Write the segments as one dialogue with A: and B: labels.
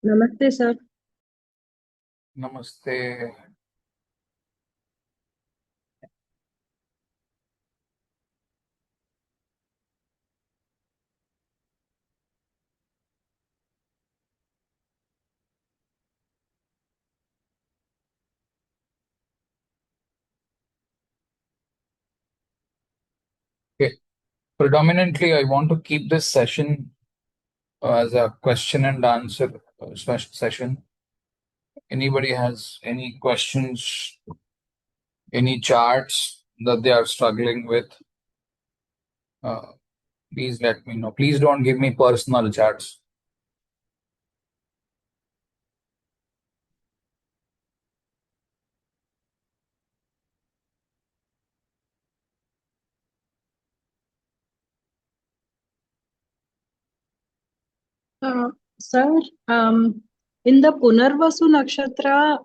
A: Namaste, sir.
B: Namaste. Okay. Predominantly, I want to keep this session as a question and answer session. Anybody has any questions, any charts that they are struggling with, uh, please let me know. Please don't give me personal charts.
A: Uh, Sir, in the Punarvasu Nakshatra,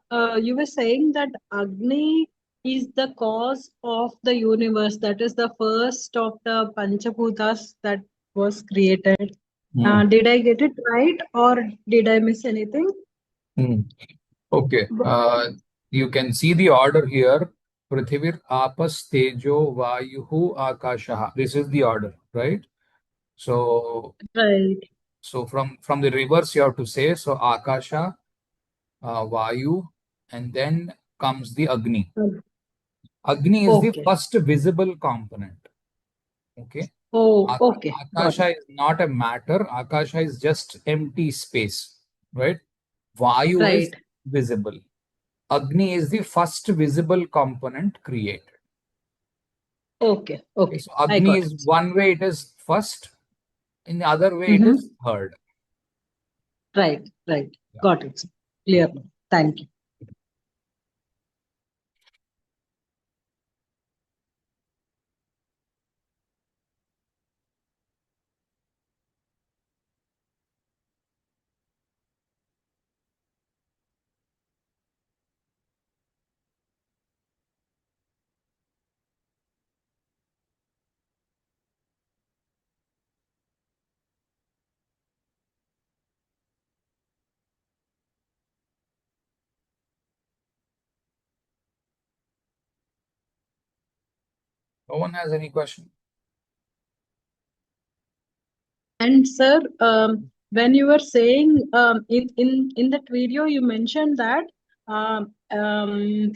A: you were saying that Agni is the cause of the universe. That is the first of the Panchabhutas that was created.
B: Hmm.
A: Did I get it right or did I miss anything?
B: Hmm. Okay. You can see the order here. Prithivir, Apas, Tejo, Vayuhu, Akashaha. This is the order, right? So,
A: Right.
B: from the reverse, you have to say so. Akasha, Vayu, and then comes the Agni. Agni is the
A: Okay.
B: first visible component. Okay.
A: Oh, okay. Got it.
B: Akasha is not a matter. Akasha is just empty space, right? Vayu is
A: Right.
B: visible. Agni is the first visible component created.
A: Okay.
B: Okay,
A: Okay.
B: so
A: I
B: Agni
A: got
B: is
A: it.
B: one way it is first, in the other way it is
A: Mm-hmm.
B: third.
A: Right. Right.
B: Yeah.
A: Got it, sir. Clear. Thank you.
B: No one has any question?
A: And sir, when you were saying in that video, you mentioned that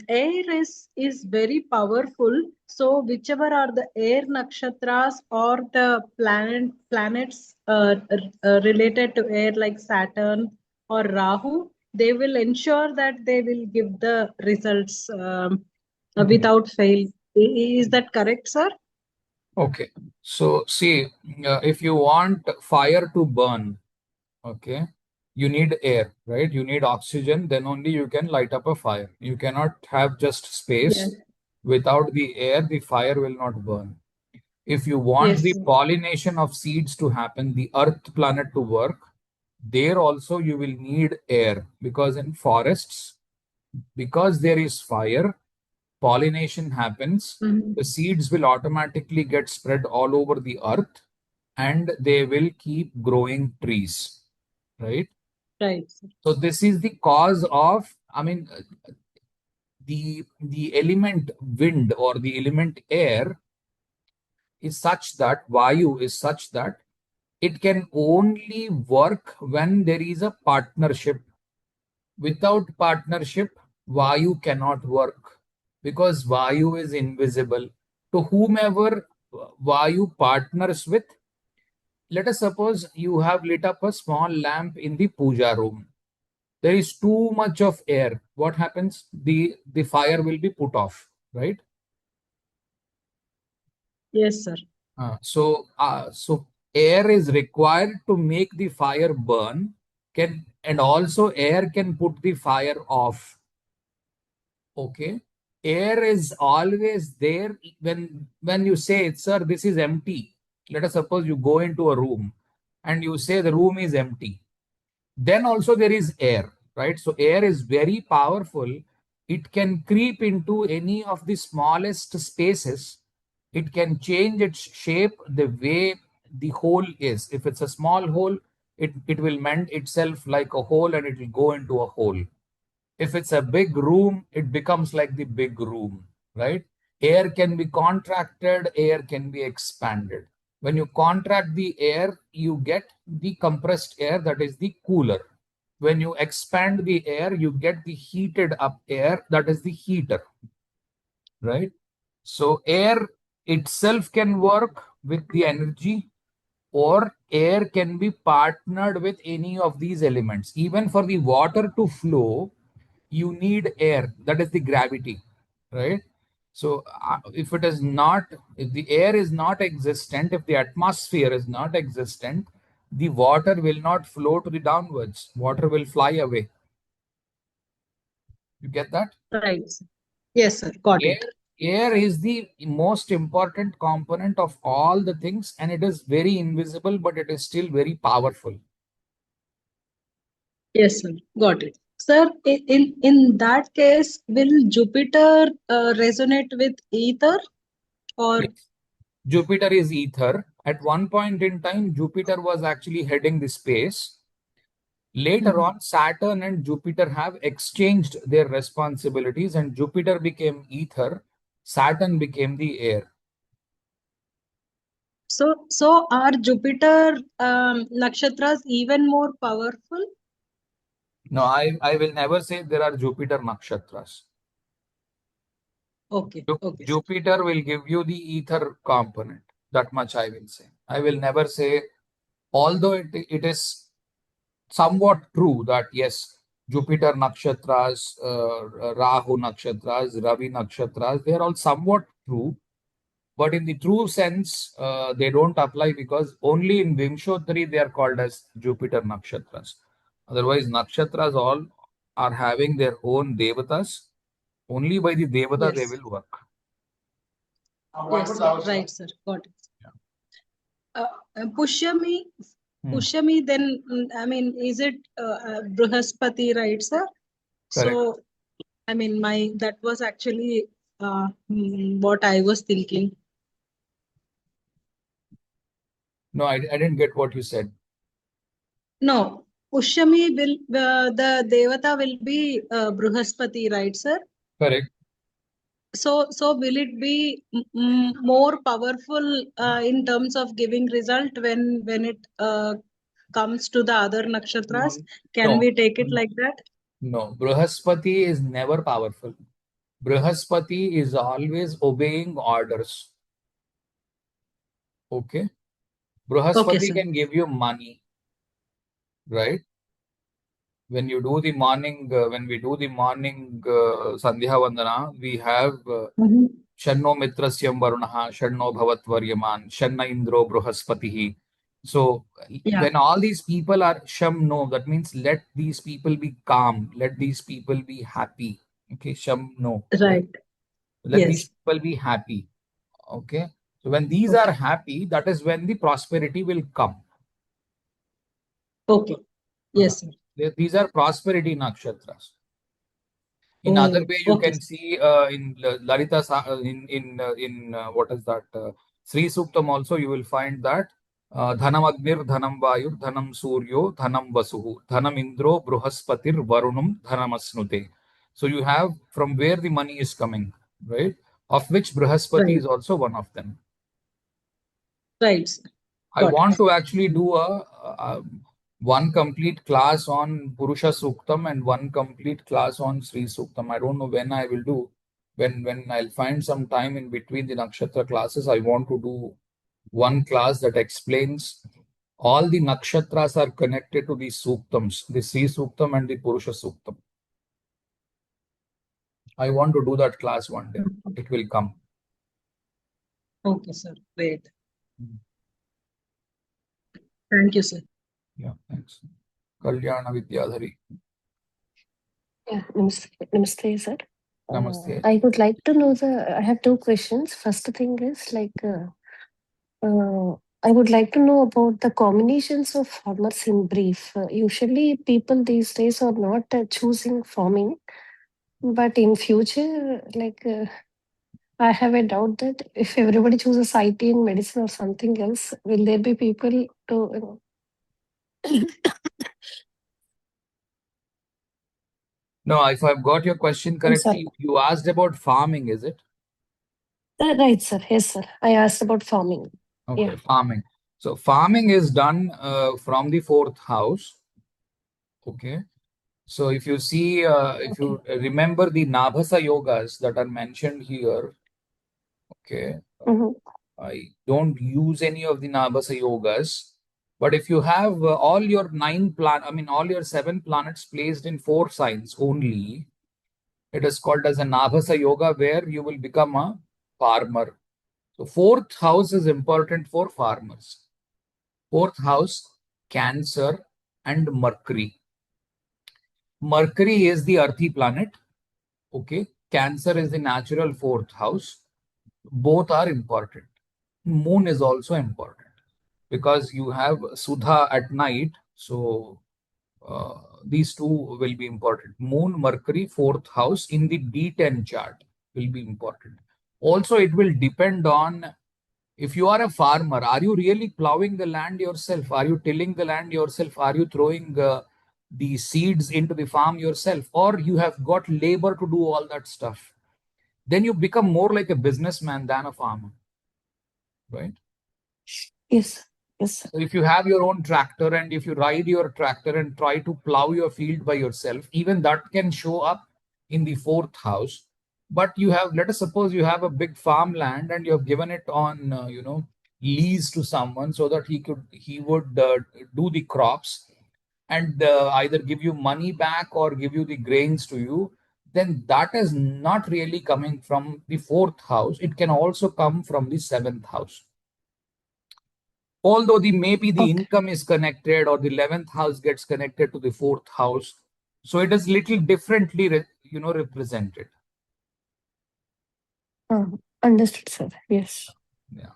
A: air is very powerful. So whichever are the air nakshatras or the planets related to air, like Saturn or Rahu, they will ensure that they will give the results
B: Mhm.
A: without fail. Is that correct, sir?
B: Okay. So, see, if you want fire to burn, okay, you need air, right? You need oxygen, then only you can light up a fire. You cannot have just
A: Yes.
B: space. Without the air, the fire will not burn. If you want
A: Yes,
B: the
A: sir.
B: pollination of seeds to happen, the earth planet to work, there also you will need air, because in forests, because there is fire, pollination happens,
A: Mhm.
B: the seeds will automatically get spread all over the earth and they will keep growing trees, right?
A: Right, sir.
B: So this is the cause of, I mean, the element wind or the element air is such that Vayu is such that it can only work when there is a partnership. Without partnership, Vayu cannot work because Vayu is invisible. To whomever Vayu partners with, let us suppose you have lit up a small lamp in the puja room. There is too much of air. What happens? The fire will be put off, right?
A: Yes, sir.
B: So air is required to make the fire burn. And also air can put the fire off. Okay, air is always there when you say, "Sir, this is empty." Let us suppose you go into a room and you say the room is empty. Then also there is air, right? So air is very powerful. It can creep into any of the smallest spaces. It can change its shape the way the hole is. If it's a small hole, it will mend itself like a hole and it will go into a hole. If it's a big room, it becomes like the big room, right? Air can be contracted, air can be expanded. When you contract the air, you get the compressed air, that is the cooler. When you expand the air, you get the heated up air, that is the heater, right? So air itself can work with the energy, or air can be partnered with any of these elements. Even for the water to flow, you need air, that is the gravity, right? So if it is not, if the air is not existent, if the atmosphere is not existent, the water will not flow to the downwards, water will fly away. You get that?
A: Right. Yes, sir. Got
B: Air,
A: it.
B: air is the most important component of all the things, and it is very invisible, but it is still very powerful.
A: Yes, sir. Got it. Sir, in that case, will Jupiter resonate with ether or
B: Yes. Jupiter is ether. At one point in time, Jupiter was actually heading the space. Later
A: Mhm.
B: on, Saturn and Jupiter have exchanged their responsibilities, and Jupiter became ether, Saturn became the air.
A: so are Jupiter nakshatras even more powerful?
B: No, I will never say there are Jupiter nakshatras.
A: Okay, okay, sir.
B: Jupiter will give you the ether component. That much I will say. I will never say, although it is somewhat true that yes, Jupiter nakshatras, Rahu nakshatras, Ravi nakshatras, they are all somewhat true. But in the true sense, they don't apply because only in Vimshottari they are called as Jupiter nakshatras. Otherwise, nakshatras all are having their own devatas. Only by the devata they
A: Yes,
B: will work.
A: yes, sir. Right, sir. Got it.
B: Yeah.
A: Uh, Pushyami,
B: Hmm.
A: Pushyami, then, I mean, is it Brihaspati, right, sir?
B: Correct.
A: So, I mean, that was actually what I was thinking.
B: No, I didn't get what you said.
A: No, Pushyami will, the Devata will be Brihaspati, right, sir?
B: Correct.
A: So will it be more powerful in terms of giving result when it comes to the other nakshatras? Can
B: No,
A: we take it like that?
B: no. Brihaspati is never powerful. Brihaspati is always obeying orders. Okay.
A: Okay,
B: Brihaspati
A: sir.
B: can give you money, right? When you do the morning, when we do the morning Sandhya Vandana, we have
A: Mhm.
B: Shanno Mitrasyam Varunaha, Shanno Bhavat Varyaman, Shanna Indro Bruhaspatihi. So
A: Yeah,
B: when all these people are Sham no, that means let these people be calm, let these people be happy. Okay, Sham no, right?
A: right.
B: Let these
A: Yes.
B: people be happy. Okay. So when these are
A: Okay.
B: happy, that is when the prosperity will come.
A: Okay.
B: Yeah.
A: Yes, sir.
B: These are prosperity nakshatras. In other
A: Oh,
B: way, you
A: okay.
B: can see in Lalita, in what is that? Sri Suktam also, you will find that Dhanam Agnir, Dhanam Vayur, Dhanam Suryo, Dhanam Vasuhu, Dhanam Indro, Bruhaspatir, Varunam, Dhanam Asnute. So you have from where the money is coming, right? Of which Bruhaspati
A: Right.
B: is also one of them.
A: Right, sir.
B: I
A: Got
B: want
A: it.
B: to actually do a one complete class on Purusha Suktam and one complete class on Sri Suktam. I don't know when I will do. When I'll find some time in between the Nakshatra classes, I want to do one class that explains all the Nakshatras are connected to the Suktams, the Sri Suktam and the Purusha Suktam. I want to do that class one day.
A: Okay,
B: It will come.
A: okay, sir. Great.
B: Mm.
A: Thank you, sir.
B: Yeah, thanks. Kalyana Vidyadhari.
C: Yeah, namaste, namaste, sir.
B: Namaste.
C: I would like to know I have two questions. First thing is I would like to know about the combinations of farmers in brief. Usually people these days are not choosing farming, but in future, I have a doubt that if everybody chooses IT and medicine or something else, will there be people to
B: No, if I've got your question
C: I'm sorry.
B: correctly, you asked about farming, is it?
C: Right, sir. Yes, sir. I asked about farming.
B: Okay,
C: Yeah.
B: farming. So farming is done from the fourth house. Okay. So if you see, if
C: Okay.
B: you remember the Nabhasa yogas that are mentioned here, okay,
C: Mm-hmm.
B: I don't use any of the Nabhasa yogas, but if you have all your all your 7 planets placed in 4 signs only, it is called as a Nabhasa yoga where you will become a farmer. So fourth house is important for farmers. Fourth house, Cancer and Mercury. Mercury is the earthy planet. Okay. Cancer is the natural fourth house. Both are important. Moon is also important because you have Sudha at night. So these two will be important. Moon, Mercury, fourth house in the D10 chart will be important. Also, it will depend on if you are a farmer, are you really plowing the land yourself? Are you tilling the land yourself? Are you throwing the seeds into the farm yourself? Or you have got labor to do all that stuff? Then you become more like a businessman than a farmer, right?
C: Yes. Yes, sir.
B: So if you have your own tractor and if you ride your tractor and try to plow your field by yourself, even that can show up in the fourth house. But you have, let us suppose you have a big farmland and you have given it on, lease to someone so that he would do the crops and either give you money back or give you the grains to you. Then that is not really coming from the fourth house. It can also come from the seventh house, although maybe the
C: Okay.
B: income is connected or the 11th house gets connected to the fourth house, so it is little differently represented.
C: Understood, sir. Yes.
B: Yeah,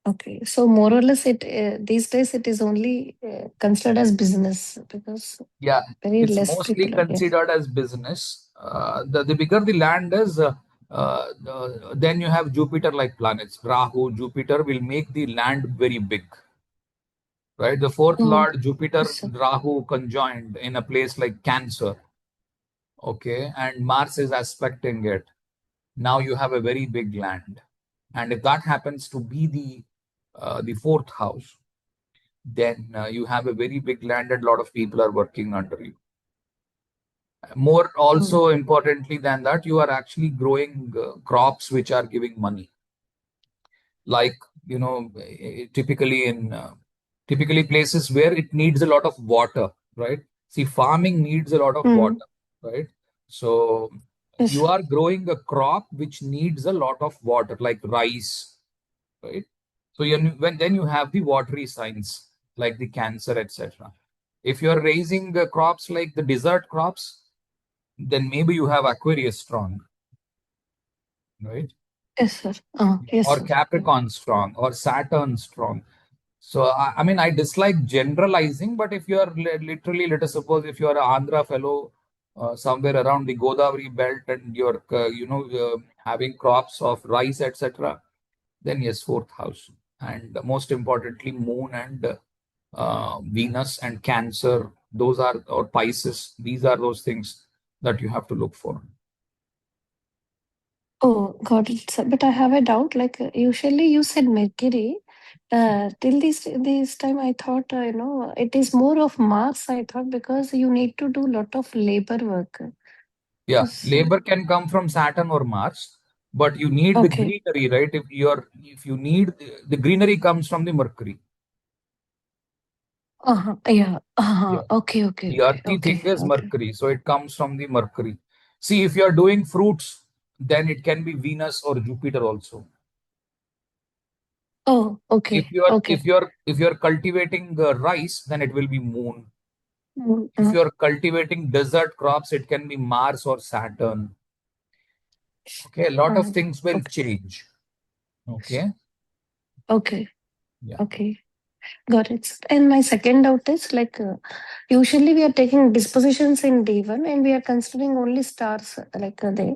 C: Okay. So more or less, it these days it is only considered as business because
B: yeah,
C: very
B: it's
C: less
B: mostly
C: people are. Yes.
B: considered as business. The bigger the land is, then you have Jupiter like planets. Rahu, Jupiter will make the land very big, right? The fourth
C: Oh,
B: lord Jupiter,
C: yes, sir.
B: Rahu conjoined in a place like Cancer, okay, and Mars is aspecting it. Now you have a very big land, and if that happens to be the fourth house, then you have a very big land and a lot of people are working under you. More
C: Mm.
B: also importantly than that, you are actually growing crops which are giving money, like typically in typically places where it needs a lot of water, right? See, farming needs a lot of
C: Mm.
B: water, right? So
C: Yes,
B: you
C: sir.
B: are growing a crop which needs a lot of water, like rice, right? So when then you have the watery signs like the Cancer, etc. If you are raising crops like the desert crops, then maybe you have Aquarius strong, right?
C: Yes, sir. Yes,
B: Or
C: sir. Yeah.
B: Capricorn strong, or Saturn strong. So I mean, I dislike generalizing, but if you are literally, let us suppose, if you are an Andhra fellow somewhere around the Godavari belt and you're, having crops of rice, etc., then yes, fourth house. And most importantly, Moon and Venus and Cancer, those are, or Pisces, these are those things that you have to look for.
C: Oh, got it, sir. But I have a doubt. Like usually you said Mercury. Till this time, I thought it is more of Mars. I thought because you need to do lot of labor work.
B: Yeah,
C: Because
B: labor can come from Saturn or Mars, but you need the
C: okay.
B: greenery, right? If you need the greenery comes from the Mercury.
C: Yeah.
B: Yeah.
C: Okay. Okay.
B: The
C: Okay.
B: earthy thing
C: Okay.
B: is
C: Okay.
B: Mercury, so it comes from the Mercury. See, if you are doing fruits, then it can be Venus or Jupiter also.
C: Oh.
B: If
C: Okay.
B: you are
C: Okay.
B: if you are cultivating rice, then it will be Moon.
C: Mm,
B: If you are cultivating desert crops, it can be Mars or Saturn. Okay, a lot of
C: uh,
B: things will
C: okay.
B: change. Okay.
C: Okay.
B: Yeah.
C: Okay. Got it. And my second doubt is like usually we are taking dispositions in D1 and we are considering only stars like they.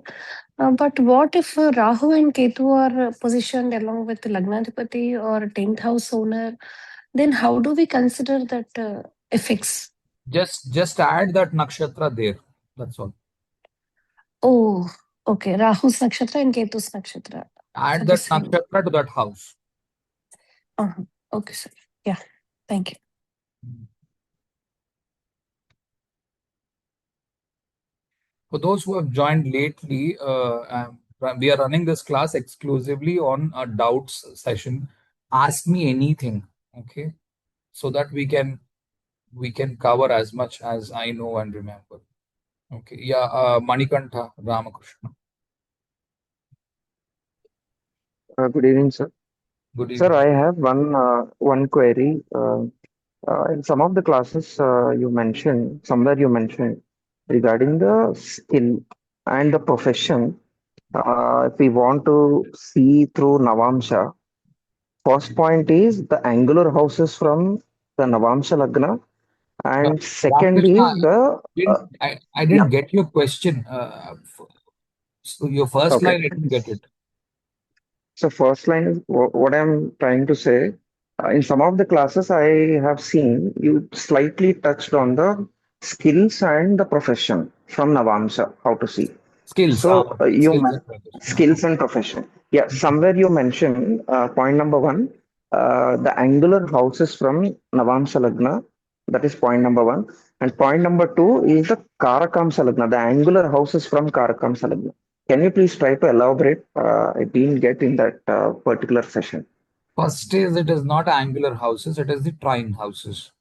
C: But what if Rahu and Ketu are positioned along with Lagnadipati or 10th house owner? Then how do we consider that Effects.
B: Just add that nakshatra there. That's all.
C: Oh, okay. Rahu's nakshatra and Ketu's nakshatra. For
B: Add
C: the
B: that
C: same.
B: nakshatra to that house.
C: Okay, sir. Yeah. Thank you.
B: For those who have joined lately, we are running this class exclusively on a doubts session. Ask me anything, okay, so that we can cover as much as I know and remember. Okay, yeah, Manikantha Ramakrishna.
D: Good evening, sir.
B: Good
D: Sir,
B: evening.
D: I have one query. In some of the classes, you mentioned regarding the skill and the profession. If we want to see through Navamsha, first point is the angular houses from the Navamsha Lagna, and second
B: Ramakrishna,
D: is the
B: I didn't
D: yeah.
B: get your question. So your first
D: Okay.
B: line, I didn't get it.
D: So first line is what I'm trying to say. In some of the classes I have seen you slightly touched on the skills and the profession from Navamsa, how to see.
B: Skills,
D: So
B: okay, skills and profession.
D: skills and profession. Yeah, somewhere you mentioned point number one, the angular houses from Navamsa Lagna. That is point number one. And point number two is the Karakamsa Lagna, the angular houses from Karakamsa Lagna. Can you please try to elaborate? I didn't get in that particular session.
B: First is it is not angular houses, it is the trine houses.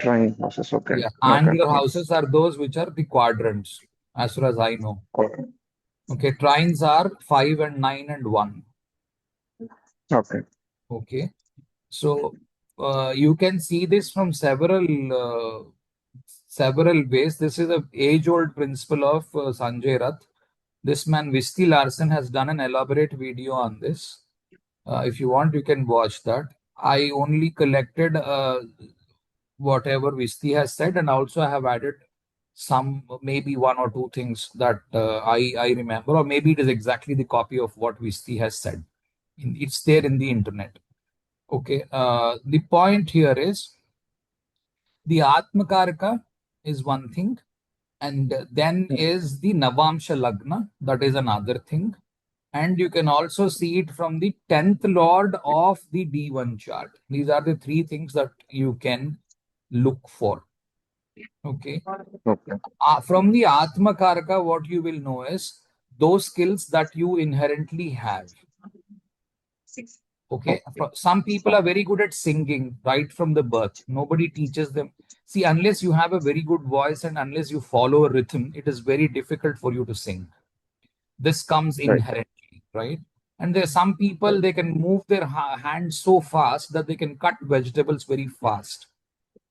D: Trine houses. Okay.
B: Yeah,
D: Okay.
B: angular houses are those which are the quadrants, as far as I know.
D: Okay.
B: Okay, trines are 5 and 9 and 1.
D: Okay.
B: Okay, so you can see this from several ways. This is a age-old principle of Sanjay Rath. This man Visti Larsen has done an elaborate video on this. If you want, you can watch that. I only collected whatever Visti has said, and also I have added some, maybe one or two things that I remember, or maybe it is exactly the copy of what Visti has said. It's there in the internet. Okay. The point here is the Atmakaraka is one thing, and then is the Navamsha Lagna, that is another thing. And you can also see it from the 10th Lord of the D1 chart. These are the three things that you can look for. Okay.
D: Okay.
B: From the Atmakaraka, what you will know is those skills that you inherently have. Okay. Some people are very good at singing right from the birth. Nobody teaches them. See, unless you have a very good voice and unless you follow a rhythm, it is very difficult for you to sing. This comes
D: Right.
B: inherently, right? And there are some people,
D: Right.
B: they can move their hands so fast that they can cut vegetables very fast,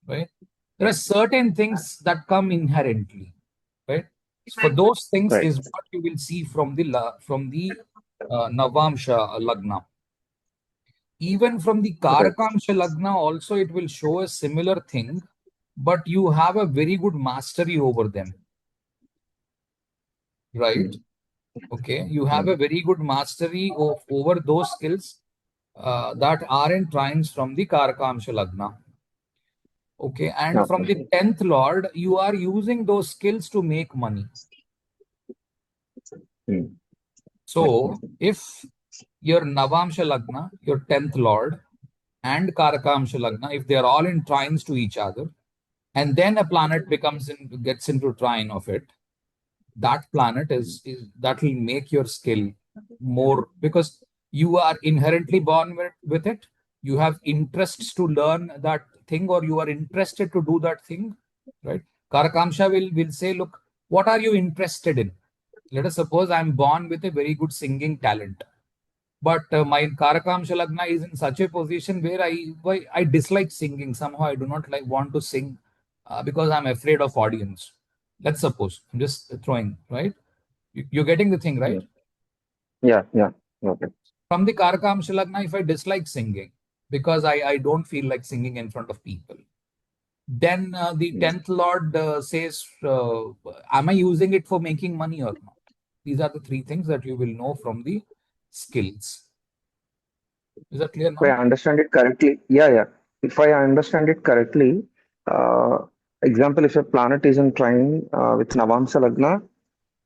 B: right? There are certain things that come inherently, right? So for those things
D: Right.
B: is what you will see from the Navamsha Lagna. Even from the
D: Right.
B: Karakamsha Lagna, also it will show a similar thing, but you have a very good mastery over them, right?
D: Mm.
B: Okay, you have
D: Mm.
B: a very good mastery of over those skills that are in trines from the Karakamsha Lagna. Okay, and from the
D: Okay.
B: 10th Lord, you are using those skills to make money.
D: Mm.
B: So, if your Navamsha Lagna, your 10th Lord, and Karakamsha Lagna, if they are all in trines to each other, and then a planet gets into trine of it, that planet is that will make your skill more, because you are inherently born with it. You have interests to learn that thing, or you are interested to do that thing, right? Karakamsha will say, look, what are you interested in? Let us suppose I'm born with a very good singing talent, but my Karakamsha Lagna is in such a position where I dislike singing. Somehow I do not want to sing because I'm afraid of audience. Let's suppose, I'm just throwing, right? You're getting the thing, right?
D: Mm. Yeah. Yeah. Okay.
B: From the Karakamsha Lagna, if I dislike singing because I don't feel like singing in front of people, then the
D: Mm.
B: 10th Lord says, am I using it for making money or not? These are the three things that you will know from the skills. Is that clear
D: If I
B: now?
D: understand it correctly, yeah, yeah. if I understand it correctly, uh, example, if a planet is in trine with Navamsa Lagna,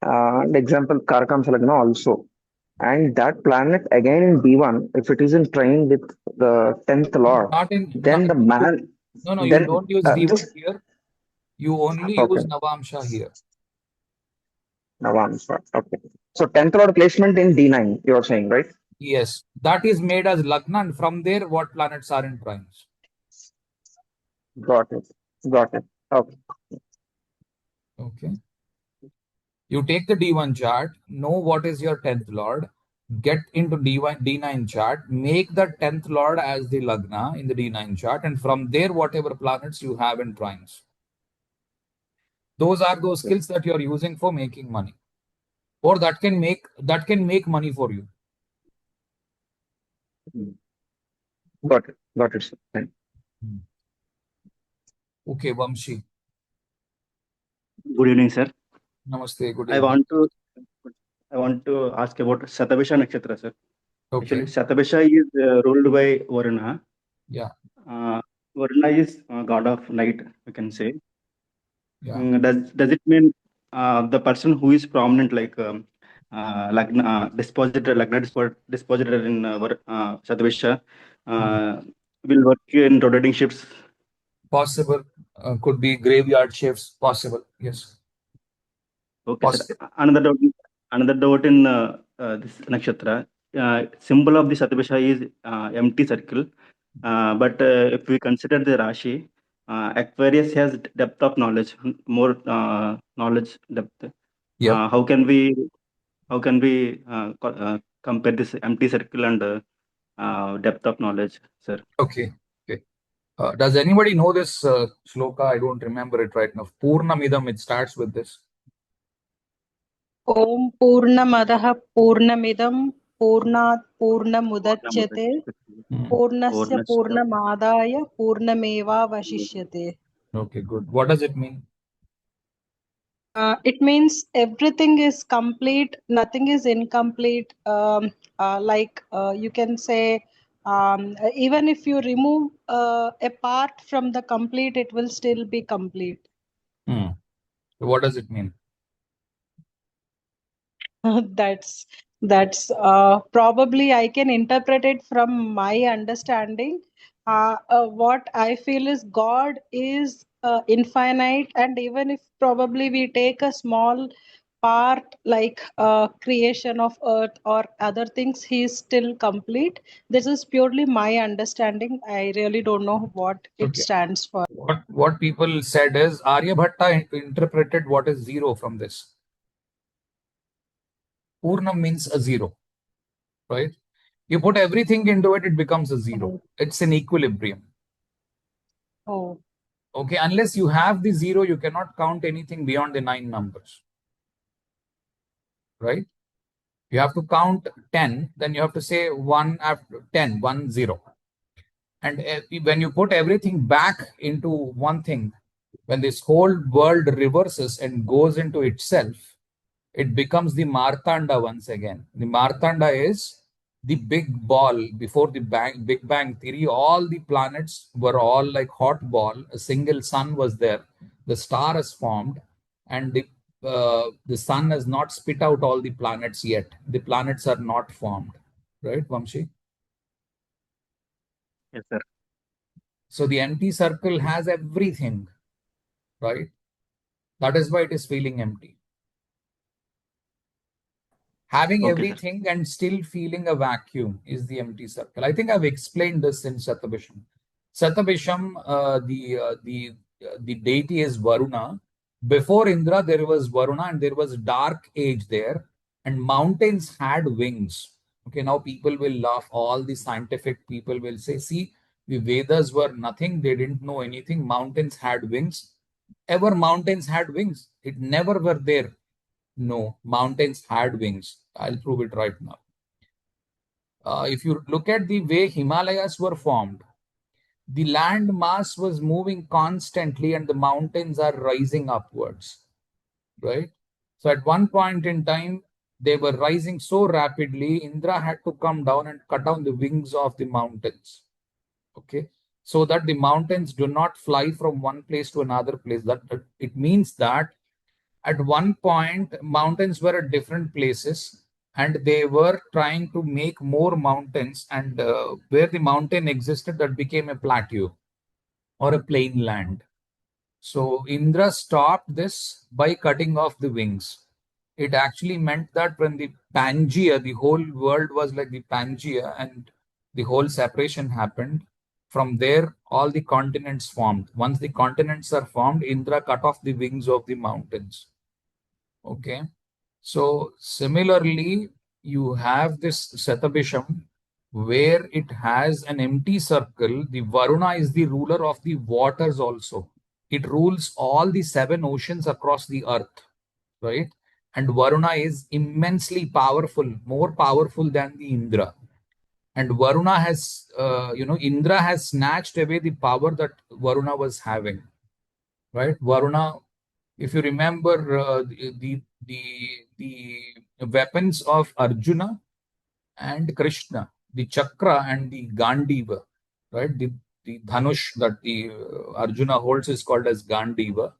D: and example, Karakamsa Lagna also. And that planet again in D1, if it is in trine with the 10th Lord,
B: Not in,
D: then the man,
B: no, you
D: then
B: don't use D1
D: just,
B: here. You only
D: okay,
B: use Navamsha here.
D: Navamsa, okay. So 10th Lord placement in D9, you are saying, right?
B: Yes, that is made as Lagna, and from there, what planets are in trines.
D: Got it. Got it. Okay.
B: Okay. You take the D1 chart, know what is your 10th Lord, get into D9 chart, make the 10th Lord as the Lagna in the D9 chart, and from there, whatever planets you have in trines. Those are those skills that you're using for making money. Or that can make money for you.
D: Got it. Got it, sir. Thank
B: Okay, Vamshi.
E: Good evening, sir.
B: Namaste, good
E: I
B: evening.
E: want to ask about Satabisha Nakshatra, sir. Actually,
B: Okay.
E: Satabisha is ruled by Varuna.
B: Yeah.
E: Varuna is god of light, we can say.
B: Yeah.
E: Does it mean the person who is prominent, like dispositor in Satabisha, will work in rotating shifts?
B: Possible. Could be graveyard shifts. Possible. Yes.
E: Okay, sir.
B: Possible.
E: Another doubt in this nakshatra. Symbol of the Satabisha is empty circle. But if we consider the Rashi, Aquarius has depth of knowledge, more knowledge depth.
B: Yep.
E: How can we compare this empty circle and depth of knowledge, sir?
B: Okay. Okay. Does anybody know this shloka? I don't remember it right now. Purnamidam, it starts with this.
A: ॐ पूर्णमदः पूर्णमिदं पूर्णात् पूर्णमुदच्यते पूर्णस्य पूर्णमादाय पूर्णमेवावशिष्यते.
B: Okay, good. What does it mean?
A: It means everything is complete, nothing is incomplete. You can say, even if you remove a part from the complete, it will still be complete.
B: What does it mean?
A: That's probably I can interpret it from my understanding. What I feel is God is infinite, and even if probably we take a small part like creation of earth or other things, he is still complete. This is purely my understanding. I really don't know what it
B: Okay.
A: stands for.
B: What people said is Aryabhatta interpreted what is zero from this. Purnam means a zero, right? You put everything into it, it becomes a zero. It's an equilibrium.
A: Oh.
B: Okay, unless you have the zero, you cannot count anything beyond the 9 numbers, right? You have to count 10, then you have to say 1 after 10, 1, 0. And when you put everything back into one thing, when this whole world reverses and goes into itself, it becomes the Martanda once again. The Martanda is the big ball before the Big Bang Theory. All the planets were all like hot ball. A single sun was there. The star has formed, and the sun has not spit out all the planets yet. The planets are not formed, right, Vamshi?
E: Yes, sir.
B: So the empty circle has everything, right? That is why it is feeling empty. Having
E: Okay,
B: everything and still feeling a vacuum is the empty circle. I think I've explained this in Satabisham. Satabisham, the deity is Varuna. Before Indra, there was Varuna and there was dark age there, and mountains had wings. Okay, now people will laugh. All the scientific people will say, see, the Vedas were nothing. They didn't know anything. Mountains had wings. Ever mountains had wings? It never were there. No, mountains had wings. I'll prove it right now. If you look at the way Himalayas were formed, the land mass was moving constantly and the mountains are rising upwards, right? So at one point in time, they were rising so rapidly, Indra had to come down and cut down the wings of the mountains. Okay. so that the mountains do not fly from one place to another place. That it means that at one point mountains were at different places and they were trying to make more mountains, and where the mountain existed, that became a plateau or a plain land. So Indra stopped this by cutting off the wings. It actually meant that when the Pangea, the whole world was like the Pangea, and the whole separation happened. From there, all the continents formed. Once the continents are formed, Indra cut off the wings of the mountains. Okay. So similarly, you have this Satabisham where it has an empty circle. The Varuna is the ruler of the waters also. It rules all the 7 oceans across the earth, right? And Varuna is immensely powerful, more powerful than the Indra. And Varuna has, Indra has snatched away the power that Varuna was having, right? Varuna, if you remember, the weapons of Arjuna and Krishna, the chakra and the Gandiva, right? The dhanush that the Arjuna holds is called as Gandiva.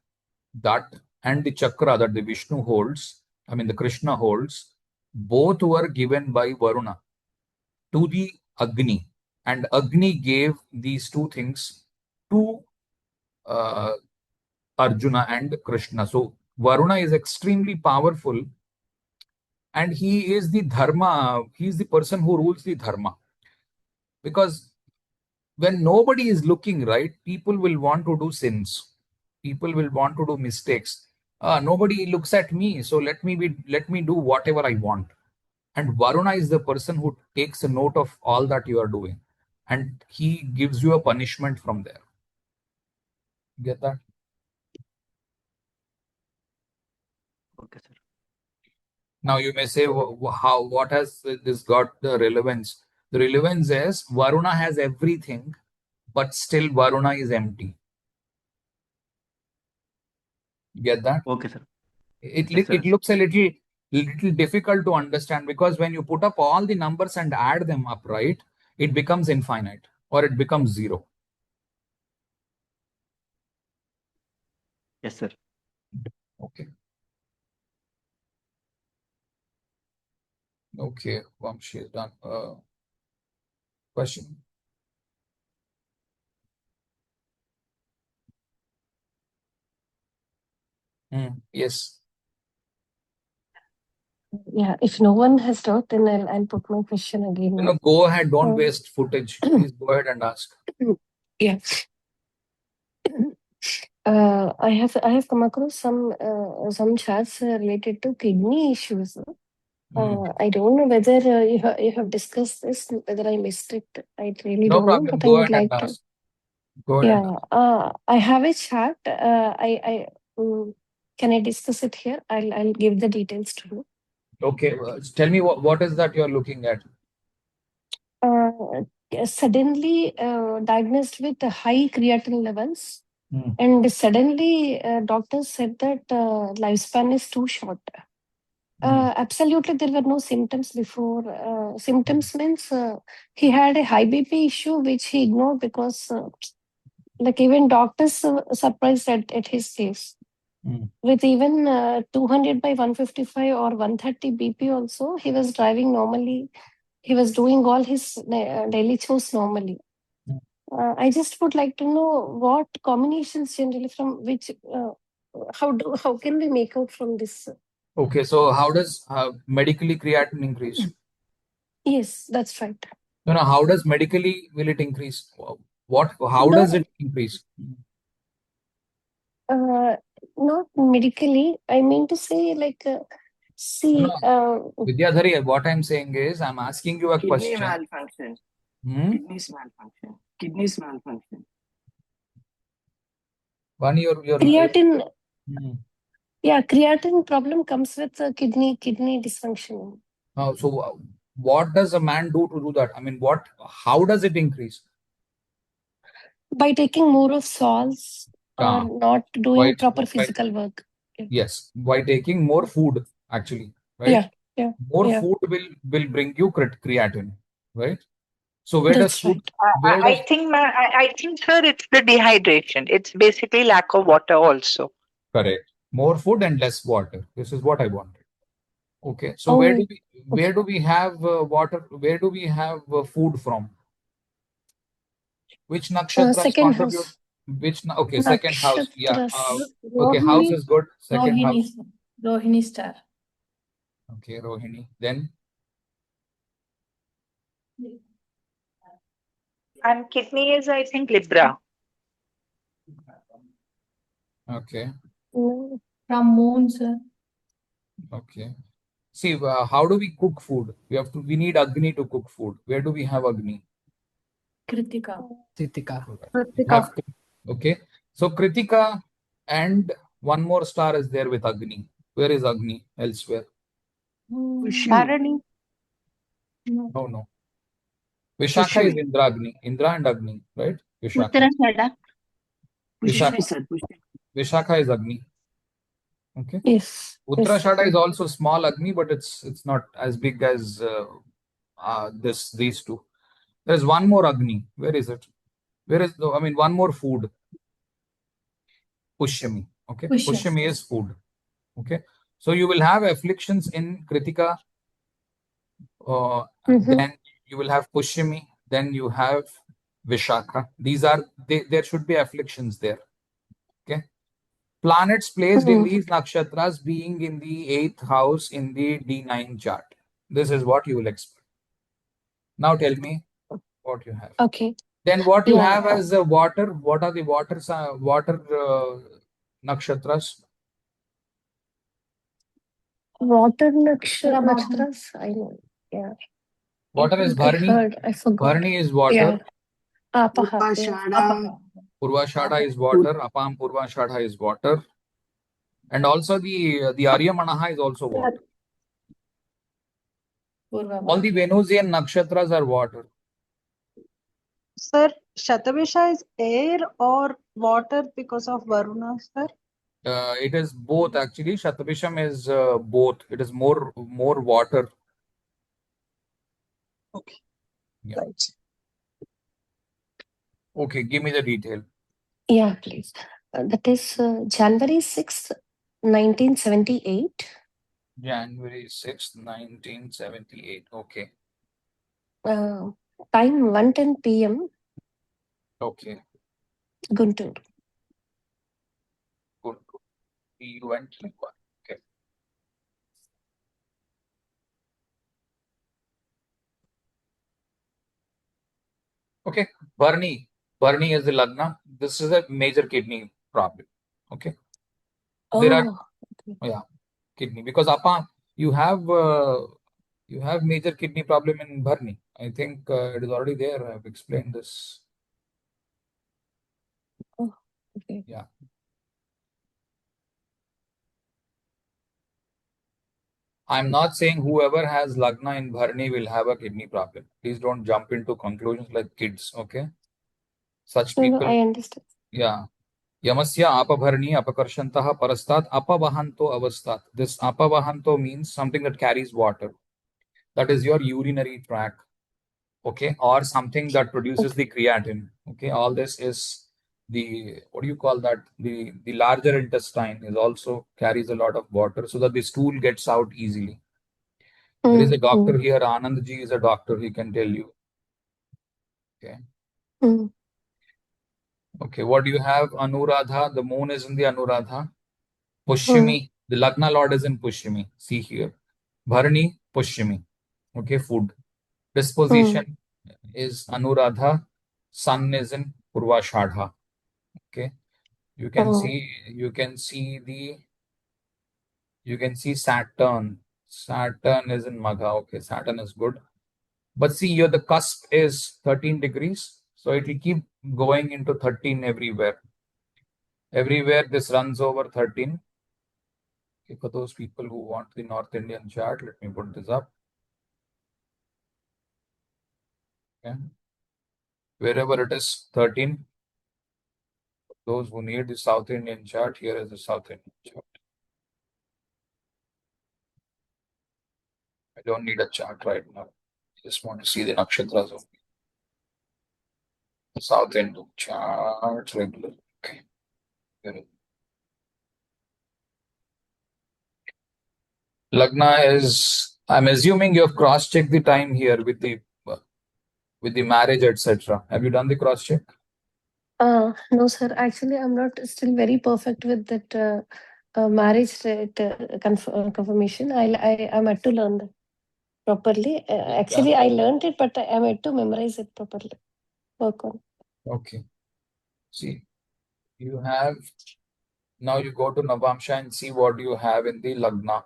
B: That and the chakra that the Vishnu holds, I mean the Krishna holds, both were given by Varuna to the Agni, and Agni gave these two things to uh, Arjuna and Krishna. So Varuna is extremely powerful, and he is the dharma. He is the person who rules the dharma. Because when nobody is looking, right, people will want to do sins. People will want to do mistakes. Nobody looks at me, so let me do whatever I want. And Varuna is the person who takes a note of all that you are doing, and he gives you a punishment from there. Get that?
E: Okay, sir.
B: Now you may say, what has this got the relevance? The relevance is Varuna has everything, but still Varuna is empty. Get that?
E: Okay, sir.
B: It
E: Yes, sir.
B: it looks a little difficult to understand, because when you put up all the numbers and add them up, right, it becomes infinite or it becomes zero.
E: Yes, sir.
B: Okay. Okay, Vamshi is done. Question. Yes.
C: Yeah, if no one has doubt, then I'll put my question again now.
B: Go ahead. Don't waste footage. Please go ahead and ask.
C: Yeah. I have come across some charts related to kidney issues. I don't know whether you have discussed this, whether I missed it. I really
B: No
C: don't know,
B: problem.
C: but I
B: Go
C: would
B: ahead and
C: like to.
B: ask. Go ahead and
C: Yeah,
B: ask.
C: I have a chart. Can I discuss it here? I'll give the details to you.
B: Okay. Tell me what is that you're looking at?
C: Suddenly diagnosed with high creatinine levels,
B: Hmm.
C: and suddenly doctors said that lifespan is too short. Absolutely, there were no symptoms before. Symptoms means he had a high BP issue which he ignored because, like, even doctors surprised at his case. With even 200 by 155 or 130 BP also, he was driving normally. He was doing all his daily chores normally. I just would like to know what combinations generally from which, how can we make out from this?
B: Okay, so how does medically creatinine increase?
C: Yes, that's right.
B: No, how does medically will it increase? How
C: No,
B: does it increase?
C: not medically. I mean to say, like, see,
B: No, Vidyadhari, what I'm saying is, I'm asking you a
F: Kidney
B: question.
F: malfunction. Kidneys malfunction. Kidneys malfunction.
B: One, your
C: creatine. Yeah, creatine problem comes with kidney dysfunction.
B: So what does a man do to do that? I mean, how does it increase?
C: By taking more of salts or not doing proper physical work.
B: Yes, by taking more food, actually, right?
C: Yeah.
B: More food will bring you creatine, right? So where does
C: That's
B: food,
C: right.
B: where does,
G: I think, sir, it's the dehydration. It's basically lack of water also.
B: correct, more food and less water. This is what I wanted. Okay. So
C: Oh,
B: where
C: okay.
B: do we have water? Where do we have food from? Which nakshatras
C: Second
B: contribute?
C: house.
B: Okay, second house. Yeah.
C: Nakshatras.
B: Okay, house
H: Rohini,
B: is good. Second
H: Rohini,
B: house.
H: Rohini star.
B: Okay, Rohini. Then,
G: And kidney is, I think, Libra.
B: okay,
C: No.
H: From moon, sir.
B: okay. See, how do we cook food? We need Agni to cook food. Where do we have Agni?
H: Kritika.
I: Titika.
B: We have to, okay. So Kritika and one more star is there with Agni. Where is Agni elsewhere?
G: Bharani.
H: No.
B: Oh no. Vishakha is Indra Agni. Indra and Agni, right? Vishakha.
F: Uttarashada.
B: Vishakha.
F: Pushpi, sir. Pushpi.
B: Vishakha is Agni. Okay.
C: Yes. Yes.
B: Uttarashada is also small Agni, but it's not as big as these two. There's one more Agni. Where is it? Where is I mean one more food. Pushyami. Okay.
H: Pushya.
B: Pushyami is food. Okay. So you will have afflictions in Kritika. Then you will have Pushyami. Then you have Vishakha. There should be afflictions there. Okay. Planets placed in these nakshatras being in the 8th house in the D9 chart. This is what you will expect. Now tell me what you have.
C: Okay.
B: Then what you
C: Yeah.
B: have as water. What are the water nakshatras?
C: Water nakshatras. I know. Yeah.
B: Water is
C: I
B: Bharani.
C: heard. I forgot.
B: Bharani is water.
C: Yeah. Apaha. Yeah.
I: Upashada.
B: Purvashada is water. Apam Purvashada is water. And also the Aryamanaha is also water. All the Venusian nakshatras are water.
A: Sir, Shatabisha is air or water because of Varuna, sir?
B: It is both actually. Shatabisham is both. It is more water.
A: Okay.
B: Yeah.
A: Right.
B: Okay, give me the detail.
C: Yeah, please. That is January 6th, 1978.
B: January 6th, 1978. Okay.
C: Time 1:10 p.m.
B: Okay.
C: Guntur.
B: Good. You and T1. Okay. Okay. Bharani. Bharani is the Lagna. This is a major kidney problem. Okay. There are kidney because Apa you have major kidney problem in Bharani. I think it is already there. I have explained this.
C: Oh, okay.
B: Yeah. I'm not saying whoever has Lagna in Bharani will have a kidney problem. Please don't jump into conclusions like kids. Okay. Such people.
C: I understand.
B: Yeah. Yamasya apabharani apakarshantaha parastat apavahanto avastat. This apavahanto means something that carries water. That is your urinary tract. Okay. Or something that produces the creatine. Okay. All this is the, what do you call that? The larger intestine is also carries a lot of water so that the stool gets out easily. There is a doctor here. Anandji is a doctor. He can tell you. Okay. Okay. What do you have? Anuradha. The moon is in the Anuradha. Pushyami. The Lagna Lord is in Pushyami. See here. Bharani, Pushyami. Okay. Food. Disposition is Anuradha. Sun is in Purvashadha. Okay. You can see Saturn. Saturn is in Magha. Okay. Saturn is good. But see here, the cusp is 13 degrees. So it will keep going into 13 everywhere. Everywhere this runs over 13. Okay, for those people who want the North Indian chart, let me put this up. Okay. Wherever it is 13. Those who need the South Indian chart, here is the South Indian chart. I don't need a chart right now. I just want to see the nakshatras only. South Indian chart, regular. Okay. Very- Lagna is, I'm assuming you have cross-checked the time here with the marriage, etc. Have you done the cross-check?
C: No, sir. Actually, I'm not still very perfect with that marriage rate confirmation. I'm yet to learn that properly. Actually, I learned it, but I'm yet to memorize it properly. Work on.
B: Okay. See, you have, now you go to Navamsha and see what you have in the Lagna.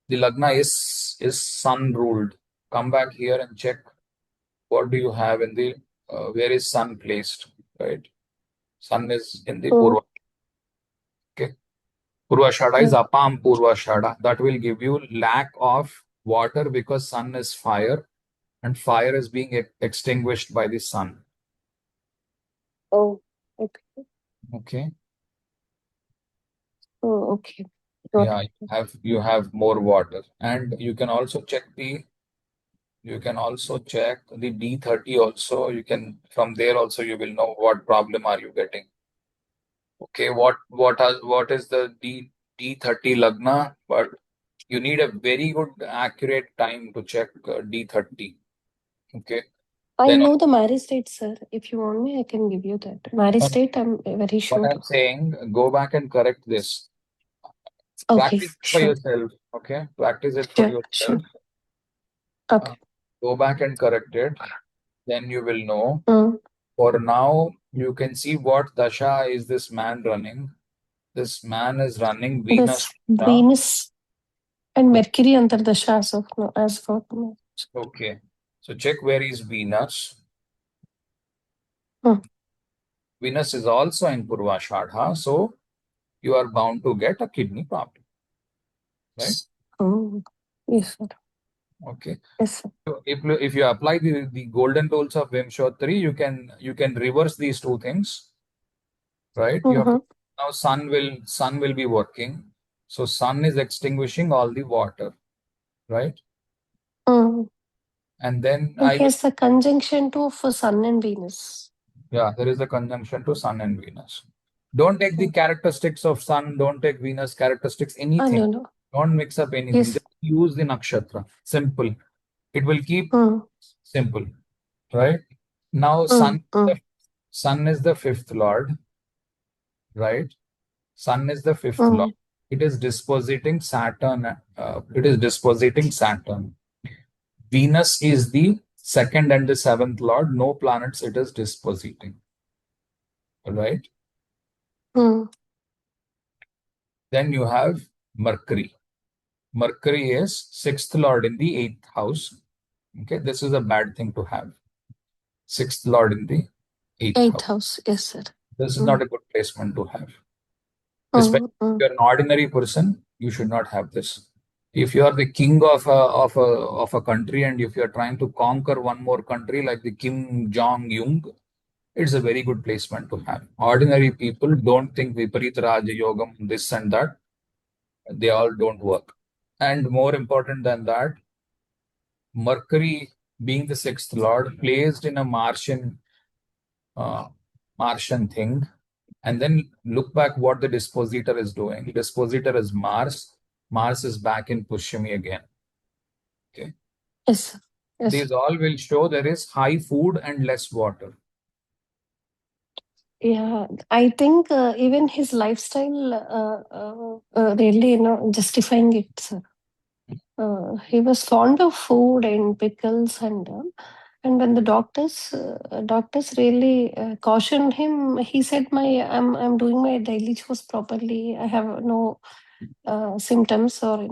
B: The Lagna is sun ruled. Come back here and check what do you have in the, where is sun placed, right? Sun is in the Purva. Okay. Purvashada is Apam Purvashada. That will give you lack of water because sun is fire and fire is being extinguished by the sun.
C: Oh, okay.
B: Okay.
C: Oh, okay.
B: Yeah, you have more water. And you can also check the D30 also. You can, from there also you will know what problem are you getting. Okay, what is the D30 Lagna? But you need a very good accurate time to check D30. Okay.
C: I
B: Then
C: know the marriage date, sir. If you want me, I can give you that. Marriage date, I'm very sure.
B: what I'm saying, go back and correct this.
C: Okay,
B: Practice it for
C: sure.
B: yourself. Okay. Practice it for yourself.
C: Sure. Okay.
B: Go back and correct it. Then you will know.
C: Mm.
B: For now, you can see what Dasha is this man running. This man is running Venus.
C: This Venus and Mercury under the as of now, as for now.
B: Okay. So check where is Venus. Venus is also in Purvashadha. So you are bound to get a kidney problem. Right?
C: Oh, yes, sir.
B: Okay.
C: Yes, sir.
B: So if you apply the golden rules of Vimshottari, you can reverse these two things. Right? You have to, now sun will be working. So sun is extinguishing all the water. Right? And then
C: it has the conjunction to for Sun and Venus.
B: Yeah, there is a conjunction to Sun and Venus. Don't take the characteristics of Sun, don't take Venus characteristics, anything.
C: No.
B: Don't mix up anything.
C: Yes.
B: Just use the nakshatra. Simple. It will keep simple. Right? Now, Sun is the fifth lord. Right? Sun is the fifth lord. It is dispositing Saturn. Venus is the second and the seventh lord. No planets it is dispositing. Right? Then you have Mercury. Mercury is sixth lord in the eighth house. Okay, this is a bad thing to have. Sixth lord in the eighth house.
C: Yes, sir.
B: This is not a good placement to have. Especially if you're an ordinary person, you should not have this. If you are the king of a country and if you're trying to conquer one more country like the Kim Jong-un, it's a very good placement to have. Ordinary people don't think Viparita Raja Yogam, this and that. They all don't work. And more important than that, Mercury being the sixth lord placed in a Martian thing, and then look back what the dispositor is doing. The dispositor is Mars. Mars is back in Pushyami again. Okay.
C: Yes.
B: These all will show there is high food and less water.
C: Yeah, I think even his lifestyle really, justifying it, sir. He was fond of food and pickles and when the doctors really cautioned him, he said, I'm doing my daily chores properly. I have no symptoms or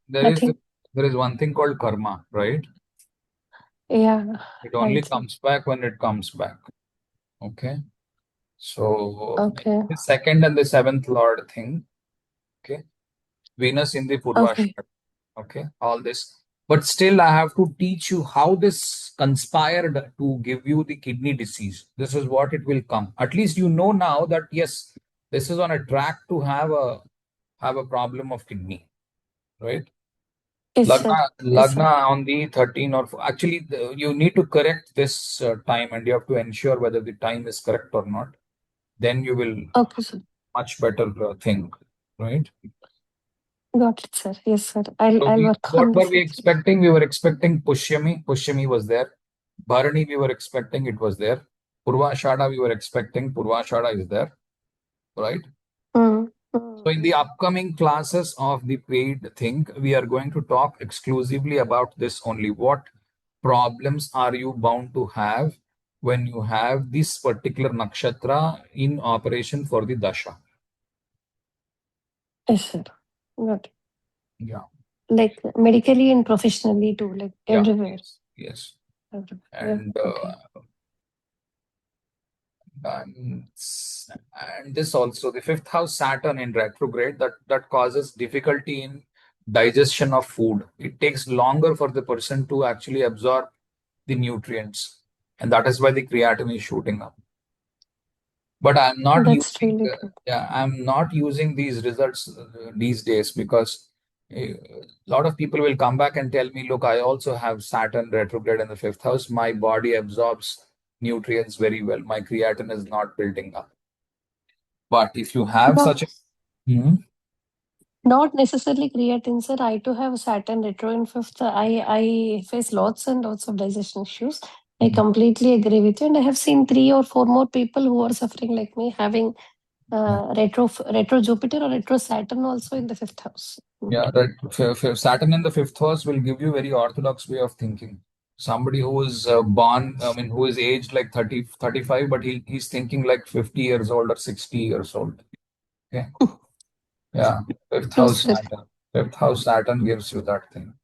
C: nothing.
B: There is one thing called karma, right?
C: Yeah.
B: It only comes back when it comes back. Okay. So the second and the seventh lord thing. Okay. Venus in the Purvashadha. Okay. All this. But still, I have to teach you how this conspired to give you the kidney disease. This is what it will come. At least you know now that yes, this is on a track to have a problem of kidney, right?
C: Yes, sir. Yes, sir.
B: Lagna on the 13 or actually you need to correct this time and you have to ensure whether the time is correct or not. Then you will
C: Okay, sir.
B: much better think, right?
C: Got it, sir. Yes, sir.
B: So
C: I'll work on
B: what were
C: this.
B: we expecting? We were expecting Pushyami. Pushyami was there. Bharani, we were expecting it was there. Purvashada, we were expecting Purvashada is there, right?
C: Mm.
B: So in the upcoming classes of the paid thing, we are going to talk exclusively about this only. What problems are you bound to have when you have this particular nakshatra in operation for the dasha?
C: Yes, sir. Got it.
B: Yeah.
C: Like medically and professionally too, like
B: Yeah.
C: everywhere.
B: Yes.
C: Everywhere.
B: And
C: Okay.
B: and this also, the fifth house Saturn in retrograde, that causes difficulty in digestion of food. It takes longer for the person to actually absorb the nutrients, and that is why the creatinine is shooting up. But I'm not
C: That's
B: using
C: really good.
B: I'm not using these results these days because a lot of people will come back and tell me, look, I also have Saturn retrograde in the fifth house. My body absorbs nutrients very well. My creatinine is not building up. But if you have
C: No,
B: such a Hmm?
C: not necessarily creatine, sir. I too have Saturn retro in fifth. I face lots and lots of digestion issues. I completely agree with you, and I have seen 3 or 4 more people who are suffering like me having retro Jupiter or retro Saturn also in the fifth house.
B: Yeah, that Saturn in the fifth house will give you very orthodox way of thinking. Somebody who is born, I mean, who is aged like 30, 35, but he's thinking like 50 years old or 60 years old. Okay. Yeah. Fifth
C: True,
B: house
C: sir.
B: Saturn. Fifth house Saturn gives you that thing.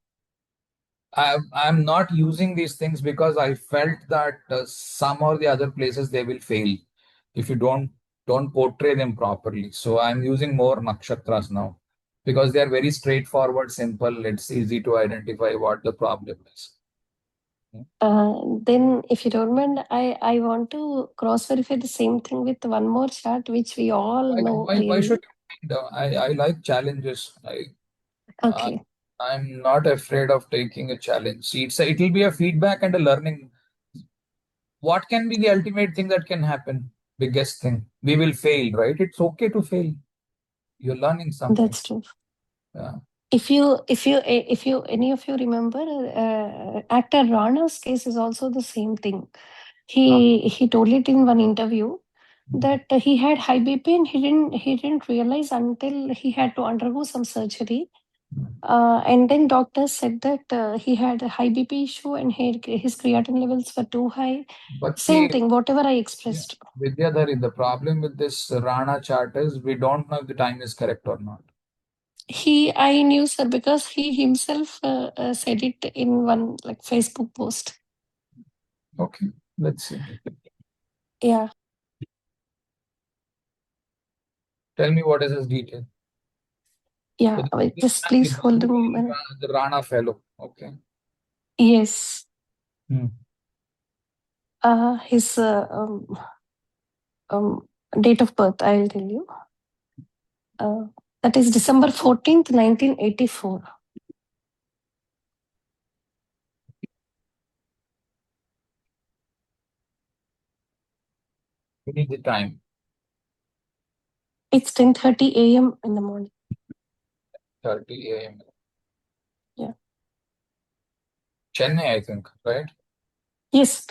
B: I'm not using these things because I felt that some or the other places they will fail if you don't portray them properly. So I'm using more nakshatras now because they are very straightforward, simple. It's easy to identify what the problem is.
C: Then, if you don't mind, I want to cross verify the same thing with one more chart, which we all know
B: Why
C: really.
B: should I like challenges?
C: Okay.
B: I'm not afraid of taking a challenge. See, it'll be a feedback and a learning. What can be the ultimate thing that can happen? Biggest thing. We will fail, right? It's okay to fail. You're learning something.
C: That's true.
B: Yeah.
C: If you any of you remember, actor Rana's case is also the same thing. He told it in one interview that he had high BP and he didn't realize until he had to undergo some surgery. And then doctors said that he had a high BP issue and his creatinine levels were too high.
B: But
C: Same
B: see,
C: thing, whatever I expressed.
B: Vidyadhari, the problem with this Rana chart is we don't know if the time is correct or not.
C: I knew, sir, because he himself said it in one like Facebook post.
B: Okay, let's see.
C: Yeah.
B: Tell me what is his detail.
C: Yeah,
B: So
C: just please hold him.
B: the Rana fellow. Okay.
C: Yes. His date of birth, I'll tell you. That is December 14th, 1984.
B: We need the time.
C: It's 10:30 a.m. in the morning.
B: 30 a.m.
C: Yeah.
B: Chennai, I think, right?
C: Yes.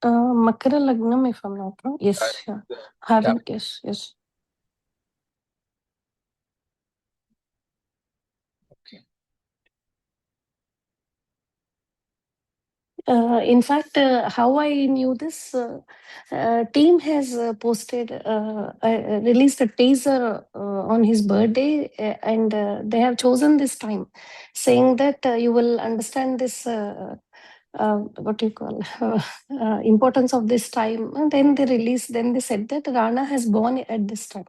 C: Makara Lagnam, if I'm not wrong. Yes. Yeah. Having, yes.
B: Okay.
C: In fact, how I knew this, team has released a teaser on his birthday, and they have chosen this time, saying that you will understand this. What do you call importance of this time? And then they said that Rana has born at this time.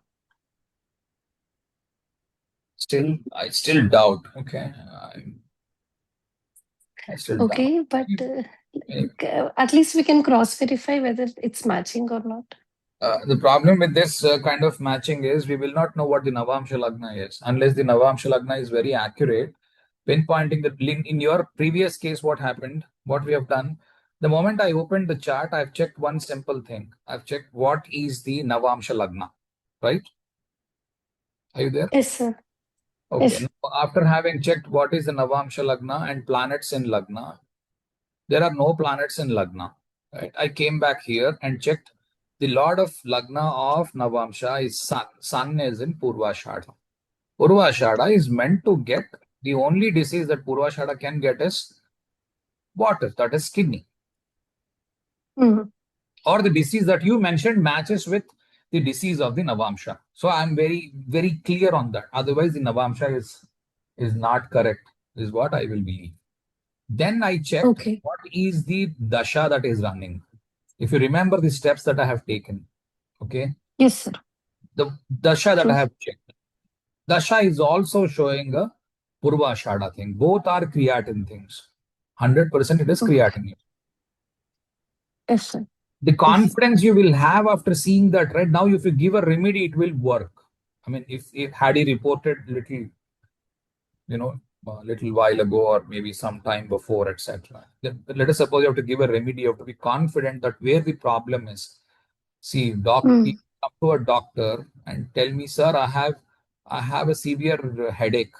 B: I still doubt. Okay. I still doubt.
C: Okay, but at least we can cross verify whether it's matching or not.
B: The problem with this kind of matching is we will not know what the Navamsha Lagna is unless the Navamsha Lagna is very accurate, pinpointing the link. In your previous case, what happened, what we have done, the moment I opened the chart, I've checked one simple thing. I've checked what is the Navamsha Lagna, right? Are you there?
C: Yes, sir.
B: Okay.
C: Yes.
B: Now, after having checked what is the Navamsha Lagna and planets in Lagna, there are no planets in Lagna. Right? I came back here and checked the Lord of Lagna of Navamsha is Sun. Sun is in Purvashada. Purvashada is meant to get the only disease that Purvashada can get is water, that is kidney.
C: Mm.
B: Or the disease that you mentioned matches with the disease of the Navamsha. So I'm very, very clear on that. Otherwise, the Navamsha is not correct, is what I will believe. Then I checked
C: Okay.
B: what is the Dasha that is running. If you remember the steps that I have taken, okay,
C: Yes, sir.
B: the Dasha that I
C: True.
B: have checked, Dasha is also showing a Purvashada thing. Both are creatin things. 100% it is
C: Okay.
B: creatinine.
C: Yes, sir.
B: The confidence you will have after seeing that, right? Now, if you give a remedy, it will work. I mean, if had he reported little, a little while ago or maybe some time before, etc. Let us suppose you have to give a remedy, you have to be confident that where the problem is. See, you
C: Mm.
B: come to a doctor and tell me, sir, I have a severe headache.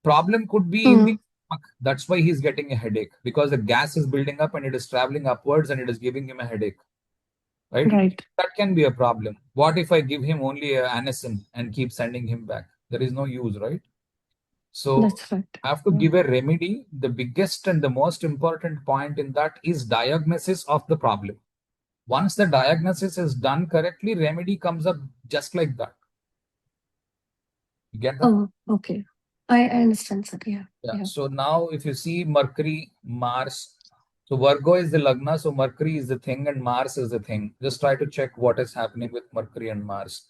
B: Problem could be in the
C: Mm.
B: stomach. That's why he's getting a headache, because the gas is building up and it is traveling upwards and it is giving him a headache. Right?
C: Right.
B: That can be a problem. What if I give him only a anisine and keep sending him back? There is no use, right? So
C: That's right.
B: I have to give a remedy. The biggest and the most important point in that is diagnosis of the problem. Once the diagnosis is done correctly, remedy comes up just like that. You get that?
C: Oh, okay. I understand, sir. Yeah.
B: Yeah.
C: Yeah.
B: So now if you see Mercury, Mars, so Virgo is the Lagna, so Mercury is the thing and Mars is the thing. Just try to check what is happening with Mercury and Mars.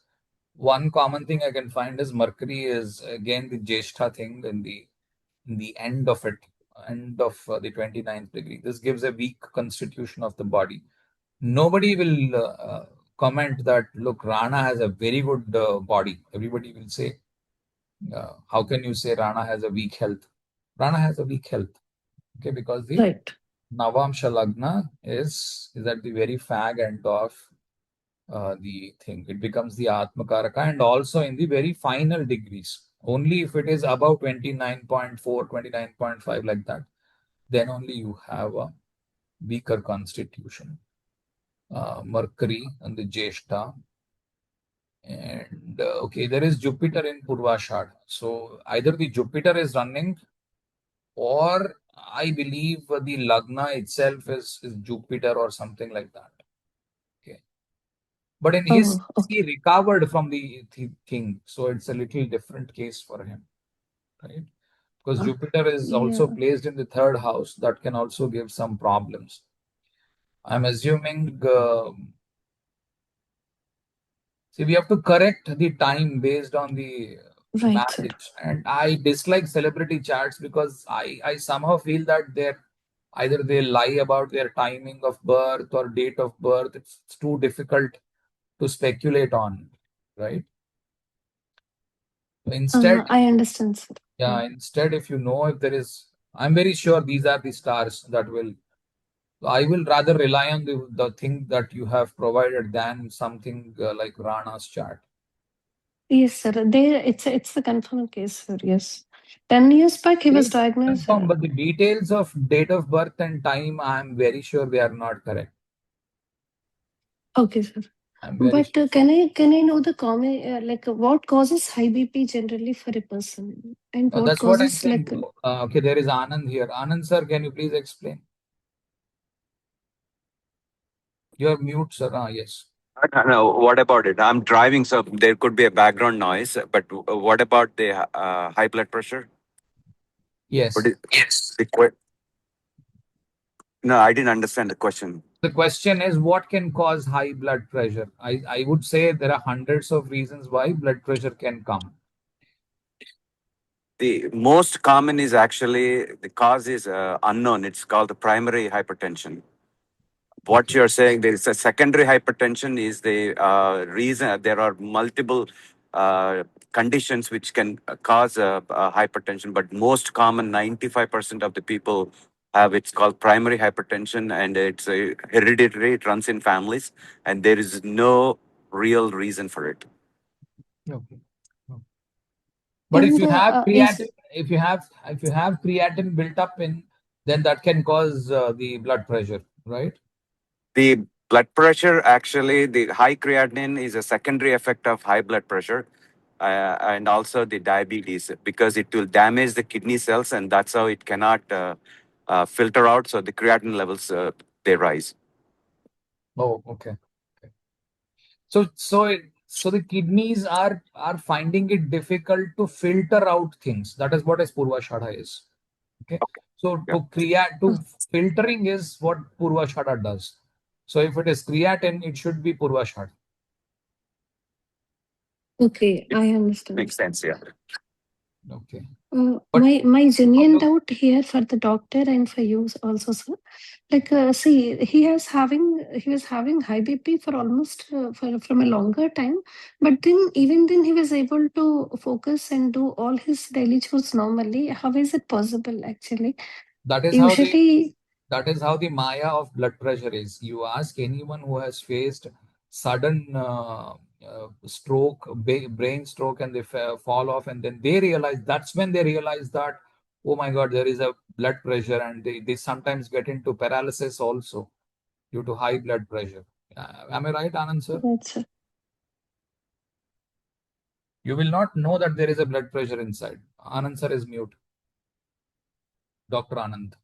B: One common thing I can find is Mercury is again the Jeshta thing in the end of it, end of the 29th degree. This gives a weak constitution of the body. Nobody will comment that, look, Rana has a very good body. Everybody will say, how can you say Rana has a weak health? Rana has a weak health, okay, because the
C: Right.
B: Navamsha Lagna is at the very fag end of the thing. It becomes the Atmakaraka, and also in the very final degrees. Only if it is above 29.4, 29.5 like that, then only you have a weaker constitution. Mercury and the Jeshta. And okay, there is Jupiter in Purvashad. So either the Jupiter is running, or I believe the Lagna itself is Jupiter or something like that. Okay. But in his,
C: Oh,
B: he
C: okay.
B: recovered from the king. So it's a little different case for him. Right? Because Jupiter is also
C: Yeah.
B: placed in the third house. That can also give some problems. I'm assuming, see, we have to correct the time based on the
C: Right, sir.
B: marriage. And I dislike celebrity charts because I somehow feel that either they lie about their timing of birth or date of birth. It's too difficult to speculate on, right? Instead,
C: I understand, sir.
B: yeah, instead, if you know if there is, I'm very sure these are the stars that will, I will rather rely on the thing that you have provided than something like Rana's chart.
C: Yes, sir. It's the confirmed case, sir. Yes. 10 years back, he was
B: Case
C: diagnosed.
B: confirmed, but the details of date of birth and time, I'm very sure they are not correct.
C: Okay, sir.
B: I'm very
C: But
B: sure.
C: can I know the common like what causes high BP generally for a person, and what
B: That's what I'm
C: causes
B: saying.
C: like
B: Okay, there is Anand here. Anand sir, can you please explain? You're mute, sir. Yes.
I: No, what about it? I'm driving, so there could be a background noise. But what about the high blood pressure?
B: Yes.
I: Yes. No, I didn't understand the question.
B: The question is, what can cause high blood pressure? I would say there are hundreds of reasons why blood pressure can come.
I: The most common is actually the cause is unknown. It's called the primary hypertension. what you're saying, there is a secondary hypertension is the reason. There are multiple conditions which can cause hypertension, but most common, 95% of the people have, it's called primary hypertension, and it's hereditary. It runs in families, and there is no real reason for it.
B: Okay. But if
C: And
B: you have
C: is
B: creatinine, if you have creatinine built up in, then that can cause the blood pressure, right?
I: The blood pressure, actually, the high creatinine is a secondary effect of high blood pressure, and also the diabetes, because it will damage the kidney cells, and that's how it cannot filter out. So the creatinine levels, they rise.
B: Oh, okay. So the kidneys are finding it difficult to filter out things. That is what Purvashada is. Okay. So to filtering is what Purvashada does. So if it is creatine, it should be Purvashada.
C: okay, I understand.
I: Makes sense, yeah.
B: Okay.
C: My genuine doubt here for the doctor and for you also, sir. Like, see, he was having high BP for almost from a longer time, but then even then he was able to focus and do all his daily chores normally. How is it possible, actually?
B: That is
C: Usually,
B: how the Maya of blood pressure is. You ask anyone who has faced sudden stroke, brain stroke, and they fall off, and then they realize, that's when they realize that, oh my God, there is a blood pressure, and they sometimes get into paralysis also due to high blood pressure. Am I right, Anand sir?
C: that's it.
B: You will not know that there is a blood pressure inside. Anand sir is mute. Dr. Anand.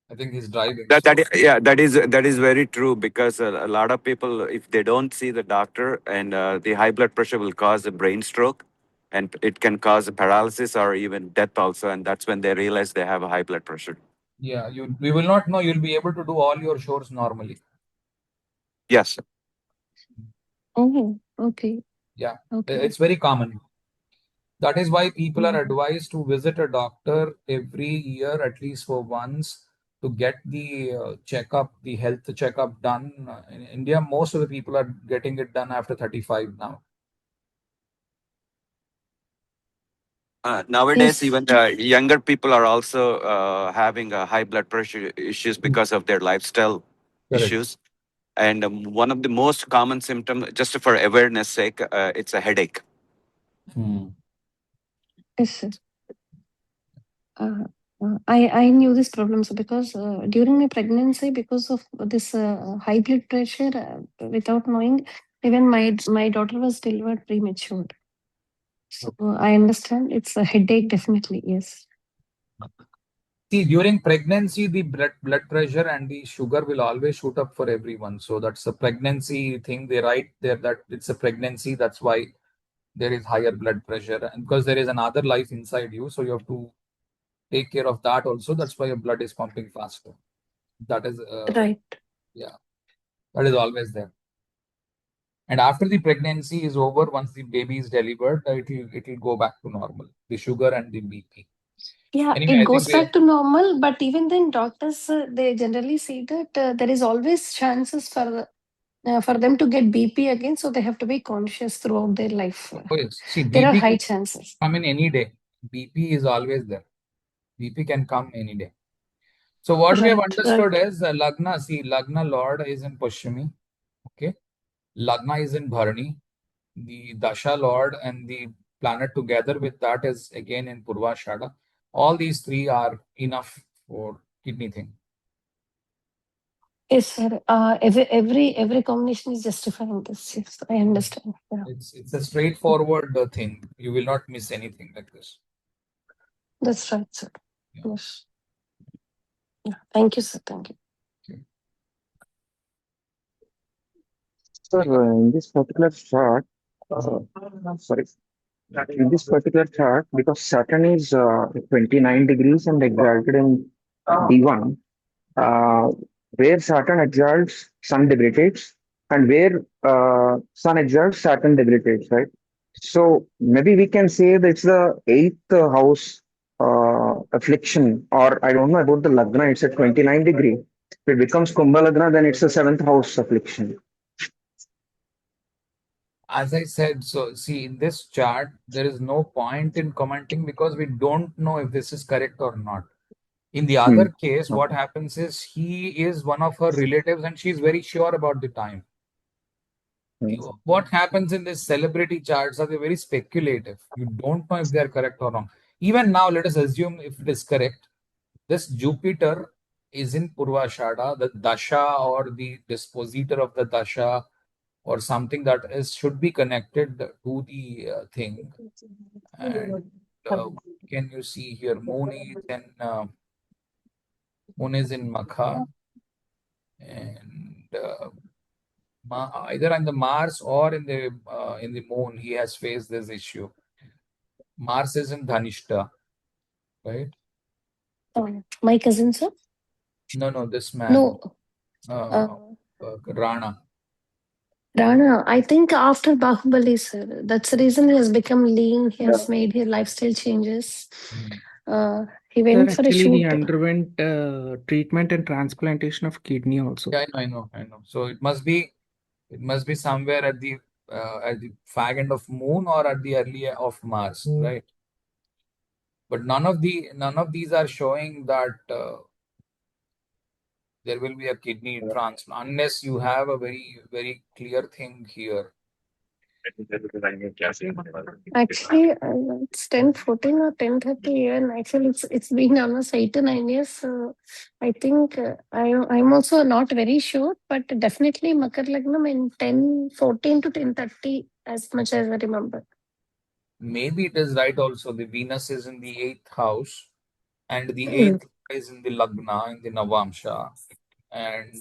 B: I think he's driving.
I: That is very true, because a lot of people, if they don't see the doctor, and the high blood pressure will cause a brain stroke, and it can cause a paralysis or even death also, and that's when they realize they have a high blood pressure.
B: Yeah, we will not know. You'll be able to do all your chores normally.
I: Yes.
C: Oh, okay.
B: Yeah,
C: Okay.
B: it's very common. That is why people are advised to visit a doctor every year, at least for once, to get the checkup, the health checkup done. In India, most of the people are getting it done after 35 now.
I: Nowadays,
C: Yes.
I: even younger people are also having high blood pressure issues because of their lifestyle issues. And one of the most common symptoms, just for awareness sake, it's a headache.
C: Yes, sir. I knew this problem, so because during my pregnancy, because of this high blood pressure, without knowing, even my daughter was delivered premature. So I understand it's a headache, definitely. Yes.
B: See, during pregnancy, the blood pressure and the sugar will always shoot up for everyone. So that's a pregnancy thing. They write there that it's a pregnancy. That's why there is higher blood pressure, and because there is another life inside you, so you have to take care of that also. That's why your blood is pumping faster. That is
C: right.
B: Yeah, that is always there. And after the pregnancy is over, once the baby is delivered, it will go back to normal. The sugar and the BP.
C: Yeah,
B: Anyway,
C: it
B: I
C: goes
B: think
C: back to normal, but even then, doctors they generally say that there is always chances for them to get BP again, so they have to be conscious throughout their life.
B: Oh yes, see,
C: there are
B: BP
C: high chances.
B: come in any day. BP is always there. BP can come any day. So what we have understood is Lagna. See, Lagna Lord is in Pushmi. Okay, Lagna is in Bharani. The Dasha Lord and the planet together with that is again in Purvashada. All these three are enough for kidney thing.
C: Yes, sir. Every combination is justifying this. Yes, I understand. Yeah.
B: It's a straightforward thing. You will not miss anything like this.
C: That's right, sir. Yes. Yeah. Thank you, sir. Thank you.
D: Sir, in this particular chart, sorry, in this particular chart, because Saturn is 29 degrees and exalted in D1, uh, where Saturn exalts, Sun debilitates, and where Sun exalts, Saturn debilitates, right? So maybe we can say that it's the eighth house affliction, or I don't know about the Lagna, it's at 29 degree. If it becomes Kumbha Lagna, then it's a seventh house affliction.
B: As I said, so see, in this chart, there is no point in commenting because we don't know if this is correct or not. In the
D: Hmm.
B: other case, what happens is he is one of her relatives and she's very sure about the time. What happens in these celebrity charts are they very speculative. You don't know if they're correct or wrong. Even now, let us assume if it is correct, this Jupiter is in Purvashada, the Dasha or the dispositor of the Dasha or something that is should be connected to the thing. And can you see here? Moon is in Makha, and either on the Mars or in the Moon, he has faced this issue. Mars is in Dhanishta, right?
C: My cousin, sir?
B: No, this man,
C: No.
B: Rana.
C: Rana, I think after Bahubali, sir. That's the reason he has become lean. He has made his lifestyle changes. He
J: Sir,
C: went for a
J: actually, he
C: shoot.
J: underwent treatment and transplantation of kidney also.
B: Yeah, I know. So it must be somewhere at the fag end of Moon or at the early of Mars, right? But none of these are showing that there will be a kidney transplant unless you have a very, very clear thing here.
C: Actually, it's 10:14 or 10:30, and actually, it's been almost 8 to 9 years. So I think I'm also not very sure, but definitely Makar Lagnam in 10:14 to 10:30, as much as I remember.
B: Maybe it is right also. The Venus is in the 8th house, and the 8th is in the Lagna, in the Navamsha, and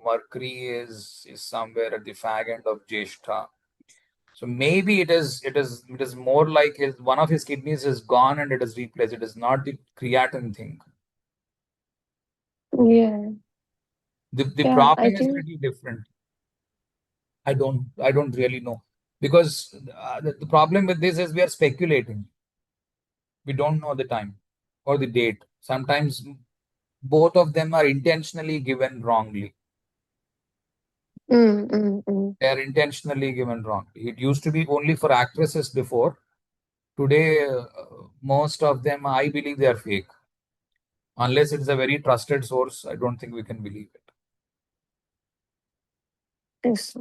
B: Mercury is somewhere at the fag end of Jeshta. So maybe it is more like one of his kidneys is gone and it is replaced. It is not the creatine thing.
C: Yeah.
B: The
C: Yeah, I
B: problem is
C: think.
B: little different. I don't really know because the problem with this is we are speculating. We don't know the time or the date. Sometimes both of them are intentionally given wrongly. They are intentionally given wrongly. It used to be only for actresses before. Today, most of them, I believe they are fake. Unless it's a very trusted source, I don't think we can believe it.
C: Yes.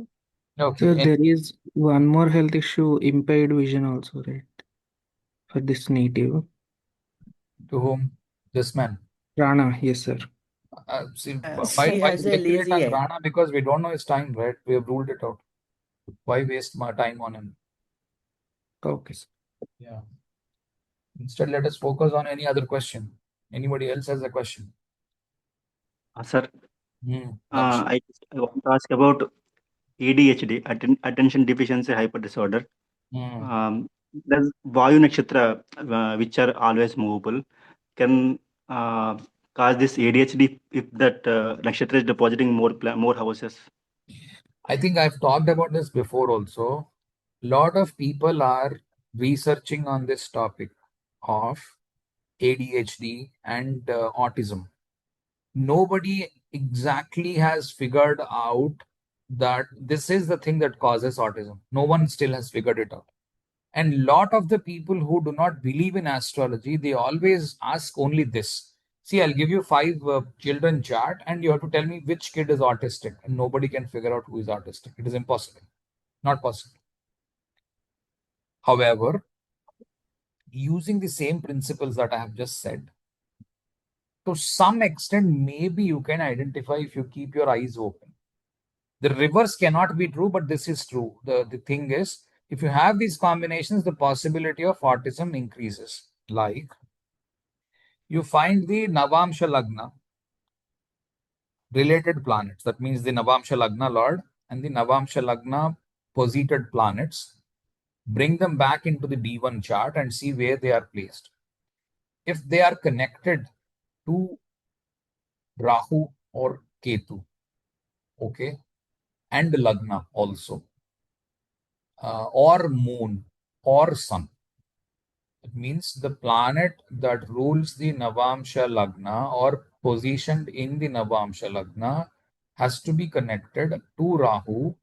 B: Okay.
J: So there is one more health issue, impaired vision also, right? For this native.
B: To whom? This man.
J: Rana, yes, sir.
B: Why speculate on Rana? Because we don't know his time, right? We have ruled it out. Why waste my time on him?
J: Okay.
B: Yeah. Instead, let us focus on any other question. Anybody else has a question?
E: Sir,
B: Daksha.
E: I want to ask about ADHD, attention deficiency hyper disorder. Does Vayu Nakshatra, which are always movable, can cause this ADHD if that Nakshatra is depositing more houses?
B: I think I've talked about this before also. Lot of people are researching on this topic of ADHD and autism. Nobody exactly has figured out that this is the thing that causes autism. No one still has figured it out. And lot of the people who do not believe in astrology, they always ask only this. See, I'll give you 5 children chart and you have to tell me which kid is autistic. And nobody can figure out who is autistic. It is impossible. Not possible. However, using the same principles that I have just said, to some extent, maybe you can identify if you keep your eyes open. The reverse cannot be true, but this is true. The thing is, if you have these combinations, the possibility of autism increases. Like, you find the Navamsha Lagna related planets. That means the Navamsha Lagna Lord and the Navamsha Lagna posited planets. Bring them back into the D1 chart and see where they are placed. If they are connected to Rahu or Ketu, okay, and Lagna also, or Moon or Sun, It means the planet that rules the Navamsha Lagna or positioned in the Navamsha Lagna has to be connected to Rahu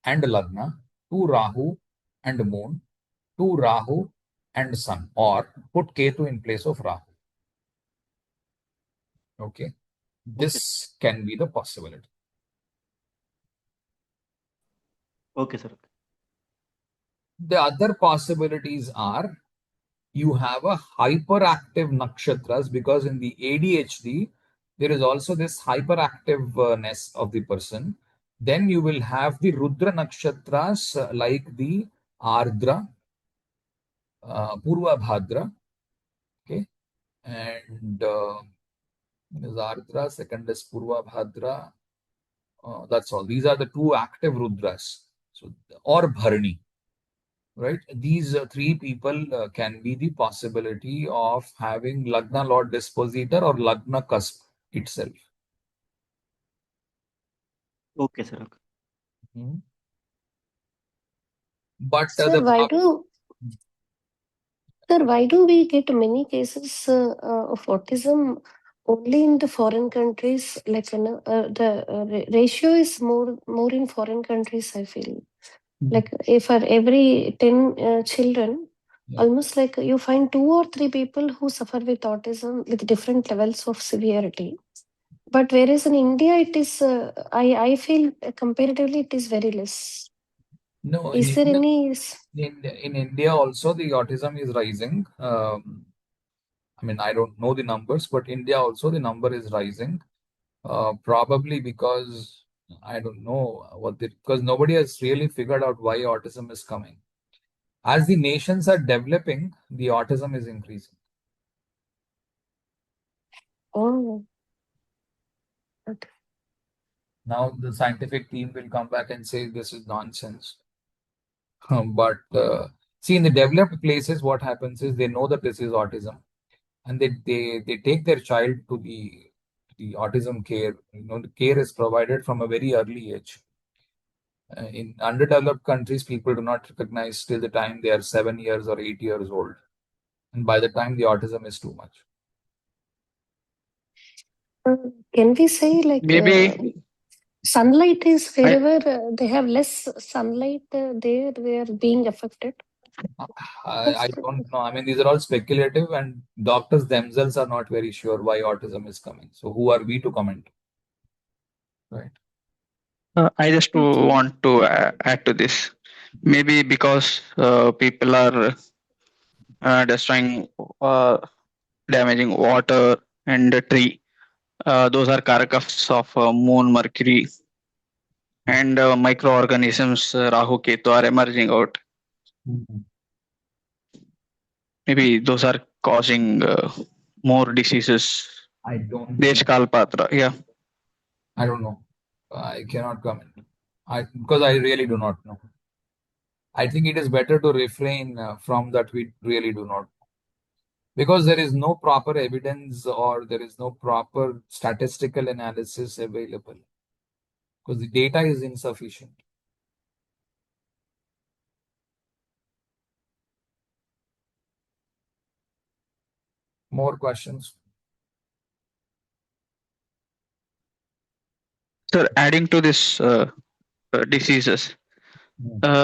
B: and Lagna, to Rahu and Moon, to Rahu and Sun, or put Ketu in place of Rahu. Okay. This can be the possibility.
E: Okay, sir.
B: The other possibilities are you have a hyperactive nakshatras, because in the ADHD, there is also this hyperactiveness of the person. Then you will have the Rudra nakshatras like the Ardra, Purva Bhadra, okay, and is Ardra, second is Purva Bhadra. That's all. These are the two active Rudras. So, or Bharani. Right, these three people can be the possibility of having Lagna Lord Dispositor or Lagna Cusp itself.
E: Okay, sir. Okay.
B: Mhm. But
C: Sir, why do we get many cases of autism only in the foreign countries? Like the ratio is more in foreign countries, I feel. Like if for every 10 children, almost like you find 2 or 3 people who suffer with autism with different levels of severity. But whereas in India, it is, I feel comparatively it is very less.
B: No,
C: Is there any?
B: in India also the autism is rising. I mean, I don't know the numbers, but India also the number is rising. Probably because I don't know because nobody has really figured out why autism is coming. As the nations are developing, the autism is increasing.
C: Oh. Okay.
B: Now the scientific team will come back and say this is nonsense. But see, in the developed places, what happens is they know that this is autism, and they take their child to the autism care. The care is provided from a very early age. In underdeveloped countries, people do not recognize till the time they are 7 years or 8 years old, and by the time the autism is too much.
C: Can we say like
J: Maybe
C: sunlight is wherever they have less sunlight, they are being affected?
B: I don't know. I mean, these are all speculative, and doctors themselves are not very sure why autism is coming. So, who are we to comment? Right.
J: I just want to add to this. Maybe because people are destroying, damaging water and the tree. Those are karakas of Moon, Mercury, and microorganisms, Rahu, Ketu, are emerging out. Maybe those are causing more diseases.
B: I don't
J: Desh Kalpatra, yeah.
B: I don't know. I cannot comment. Because I really do not know. I think it is better to refrain from that. We really do not, because there is no proper evidence or there is no proper statistical analysis available, because the data is insufficient. More questions?
J: Sir, adding to this diseases,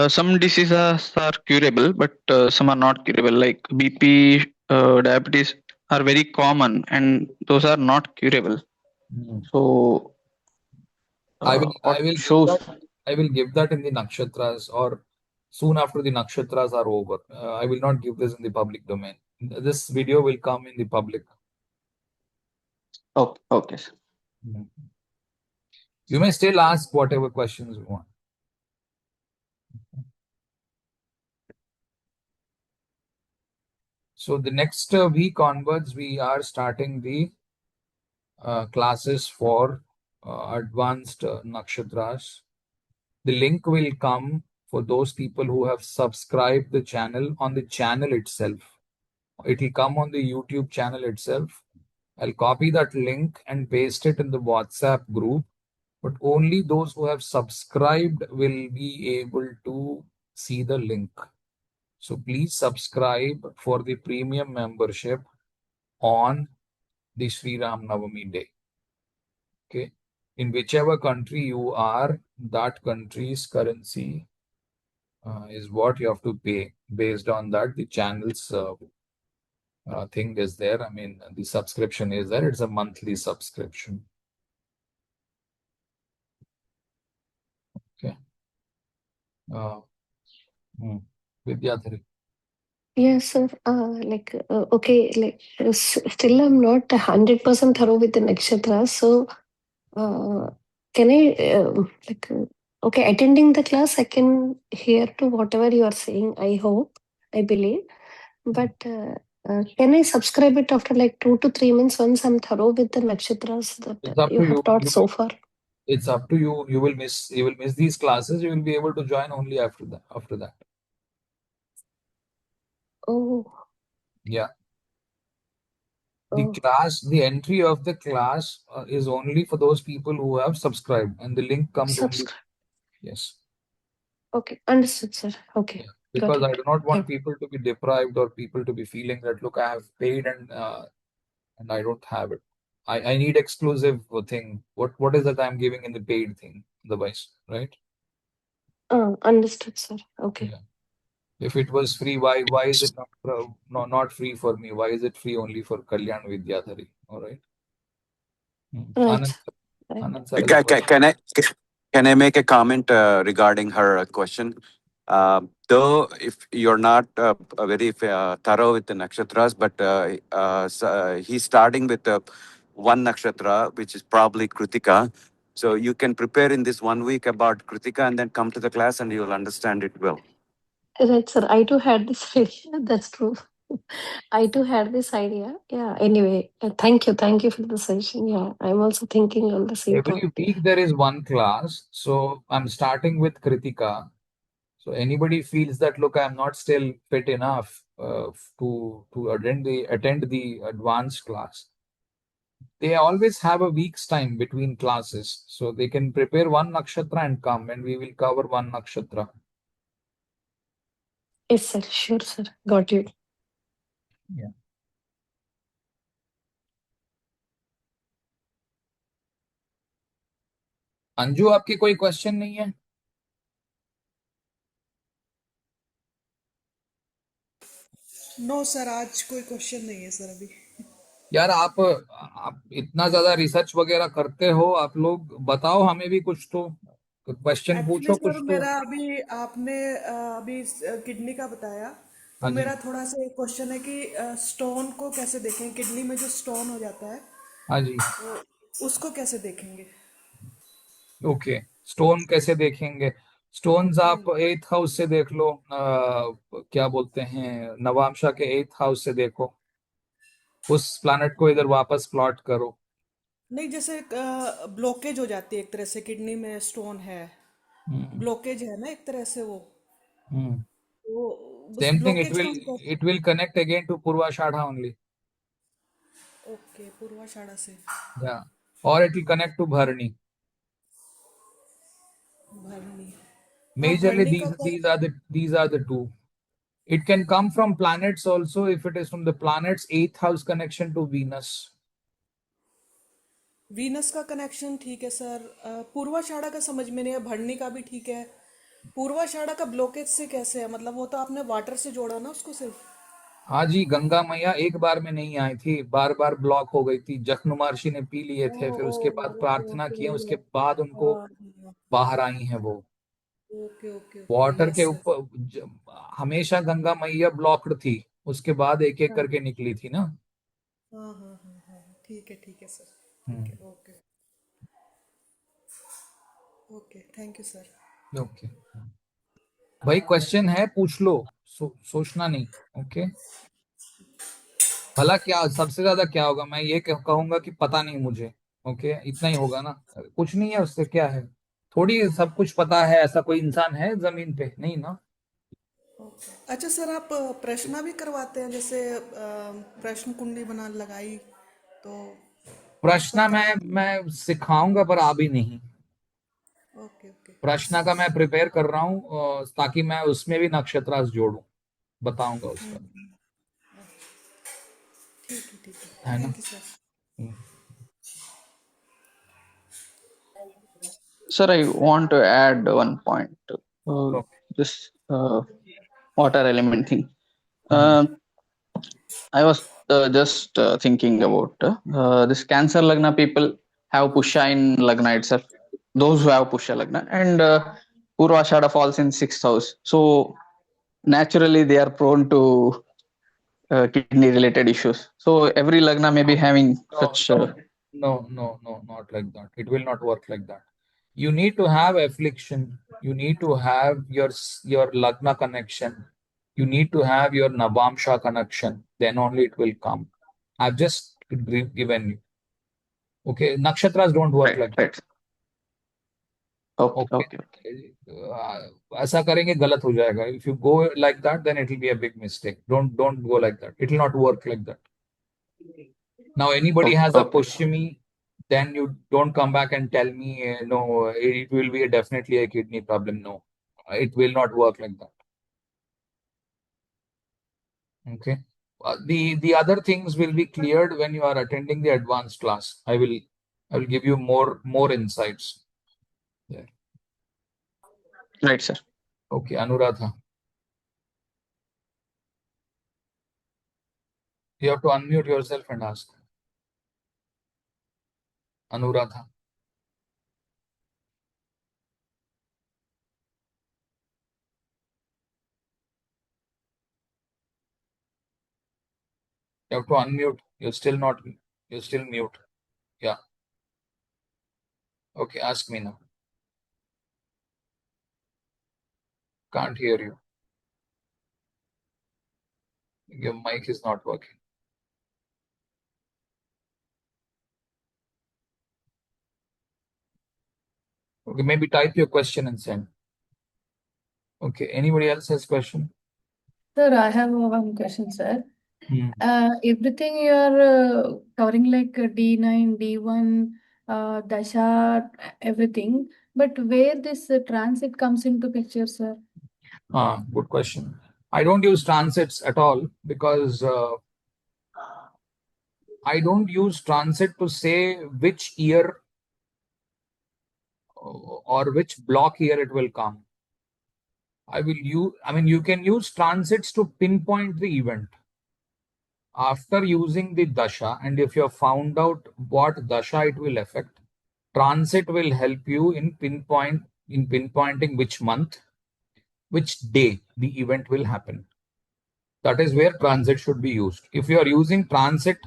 J: some diseases are curable, but some are not curable. Like BP, diabetes are very common, and those are not curable. So,
B: I will
J: shows?
B: I will give that in the nakshatras or soon after the nakshatras are over. I will not give this in the public domain. This video will come in the public.
J: Oh, okay.
B: You may still ask whatever questions you want. So the next week onwards, we are starting the classes for advanced nakshatras. The link will come for those people who have subscribed the channel on the channel itself. It will come on the YouTube channel itself. I'll copy that link and paste it in the WhatsApp group, but only those who have subscribed will be able to see the link. So please subscribe for the premium membership on the Sri Ram Navami day. Okay. In whichever country you are, that country's currency is what you have to pay. Based on that, the channel's thing is there. I mean, the subscription is there. It's a monthly subscription. Okay. Vidyadhari.
C: Yes, sir. Okay, still I'm not 100% thorough with the nakshatra. So, can I, okay, attending the class, I can hear to whatever you are saying, I hope, I believe. But can I subscribe it after like 2 to 3 months once I'm thorough with the nakshatras
B: It's
C: that
B: up
C: you
B: to
C: have
B: you.
C: taught so far?
B: It's up to you. You will miss these classes. You will be able to join only after that.
C: Oh,
B: Yeah.
C: oh,
B: The entry of the class is only for those people who have subscribed, and the link comes only.
C: subscribe.
B: Yes.
C: Okay, understood, sir. Okay,
B: Yeah.
C: got
B: Because I
C: it.
B: do not
C: Yeah.
B: want people to be deprived or people to be feeling that, look, I have paid and I don't have it. I need exclusive thing. What is that I'm giving in the paid thing? Otherwise, right?
C: Understood, sir. Okay.
B: Yeah. If it was free, why is it not free for me? Why is it free only for Kalyan Vidyadhari? All right. Anand,
C: Right. Right.
B: Anand sir has a question.
I: Can I make a comment regarding her question? Though if you're not very thorough with the nakshatras, but he's starting with one nakshatra, which is probably Kritika. So you can prepare in this 1 week about Kritika and then come to the class and you'll understand it well.
C: Right, sir. I too had this idea. That's true. I too had this idea. Yeah. Anyway, thank you. Thank you for the session. Yeah. I'm also thinking on the same
B: Every
C: point. Yeah.
B: week there is one class. So I'm starting with Kritika. So anybody feels that, look, I'm not still fit enough to attend the advanced class. They always have a week's time between classes, so they can prepare one nakshatra and come, and we will cover one nakshatra.
C: Yes, sir. Sure, sir. Got you.
B: Yeah. Anju, आपकी कोई question नहीं है?
K: No sir, आज कोई question नहीं है sir अभी।
B: यार आप इतना ज्यादा रिसर्च वगैरह करते हो, आप लोग बताओ हमें भी कुछ तो क्वेश्चन
K: एक्चुअली
B: पूछो
K: सर
B: कुछ तो।
K: मेरा अभी आपने अभी किडनी का बताया, तो
B: हाँ जी,
K: मेरा थोड़ा सा एक क्वेश्चन है कि स्टोन को कैसे देखें, किडनी में जो स्टोन हो जाता है
B: हाँ जी,
K: तो उसको कैसे देखेंगे?
B: ओके। स्टोन कैसे देखेंगे? स्टोन्स आप एथ हाउस से देख लो, क्या बोलते हैं, नवामशा के एथ हाउस से देखो, उस प्लैनेट को इधर वापस प्लॉट करो।
K: नहीं, जैसे ब्लॉकेज हो जाती है एक तरह से, किडनी में स्टोन है, ब्लॉकेज है ना एक तरह से वो, तो उस
B: सेम थिंग,
K: ब्लॉकेज को हम
B: it will connect again to Purvashadha only.
K: Okay, Purvashadha से
B: Yeah. Or it will connect to Bharani.
K: भरनी। हाँ,
B: Majorly
K: भरनी का तो
B: these are the two. It can come from planets also if it is from the planet's eighth house connection to Venus.
K: Venus का connection ठीक है sir, पूर्वाषाढ़ा का समझ में नहीं है, भरनी का भी ठीक है। पूर्वाषाढ़ा का ब्लॉकेज से कैसे है, मतलब वो तो आपने वाटर से जोड़ा ना उसको सिर्फ?
B: हाँ जी, गंगा मैया एक बार में नहीं आई थी, बार बार ब्लॉक हो गई थी। जख्म महर्षि ने पी लिए
K: ओ
B: थे, फिर
K: ओ
B: उसके बाद
K: ओके
B: प्रार्थना
K: ओके
B: किए, उसके बाद उनको
K: हाँ,
B: बाहर आई है वो।
K: ओके ओके ओके,
B: वाटर के
K: यस सर।
B: ऊपर हमेशा गंगा मैया ब्लॉक्ड थी, उसके बाद एक एक
K: हाँ
B: करके निकली थी ना।
K: हाँ हाँ हाँ हाँ, ठीक है सर, ठीक
B: हम्म,
K: है, okay okay, thank you sir.
B: Okay भाई, क्वेश्चन है पूछ लो, सोचना नहीं। ओके, भला क्या सबसे ज्यादा क्या होगा? मैं ये कहूंगा कि पता नहीं मुझे। ओके, इतना ही होगा ना, कुछ नहीं है उससे, क्या है? थोड़ी सब कुछ पता है, ऐसा कोई इंसान है जमीन पे? नहीं ना।
K: अच्छा सर, आप प्रश्न भी करवाते हैं, जैसे प्रश्न कुंडली बना लगाई तो उसका
B: प्रश्न
K: करा?
B: मैं सिखाऊंगा, पर अभी नहीं।
K: ओके ओके,
B: प्रश्न का मैं प्रिपेयर कर रहा हूँ ताकि मैं उसमें भी नक्षत्रास जोड़ूं। बताऊंगा उसका,
K: ठीक
B: है
K: है
B: ना?
K: Thank you sir
J: Sir, I want to add one point.
B: Okay.
J: This water element thing.
B: Mhm.
J: I was just thinking about this Cancer Lagna people have Pusha in Lagna itself. Those who have Pusha Lagna, and Purva Shada falls in 6th house. So naturally, they are prone to kidney related issues. So every Lagna may be having such.
B: No, not like that. It will not work like that. You need to have affliction. You need to have your Lagna connection. You need to have your Navamsha connection. Then only it will come. I've just given you. Okay, Nakshatras don't work like that.
J: Right. Okay.
B: Okay. ऐसा करेंगे गलत हो जाएगा. If you go like that, then it will be a big mistake. Don't go like that. It will not work like that. Now anybody has a Pushmi, then you don't come back and tell me no, it will be definitely a kidney problem. No, it will not work like that. Okay. The other things will be cleared when you are attending the advanced class. I will give you more insights there.
J: Right, sir.
B: Okay, Anuradha. You have to unmute yourself and ask. Anuradha. You have to unmute. You're still mute. Yeah. Okay, ask me now. Can't hear you. Your mic is not working. Okay, maybe type your question and send. Okay, anybody else has question?
H: Sir, I have one question, sir.
B: Hmm.
H: Everything you are covering like D9, D1, Dasha, everything, but where this transit comes into picture, sir?
B: Good question. I don't use transits at all because I don't use transit to say which year or which block year it will come. You can use transits to pinpoint the event. After using the dasha, and if you have found out what dasha it will affect, transit will help you in pinpointing which month, which day the event will happen. That is where transit should be used. If you are using transit,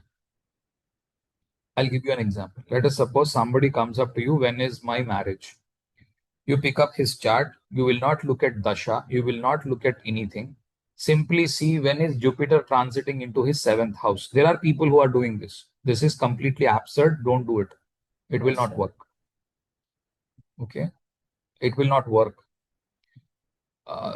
B: I'll give you an example. Let us suppose somebody comes up to you, when is my marriage? You pick up his chart. You will not look at dasha. You will not look at anything. Simply see when is Jupiter transiting into his 7th house. There are people who are doing this. This is completely absurd. Don't do it. It will not work. Okay. It will not work.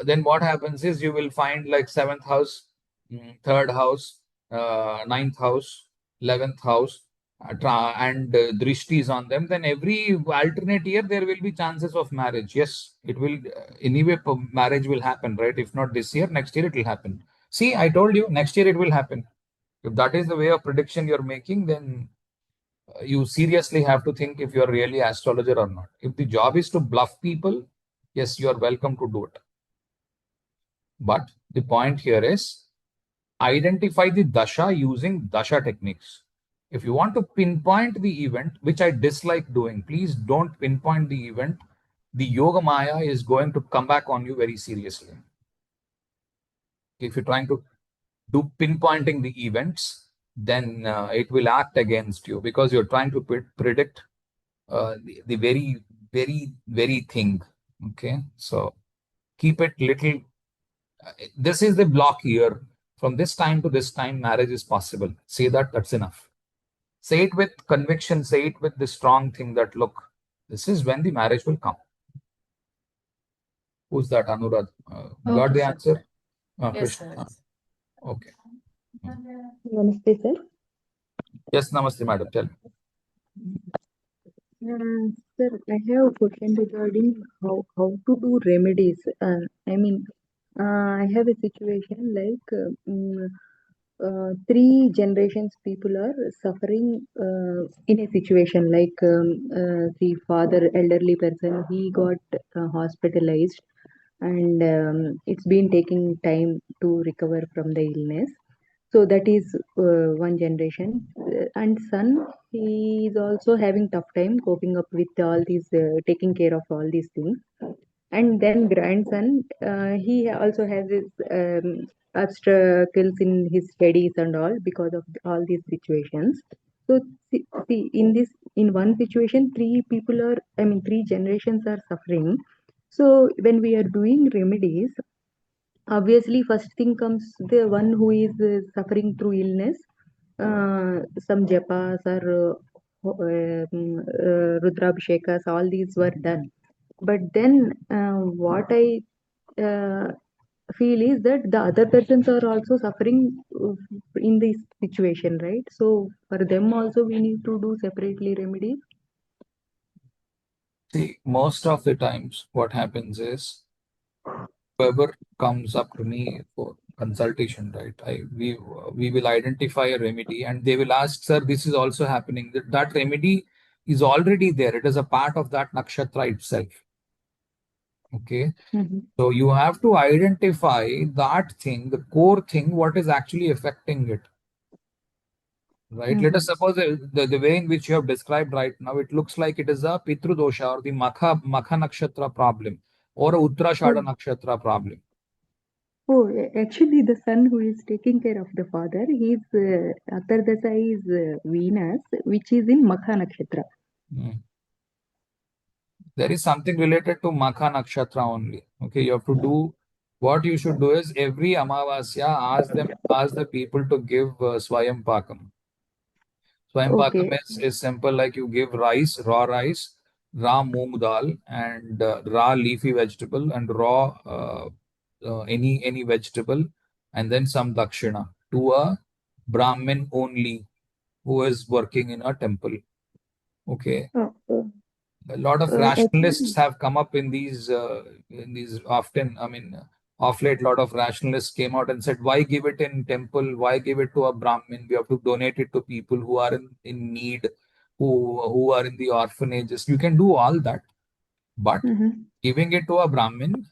B: Then what happens is you will find like 7th house, 3rd house, 9th house, 11th house, and drishtis on them. Then every alternate year there will be chances of marriage. Yes, it will. Anyway, marriage will happen, right? If not this year, next year it will happen. See, I told you, next year it will happen. If that is the way of prediction you're making, then you seriously have to think if you're really astrologer or not. If the job is to bluff people, yes, you are welcome to do it. But the point here is identify the dasha using dasha techniques. If you want to pinpoint the event, which I dislike doing, please don't pinpoint the event. The yoga maya is going to come back on you very seriously. If you're trying to do pinpointing the events, then it will act against you because you're trying to predict the very, very, very thing. Okay, so keep it little. This is the block year. From this time to this time, marriage is possible. Say that, that's enough. Say it with conviction, say it with the strong thing that, look, this is when the marriage will come. Who's that, Anurad? Got the answer?
H: Yes,
B: Krishna.
H: sir.
B: Okay.
L: Namaste, sir.
B: Yes, namaste, madam. Tell me.
L: Sir, I have a question regarding how to do remedies. I have a situation like three generations people are suffering in a situation like the father, elderly person, he got hospitalized, and it's been taking time to recover from the illness. So that is one generation. And son, he is also having tough time coping up with all these, taking care of all these things. And then grandson, he also has his obstacles in his studies and all because of all these situations. So see, in this, in one situation, three people are, I mean, three generations are suffering. So when we are doing remedies, obviously first thing comes the one who is suffering through illness. Some japas or rudrabhishekas, all these were done. But then what I uh, feel is that the other persons are also suffering in this situation, right? So for them also we need to do separately remedies.
B: See, most of the times what happens is whoever comes up to me for consultation, right? We will identify a remedy and they will ask, sir, this is also happening. That remedy is already there. It is a part of that nakshatra itself. Okay.
L: Mhm.
B: So you have to identify that thing, the core thing, what is actually affecting it. Right. Let us suppose the way in which you have described right now, it looks like it is a Pitru dosha or the Makha Nakshatra problem or a Uttarashada
L: Oh,
B: Nakshatra problem.
L: actually, the son who is taking care of the father, his Atardasa is Venus, which is in Makha Nakshatra.
B: Hmm. There is something related to Makha Nakshatra only. Okay, you have to do what you should do is every Amavasya ask the people to give Swayam Pakam. Swayam Pakam
L: Okay.
B: is simple, like you give rice, raw moong dal, and raw leafy vegetable, and raw any vegetable, and then some dakshina to a Brahmin only who is working in a temple. Okay.
L: Oh,
B: A lot of
L: actually,
B: rationalists have come up in these often. I mean, of late, lot of rationalists came out and said, why give it in temple? Why give it to a Brahmin? We have to donate it to people who are in need, who are in the orphanages. You can do all that, but
L: mhm.
B: giving it to a Brahmin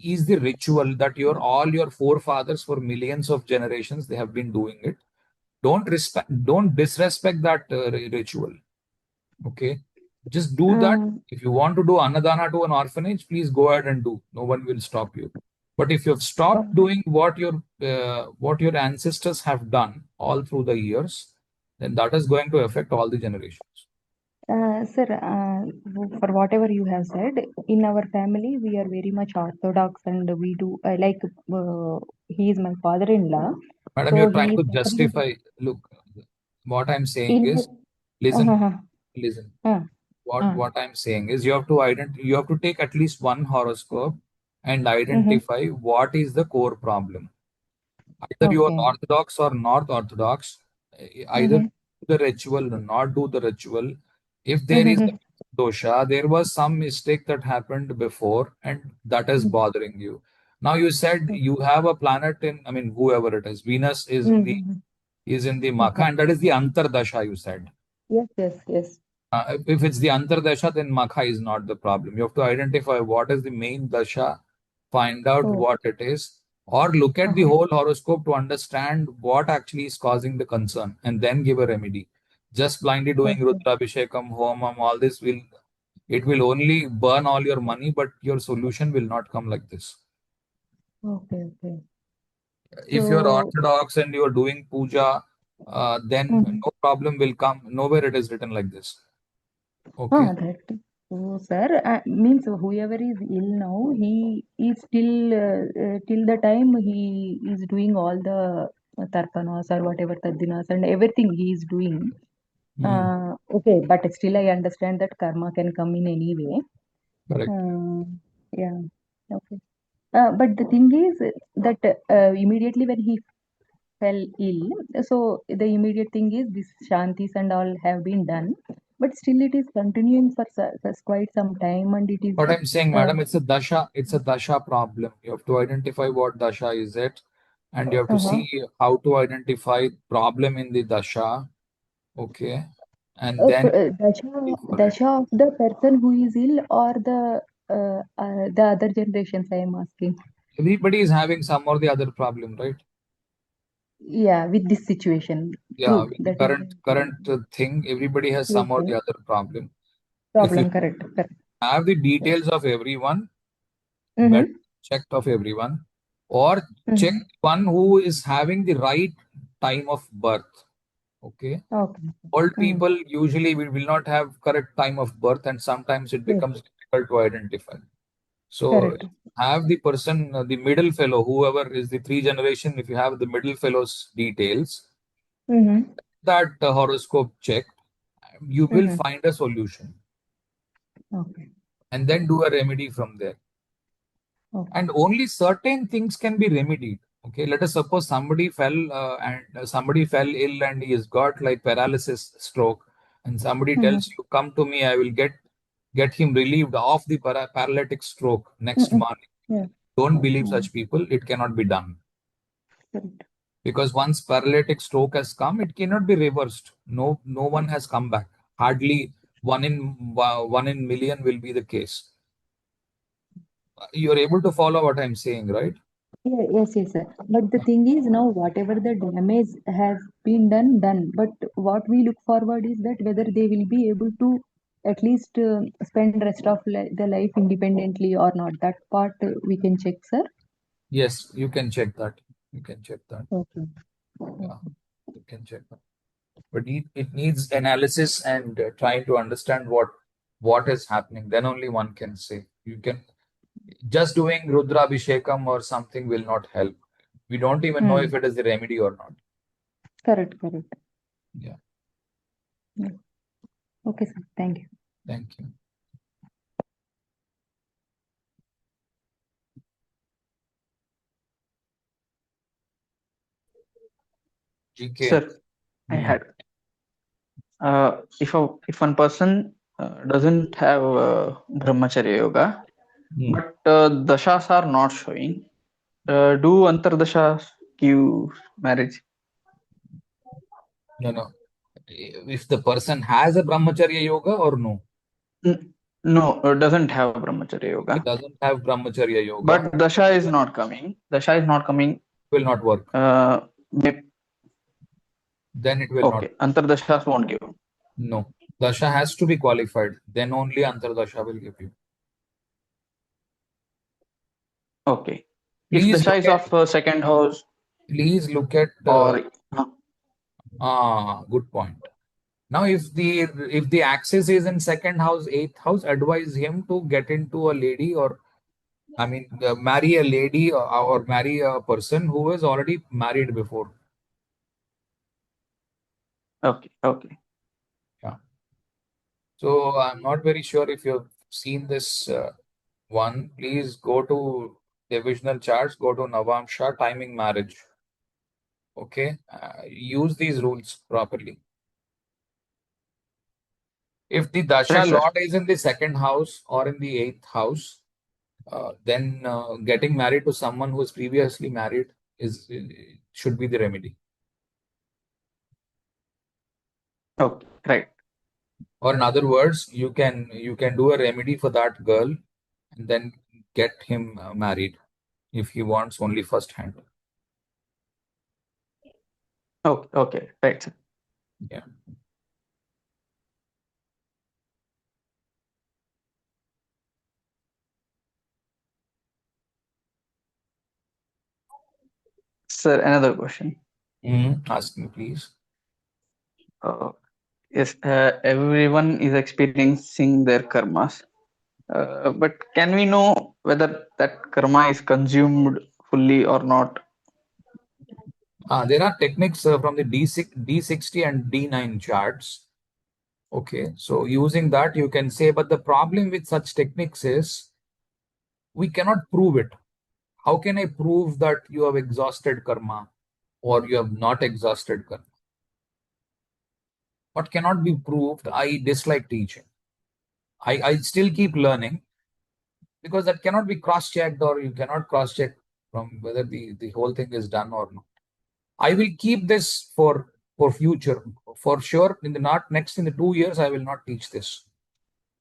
B: is the ritual that all your forefathers for millions of generations they have been doing it. Don't disrespect that ritual. Okay. Just do that.
L: Uh,
B: If you want to do Annadana to an orphanage, please go ahead and do. No one will stop you. But if you have stopped doing what your ancestors have done all through the years, then that is going to affect all the generations.
L: Sir, for whatever you have said, in our family, we are very much orthodox and we do, he is my father-in-law.
B: Madam,
L: So
B: you're
L: he
B: trying
L: is
B: to
L: suffering
B: justify. Look, what I'm saying
L: in,
B: is, listen, listen.
L: uh, uh,
B: What I'm saying is, you have to take at least one horoscope and
L: mhm.
B: identify what is the core problem. Either you are
L: Okay.
B: Orthodox or not Orthodox, either
L: Mhm.
B: do the ritual or not do the ritual. If there is a
L: Mhm.
B: dosha, there was some mistake that happened before, and that is bothering you. Now you said you have a planet in, I mean, whoever it is, Venus
L: Mhm.
B: is in the Makha,
L: Okay.
B: and that is the Antardasha, you said.
L: Yes, yes, yes.
B: If it's the Antardasha, then Makha is not the problem. You have to identify what is the main dasha, find out
L: Oh,
B: what it is, or look at the
L: uh-huh.
B: whole horoscope to understand what actually is causing the concern and then give a remedy. Just blindly doing
L: Okay.
B: Rudrabhishekam, Homam, all this will only burn all your money, but your solution will not come like this.
L: Okay, okay.
B: If you're
L: So,
B: Orthodox and you're doing puja, then
L: mhm.
B: no problem will come. Nowhere it is written like this. Okay.
L: That. So, sir, means whoever is ill now, he is still till the time he is doing all the tarpanas or whatever taddinas and everything he is doing.
B: Hmm.
L: Okay, but still I understand that karma can come in any way.
B: Correct.
L: Yeah. Okay. But the thing is that immediately when he fell ill, so the immediate thing is this shantis and all have been done. but still it is continuing for quite some time, and it is.
B: What I'm saying, madam, it's a dasha problem. You have to identify what dasha is it, and you have to see how to identify problem in the dasha. Okay. And then
L: Dasha of the person who is ill, or the other generations, I am asking.
B: everybody is having some or the other problem, right?
L: Yeah, with this situation.
B: Yeah,
L: True.
B: with the
L: That is
B: current thing, everybody has
L: yes,
B: some or
L: sir.
B: the other problem. If you
L: Problem, correct.
B: have the details of everyone,
L: Mm-hmm.
B: better checked of everyone, or check one who is having the right time of birth. Okay.
L: Okay.
B: Old people usually will not have correct time of birth, and sometimes it becomes difficult to identify. So
L: Correct.
B: have the person, the middle fellow, whoever is the 3 generation, if you have the middle fellow's details,
L: Mm-hmm.
B: that horoscope check, you will find a solution.
L: Okay.
B: And then do a remedy from there.
L: Okay.
B: And only certain things can be remedied. Okay, let us suppose somebody fell ill and he has got like paralysis, stroke, and somebody tells you, "Come to me, I will get him relieved of the paralytic stroke next morning."
L: Yeah.
B: Don't believe such people. It cannot be done.
L: Correct.
B: Because once paralytic stroke has come, it cannot be reversed. No one has come back. Hardly one in million will be the case. You're able to follow what I'm saying, right?
L: Yeah, yes, sir. But the thing is, now whatever the damage has been done. But what we look forward is that whether they will be able to at least spend rest of the life independently or not. That part we can check, sir.
B: Yes, you can check that. You can check that.
L: Okay.
B: Yeah, you can check that. But it needs analysis and trying to understand what is happening. Then only one can say. You can just doing Rudra Abhishekam or something will not help. We don't even know if it is the remedy or not.
L: Correct.
B: Yeah.
L: Okay, sir. Thank you.
B: Thank you. GK.
J: Sir, I had if one person doesn't have brahmacharya yoga, but dashas are not showing, do antardashas give marriage?
B: No. If the person has a brahmacharya yoga or no?
J: No, doesn't have brahmacharya yoga.
B: It doesn't have brahmacharya yoga.
J: But dasha is not coming.
B: Will not work. Then it will not.
J: Antardashas won't give.
B: No. Dasha has to be qualified. Then only Antardasha will give you.
J: Okay.
B: Please
J: if Dasha is of second house.
B: Please look at good point. Now if the axis is in second house, 8th house, advise him to get into a lady, or marry a lady, or marry a person who was already married before.
J: Okay.
B: Yeah. So I'm not very sure if you've seen this one. Please go to divisional charts, go to Navamsha, timing marriage. Okay. Use these rules properly. If the Dasha Lord is in the second house or in the 8th house, then getting married to someone who is previously married should be the remedy.
J: Okay, right.
B: Or in other words, you can do a remedy for that girl and then get him married if he wants only first hand.
J: Okay, right.
B: Yeah.
J: Sir, another question.
B: Ask me, please.
J: Yes, everyone is experiencing their karmas. But can we know whether that karma is consumed fully or not?
B: There are techniques from the D60 and D9 charts. Okay, so using that you can say, but the problem with such techniques is we cannot prove it. How can I prove that you have exhausted karma or you have not exhausted karma? what cannot be proved, I dislike teaching. I still keep learning because that cannot be cross-checked, or you cannot cross-check from whether the whole thing is done or not. I will keep this for future. For sure, in the 2 years, I will not teach this.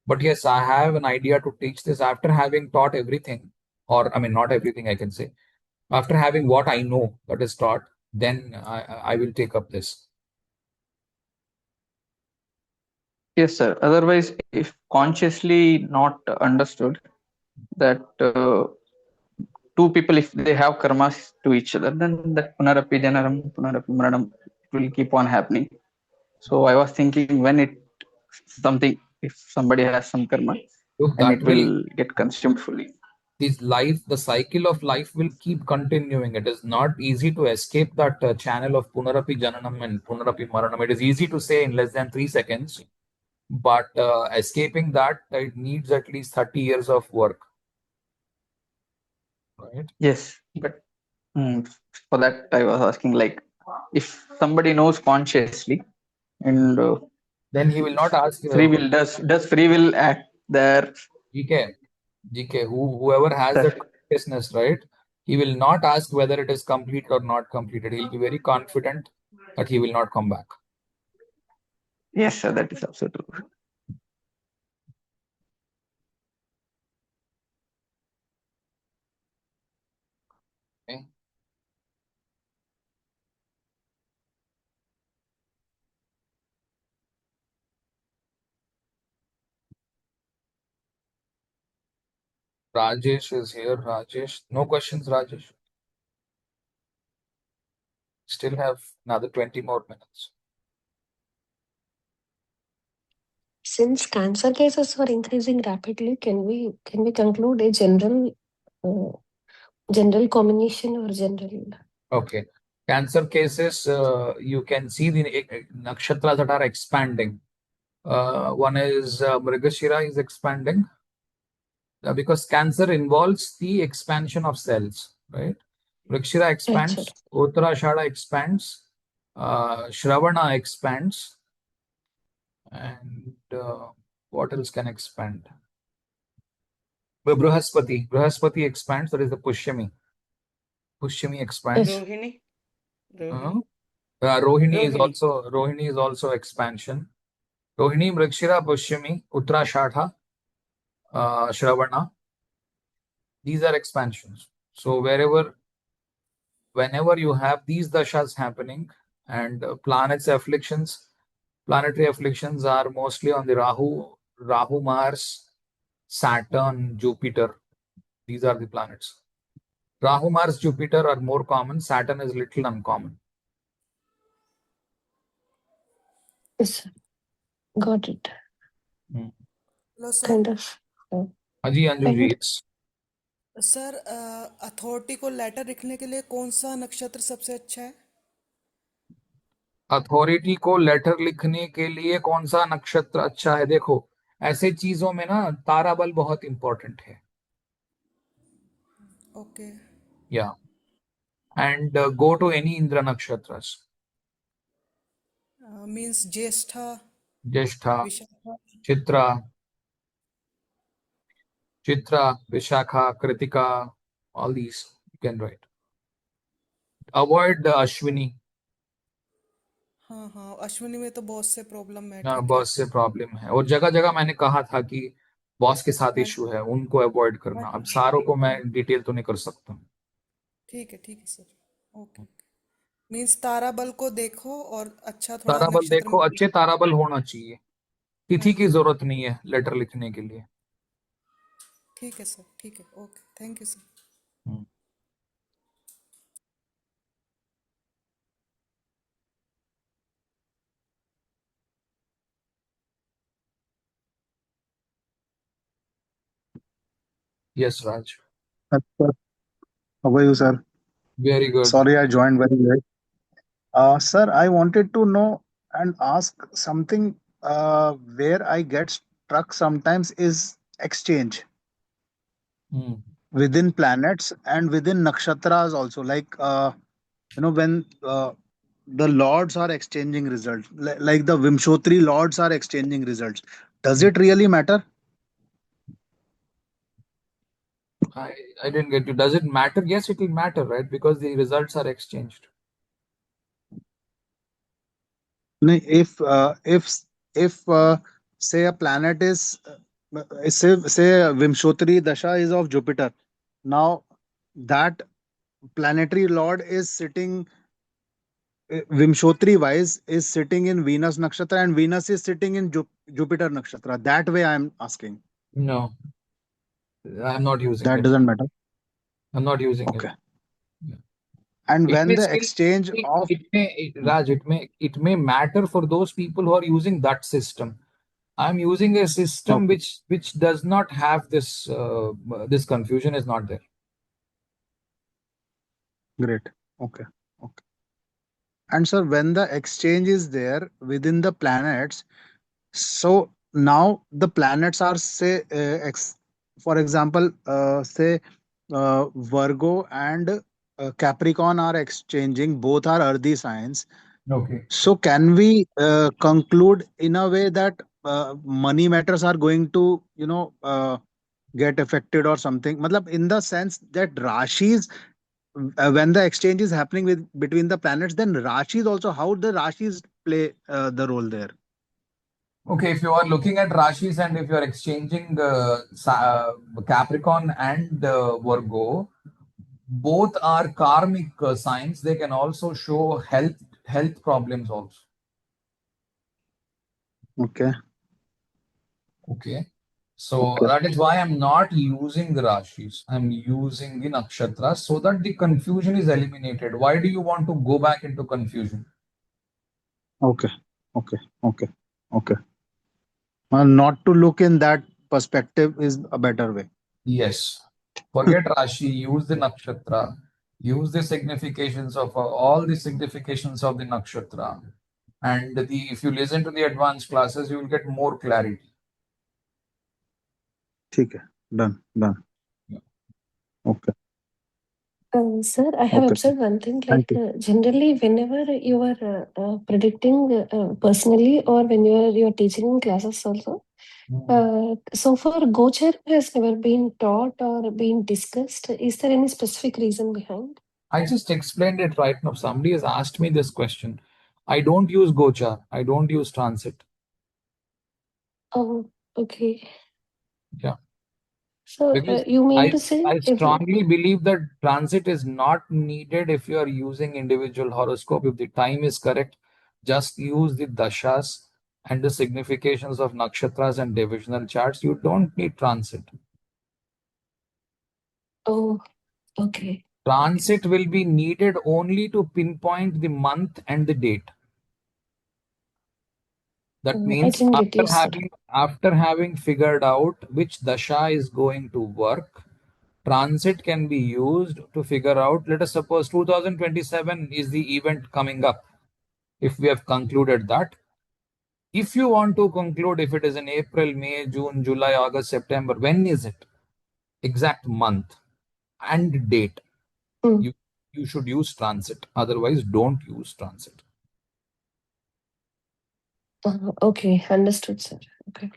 B: But yes, I have an idea to teach this after having taught everything, or I mean, not everything I can say. After having what I know that is taught, then I will take up this.
J: Yes, sir. Otherwise, if consciously not understood, that two people, if they have karmas to each other, then that punarapi janaram, punarapi maranam will keep on happening. So I was thinking, when it something, if somebody has some karma,
B: Look,
J: and
B: that
J: it will get consumed fully.
B: the cycle of life will keep continuing. It is not easy to escape that channel of punarapi jananam and punarapi maranam. It is easy to say in less than 3 seconds, but escaping that, it needs at least 30 years of work. Right?
J: Yes, but for that I was asking, like, if somebody knows consciously, and
B: then he will not ask.
J: Free will, does free will act there?
B: GK, whoever has that consciousness, right? He will not ask whether it is complete or not completed. He'll be very confident that he will not come back.
J: Yes, sir, that is also true.
B: Okay. Rajesh is here. Rajesh, no questions, Rajesh. Still have another 20 more minutes.
C: Since cancer cases are increasing rapidly, can we conclude a general combination or general?
B: Okay. Cancer cases, you can see the nakshatras that are expanding. One is Mrigashira is expanding because cancer involves the expansion of cells, right? Mrigashira expands, Uttarashada expands, Shravana expands, and what else can expand? Brihaspati expands, that is the Pushyami. Pushyami expands.
F: Rohini.
B: Rohini is also expansion. Rohini, Mrigashira, Pushyami, Uttarashada, Shravana. These are expansions. So whenever you have these dashas happening, and planetary afflictions are mostly on the Rahu, Mars, Saturn, Jupiter. These are the planets. Rahu, Mars, Jupiter are more common. Saturn is little uncommon.
C: Yes, got it.
K: Hello, sir.
C: Kind of.
B: Aji Anju, yes.
K: Sir authority को letter लिखने के लिए कौन सा नक्षत्र सबसे अच्छा है?
B: अथॉरिटी को लेटर लिखने के लिए कौन सा नक्षत्र अच्छा है? देखो, ऐसे चीजों में ना तारा बल बहुत इंपॉर्टेंट है.
K: Okay.
B: Yeah. And go to any Indra nakshatras.
K: Means Jyeshtha,
B: Chitra, Vishakha, Kritika, all these you can write. Avoid the Ashwini.
K: हाँ अश्विनी में तो बॉस से प्रॉब्लम है.
B: बॉस से प्रॉब्लम है, और जगह जगह मैंने कहा था कि बॉस के साथ इशू है, उनको अवॉइड करना. अब सारों को मैं डिटेल तो नहीं कर सकता.
K: ठीक है सर. ओके. मींस ताराबल को देखो और अच्छा थोड़ा
B: ताराबल देखो, अच्छे ताराबल होना चाहिए. तिथि की जरूरत नहीं है लेटर लिखने के लिए.
K: ठीक है सर. ठीक है. Okay. Thank you sir.
B: Yes, Raj.
M: How are you, sir?
B: Very good.
M: Sorry, I joined very late. Sir, I wanted to know and ask something where I get struck sometimes is exchange within planets and within nakshatras also. Like, when the lords are exchanging results, like the Vimshotri lords are exchanging results. Does it really matter?
B: I didn't get you. Does it matter? Yes, it will matter, right? Because the results are exchanged.
M: No, if say a planet is say Vimshotri Dasha is of Jupiter, now that planetary lord is sitting Vimshotri wise is sitting in Venus Nakshatra and Venus is sitting in Jupiter Nakshatra. That way I am asking.
B: No, I'm not using
M: That
B: it.
M: doesn't matter.
B: I'm not using
M: Okay.
B: it. Yeah.
M: And
B: It
M: when
B: may
M: the
B: still,
M: exchange of
B: Raj, it may matter for those people who are using that system. I'm using a system
M: okay,
B: which does not have this this confusion is not there.
M: great. Okay. Okay. And sir, when the exchange is there within the planets, so now the planets are say for example, say Virgo and Capricorn are exchanging. Both are earthy signs.
B: Okay.
M: So can we conclude in a way that money matters are going to get affected or something? Matlab, in the sense that Rashis, when the exchange is happening with between the planets, then Rashis also, how the Rashis play the role there?
B: Okay, if you are looking at Rashis and if you are exchanging Capricorn and Virgo, both are karmic signs. They can also show health problems also.
M: Okay.
B: Okay. So
M: Okay.
B: that is why I'm not using the Rashis. I'm using the Nakshatras so that the confusion is eliminated. Why do you want to go back into confusion?
M: Okay. Okay. Okay. Okay. Not to look in that perspective is a better way.
B: Yes. Forget Rashi, use the Nakshatra, use the significations of all the significations of the Nakshatra. And if you listen to the advanced classes, you will get more clarity.
M: ठीक है. Done. Done.
B: Yeah.
M: Okay.
C: Sir, I have
M: Okay.
C: observed one thing,
M: Thank
C: like
M: you.
C: generally whenever you are predicting personally or when you're teaching in classes also, so far Gochar has never been taught or been discussed. Is there any specific reason behind?
B: I just explained it right now. Somebody has asked me this question. I don't use Gochar. I don't use transit.
C: Oh, okay.
B: Yeah.
C: So
B: Because
C: you mean
B: I,
C: to say
B: I
C: if
B: strongly believe that transit is not needed if you are using individual horoscope. If the time is correct, just use the dashas and the significations of nakshatras and divisional charts. You don't need transit.
C: oh, okay.
B: Transit will be needed only to pinpoint the month and the date. That
C: I
B: means
C: didn't get you, sir.
B: after having figured out which dasha is going to work, transit can be used to figure out. Let us suppose 2027 is the event coming up. If we have concluded that, if you want to conclude if it is in April, May, June, July, August, September, when is it? Exact month and date.
C: Mm.
B: You should use transit. Otherwise, don't use transit.
C: Okay, understood, sir. Okay.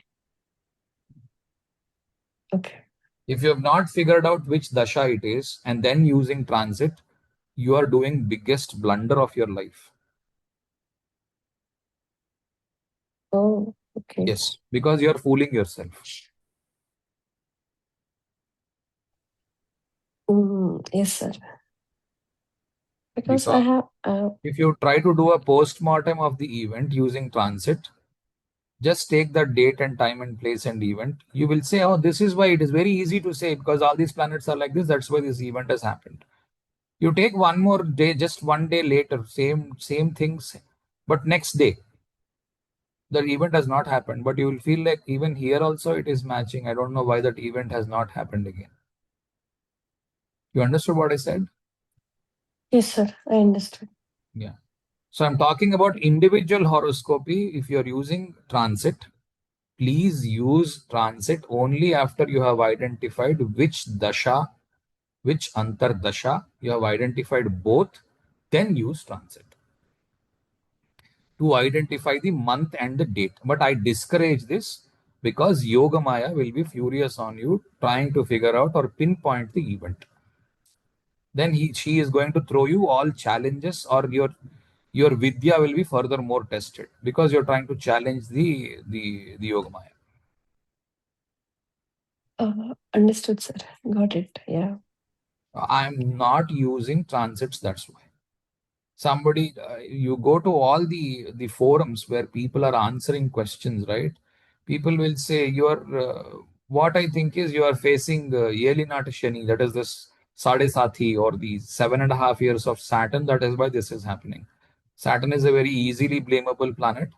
C: Okay.
B: If you have not figured out which dasha it is and then using transit, you are doing biggest blunder of your life.
C: Oh, okay.
B: Yes, because you are fooling yourself.
C: Yes, sir. Because I
B: Because
C: have
B: if you try to do a post-mortem of the event using transit, just take the date and time and place and event. You will say, oh, this is why it is very easy to say because all these planets are like this. That's why this event has happened. You take one more day, just one day later, same things, but next day the event has not happened. But you will feel like even here also it is matching. I don't know why that event has not happened again. You understood what I said?
C: yes, sir. I understood.
B: Yeah. So I'm talking about individual horoscopy. If you're using transit, please use transit only after you have identified which dasha, which antar dasha, you have identified both, then use transit. to identify the month and the date. But I discourage this because Yoga Maya will be furious on you trying to figure out or pinpoint the event. Then she is going to throw you all challenges, or your vidya will be further more tested because you're trying to challenge the Yoga Maya.
C: Understood, sir. Got it. Yeah.
B: I'm not using transits, that's why. Somebody, you go to all the forums where people are answering questions, right? People will say what I think is you are facing Yelinata Shani, that is this Sade Sathi or the 7.5 years of Saturn. That is why this is happening. Saturn is a very easily blamable planet.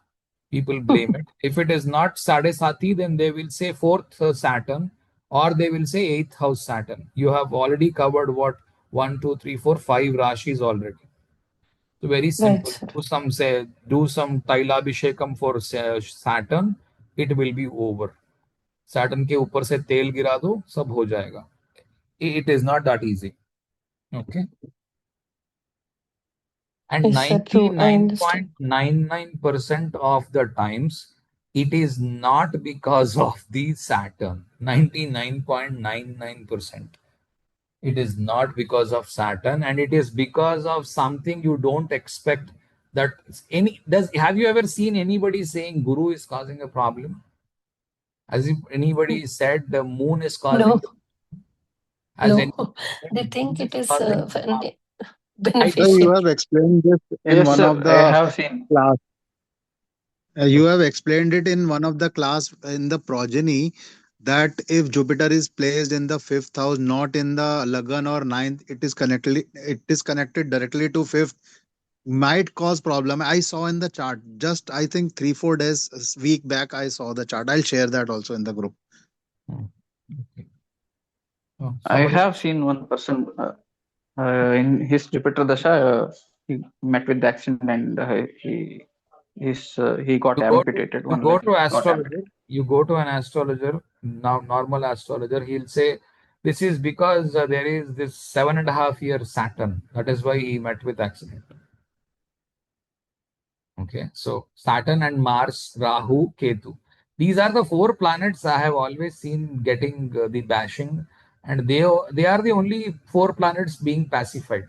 B: People blame it. If it is not Sade Sathi, then they will say fourth Saturn, or they will say eighth house Saturn. You have already covered what 1, 2, 3, 4, 5 rashis already. So very
C: Right,
B: simple.
C: sir.
B: Do some Tailabhishekam for Saturn. It will be over. Saturn के ऊपर से तेल गिरा दो, सब हो जाएगा. It is not that easy. Okay. And
C: Yes, sir. True. I understand.
B: 99.99% of the times, it is not because of the Saturn. 99.99%. It is not because of Saturn, and it is because of something you don't expect. That have you ever seen anybody saying Guru is causing a problem? As if anybody said the moon is causing.
C: No,
B: Has
C: no.
B: anybody said
C: They
B: moon
C: think it
B: is
C: is
B: causing a problem? I
M: Sir, you
C: beneficial.
M: have explained this in
J: Yes,
M: one
J: sir.
M: of
J: I
M: the
J: have seen.
M: class. You have explained it in one of the class in the progeny that if Jupiter is placed in the fifth house, not in the Lagan or ninth, it is connected directly to fifth, might cause problem. I saw in the chart just I think 3 4 days week back. I saw the chart. I'll share that also in the group.
B: Okay. Oh,
J: I
B: somebody.
J: have seen one person in his Jupiter Dasha. He met with the accident and he got
B: You go to
J: amputated.
B: you
J: One
B: go
J: leg
B: to
J: got amputated.
B: astrologer. You go to an astrologer now, normal astrologer. He'll say this is because there is this 7.5 year Saturn. That is why he met with accident. Okay, so Saturn and Mars, Rahu, Ketu. These are the 4 planets I have always seen getting the bashing, and they are the only 4 planets being pacified.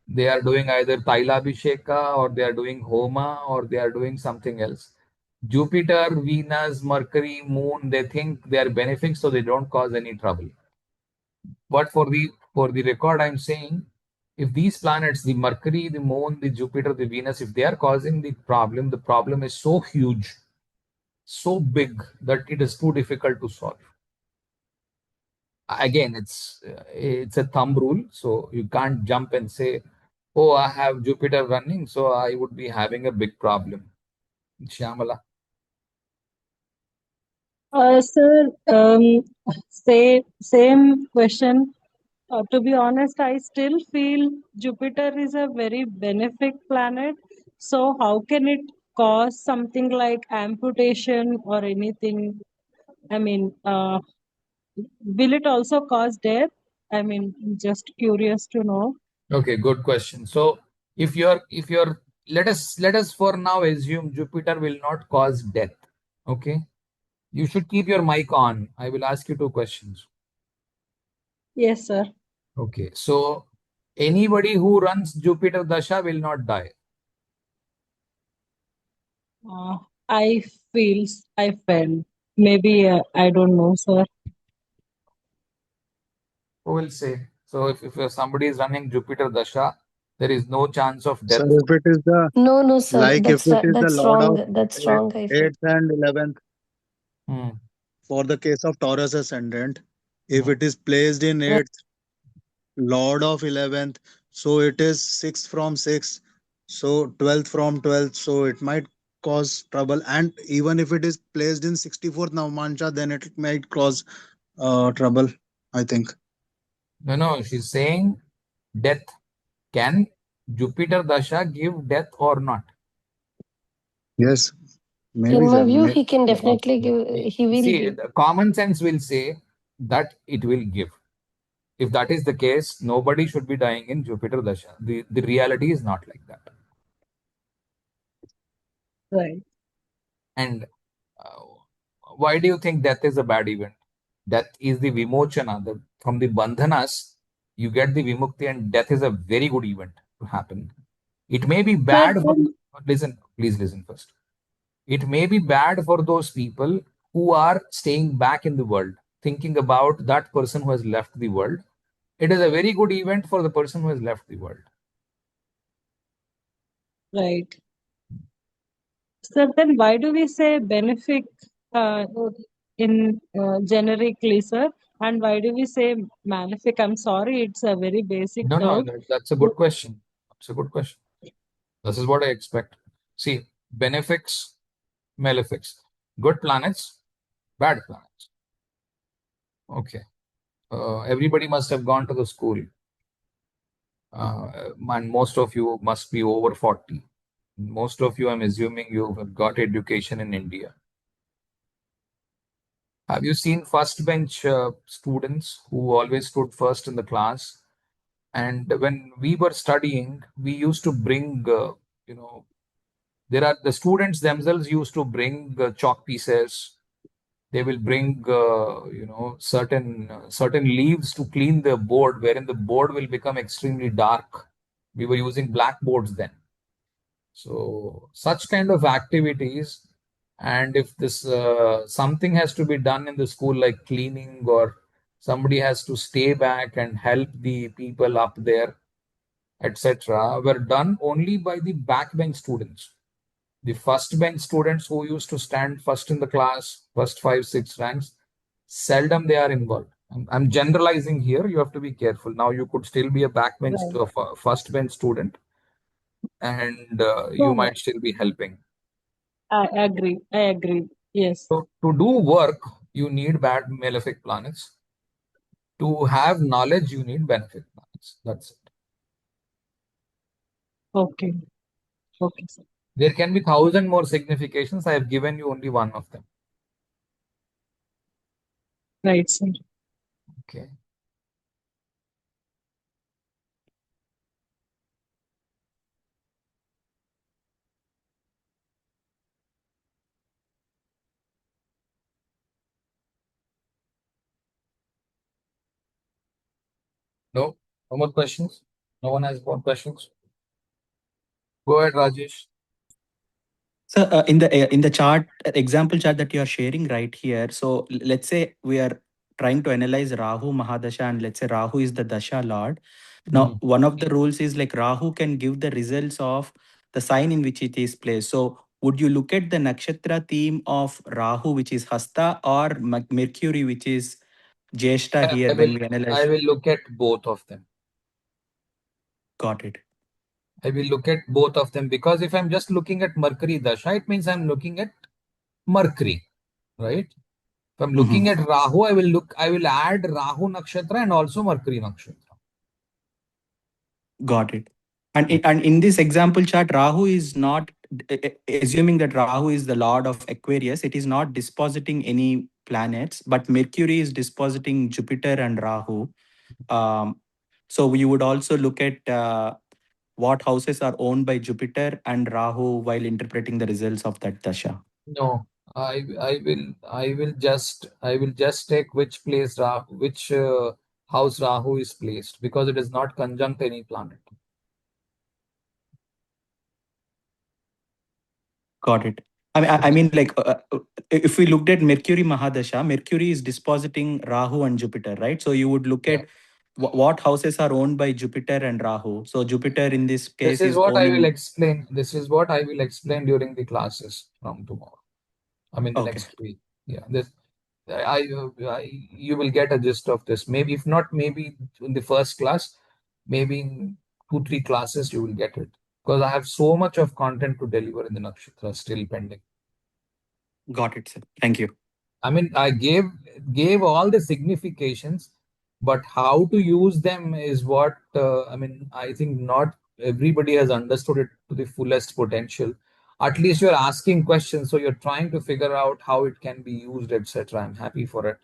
B: They are doing either Tailabhisheka, or they are doing Homa, or they are doing something else. Jupiter, Venus, Mercury, Moon, they think they are benefic, so they don't cause any trouble. But for the record, I'm saying if these planets, the Mercury, the Moon, the Jupiter, the Venus, if they are causing the problem is so huge, so big that it is too difficult to solve. Again, it's a thumb rule, so you can't jump and say, "Oh, I have Jupiter running, so I would be having a big problem." Shyamala.
A: Sir, same question. To be honest, I still feel Jupiter is a very benefic planet. So how can it cause something like amputation or anything? I mean, will it also cause death? I mean, just curious to know.
B: Okay, good question. So if you're let us for now assume Jupiter will not cause death. Okay. You should keep your mic on. I will ask you 2 questions.
A: Yes, sir.
B: Okay. So anybody who runs Jupiter Dasha will not die.
A: Uh, I I felt. Maybe I don't know, sir.
B: Who will say? So if somebody is running Jupiter Dasha, there is no chance of
M: So
B: death.
M: if it is the
C: No, sir.
M: if it is the
C: That's
M: Lord
C: wrong.
M: of
C: That's wrong, I feel.
M: 8th and 11th
B: Hmm.
M: for the case of Taurus ascendant, if
B: Hmm.
M: it is placed in 8th, Lord of 11th, so it is 6th from 6th, so 12th from 12th, so it might cause trouble. And even if it is placed in 64th Navamansha, then it might cause trouble, I think.
B: No, she's saying death. Can Jupiter Dasha give death or not?
M: Yes, maybe,
C: In my
M: sir.
C: view, he can
B: Yeah.
C: definitely give. He will
B: See,
C: give.
B: the common sense will say that it will give. If that is the case, nobody should be dying in Jupiter Dasha. The reality is not like that.
A: Right.
B: And uh, why do you think death is a bad event? Death is the vimochana. From the bandhanas, you get the vimukti, and death is a very good event to happen. It may be
A: Sir,
B: bad for,
A: then
B: listen, please listen first. It may be bad for those people who are staying back in the world, thinking about that person who has left the world. It is a very good event for the person who has left the world.
A: right. Sir, then why do we say benefic in generically, sir? And why do we say malefic? I'm sorry, it's a very basic
B: No,
A: term.
B: that's a good question. That's a good question. This is what I expect. See, benefics, malefics, good planets, bad planets. Okay. Everybody must have gone to the school. And most of you must be over 40. Most of you, I'm assuming, you've got education in India. Have you seen first bench students who always stood first in the class? And when we were studying, we used to bring, there are the students themselves used to bring chalk pieces. They will bring, certain leaves to clean the board, wherein the board will become extremely dark. We were using blackboards then. So such kind of activities, and if this something has to be done in the school, like cleaning, or somebody has to stay back and help the people up there, etc., were done only by the backbench students. The first bench students who used to stand first in the class, first five, six ranks, seldom they are involved. I'm generalizing here. You have to be careful. Now you could still be a backbench,
A: Right.
B: first bench student, and you
A: No,
B: might still be helping.
A: I agree. I agree. Yes.
B: So to do work, you need bad malefic planets. To have knowledge, you need benefic planets. That's it.
A: Okay. Okay, sir.
B: There can be 1,000 more significations. I have given you only one of them.
A: Right, sir.
B: Okay. No? No more questions? No one has more questions? Go ahead, Rajesh.
N: So in the chart example chart that you are sharing right here, so let's say we are trying to analyze Rahu Mahadasha, and let's say Rahu is the Dasha Lord. Now, one of the rules is like Rahu can give the results of the sign in which it is placed. So would you look at the nakshatra theme of Rahu, which is Hasta, or Mercury, which is Jeshta here when we
B: I
N: analyze?
B: will look at both of them.
N: Got it.
B: I will look at both of them, because if I'm just looking at Mercury Dasha, it means I'm looking at Mercury, right? If I'm looking at Rahu, I will add Rahu Nakshatra and also Mercury Nakshatra.
N: Got it. And in this example chart, Rahu is not, assuming that Rahu is the lord of Aquarius, it is not dispositing any planets, but Mercury is dispositing Jupiter and Rahu. So we would also look at what houses are owned by Jupiter and Rahu while interpreting the results of that dasha.
B: No, I will just take which place which house Rahu is placed, because it is not conjunct any planet.
N: Got it. I mean, like, if we looked at Mercury Mahadasha, Mercury is dispositing Rahu and Jupiter, right? So you would look at what houses are owned by Jupiter and Rahu. So Jupiter in this
B: This
N: case
B: is
N: is
B: what I will
N: owning.
B: explain. This is what I will explain during the classes from tomorrow. I mean, the
N: Okay.
B: next week. Yeah, you will get a gist of this. Maybe if not, maybe in the first class, maybe in 2, 3 classes you will get it. Because I have so much of content to deliver in the Nakshatra still pending.
N: Got it, sir. Thank you.
B: I mean, I gave all the significations, but how to use them is what I mean. I think not everybody has understood it to the fullest potential. At least you're asking questions, so you're trying to figure out how it can be used, etc. I'm happy for it,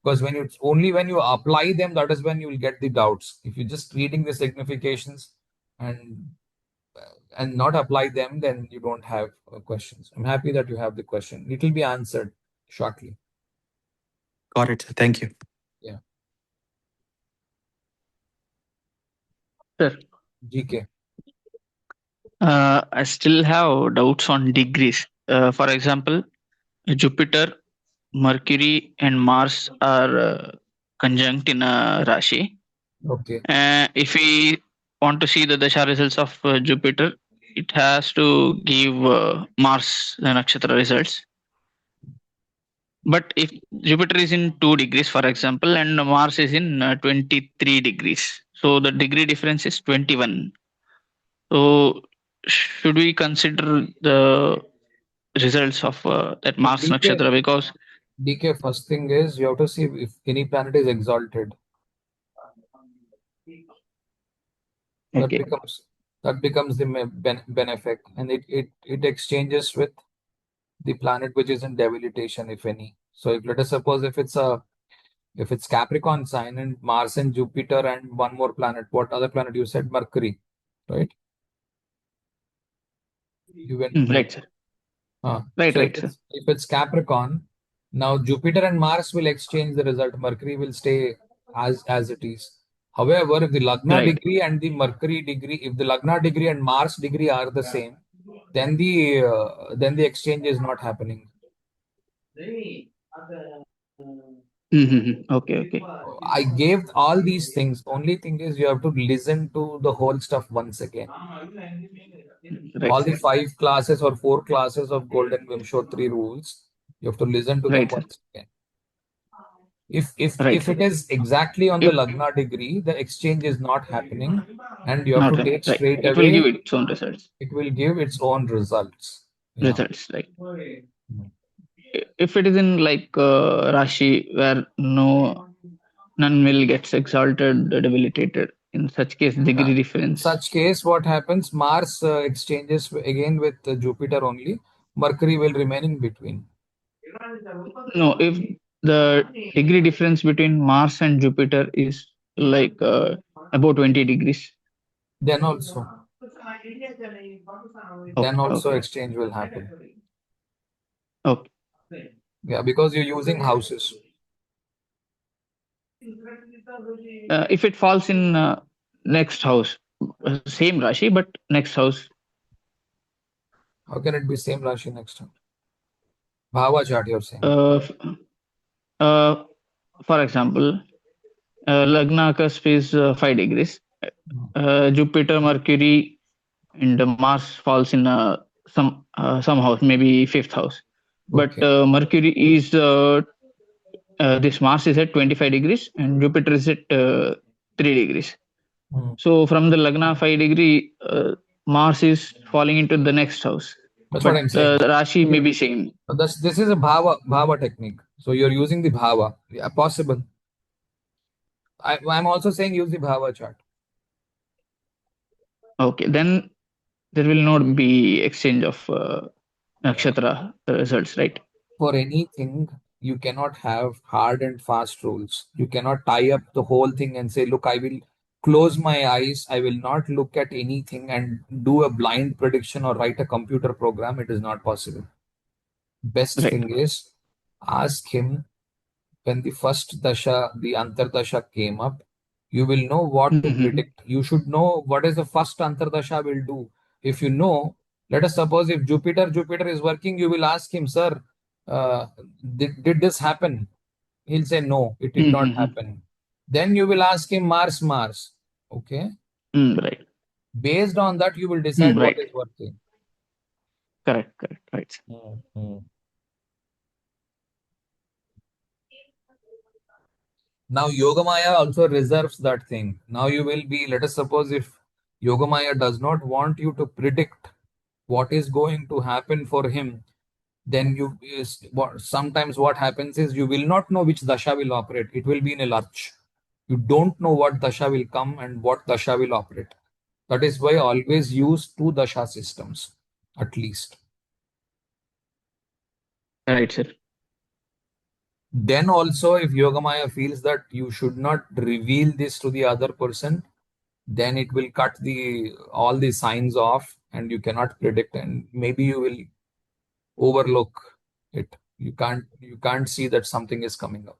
B: because when you apply them, that is when you will get the doubts. If you're just reading the significations and and not apply them, then you don't have questions. I'm happy that you have the question. It will be answered shortly.
N: Got it, sir. Thank you.
B: Yeah.
J: Sir,
B: GK.
J: I still have doubts on degrees. For example, Jupiter, Mercury, and Mars are conjunct in a Rashi.
B: Okay.
J: If we want to see the Dasha results of Jupiter, it has to give Mars the Nakshatra results. But if Jupiter is in 2 degrees, for example, and Mars is in 23 degrees, so the degree difference is 21. So should we consider the results of that Mars Nakshatra? Because
B: DK, first thing is you have to see if any planet is exalted.
J: okay.
B: That becomes the benefic, and it exchanges with the planet which is in debilitation, if any. So if let us suppose if it's Capricorn sign and Mars and Jupiter and one more planet, what other planet you said? Mercury, right? You went
J: Right, sir. Right,
B: so
J: right, sir.
B: if it's Capricorn, now Jupiter and Mars will exchange the result. Mercury will stay as it is. However, if the Lagna
J: Right.
B: degree and the Mercury degree, if the Lagna degree and Mars degree are the same, then the exchange is not happening.
J: Okay, okay.
B: I gave all these things. Only thing is you have to listen to the whole stuff once again.
J: Right,
B: All the
J: sir.
B: 5 classes or 4 classes of Golden Vimshottari rules, you have to listen to them
J: Right, sir.
B: once again. If
J: Right,
B: it is exactly on the Lagna degree, the exchange is not happening, and you have
J: Not
B: to
J: happening,
B: take
J: right.
B: straight
J: It will
B: away.
J: give its own results.
B: It will give its own results. Yeah.
J: Results, right. If it is in like Rashi where none will gets exalted, debilitated. In such case, degree
B: In
J: difference.
B: such case, what happens? Mars exchanges again with Jupiter only. Mercury will remain in between.
J: No, if the degree difference between Mars and Jupiter is like about 20 degrees.
B: Then also. Then also
J: okay.
B: exchange will happen.
J: Okay.
B: Yeah, because you're using houses.
J: If it falls in next house, same Rashi, but next house.
B: How can it be same Rashi next time? Bhava chart, you're saying.
J: For example, Lagna cusp is 5 degrees. Jupiter, Mercury, and Mars falls in some house, maybe 5th house. But Mercury is this Mars is at 25 degrees and Jupiter is at 3 degrees. So from the Lagna 5 degree, Mars is falling into the next house.
B: That's what I'm saying.
J: Rashi may be same.
B: This is a bhava technique. So you're using the bhava. Yeah, possible. I'm also saying use the bhava chart.
J: Okay, then there will not be exchange of nakshatra results, right?
B: For anything, you cannot have hard and fast rules. You cannot tie up the whole thing and say, look, I will close my eyes. I will not look at anything and do a blind prediction or write a computer program. It is not possible. Best thing is ask him when the first dasha, the antardasha came up, you will know what to predict. You should know what is the first antardasha will do. If you know, let us suppose if Jupiter is working, you will ask him, sir, did this happen? He'll say, no, it did not happen. Then you will ask him Mars. Okay.
J: Right.
B: Based on that, you will decide what is working.
J: Correct. Right.
B: Now, Yogamaya also reserves that thing. Now you will be, let us suppose if Yogamaya does not want you to predict what is going to happen for him, then sometimes what happens is you will not know which dasha will operate. It will be in a lurch. You don't know what dasha will come and what dasha will operate. That is why I always use 2 dasha systems, at least.
J: Right, sir.
B: Then also, if Yogamaya feels that you should not reveal this to the other person, then it will cut all the signs off and you cannot predict, and maybe you will overlook it. You can't see that something is coming up.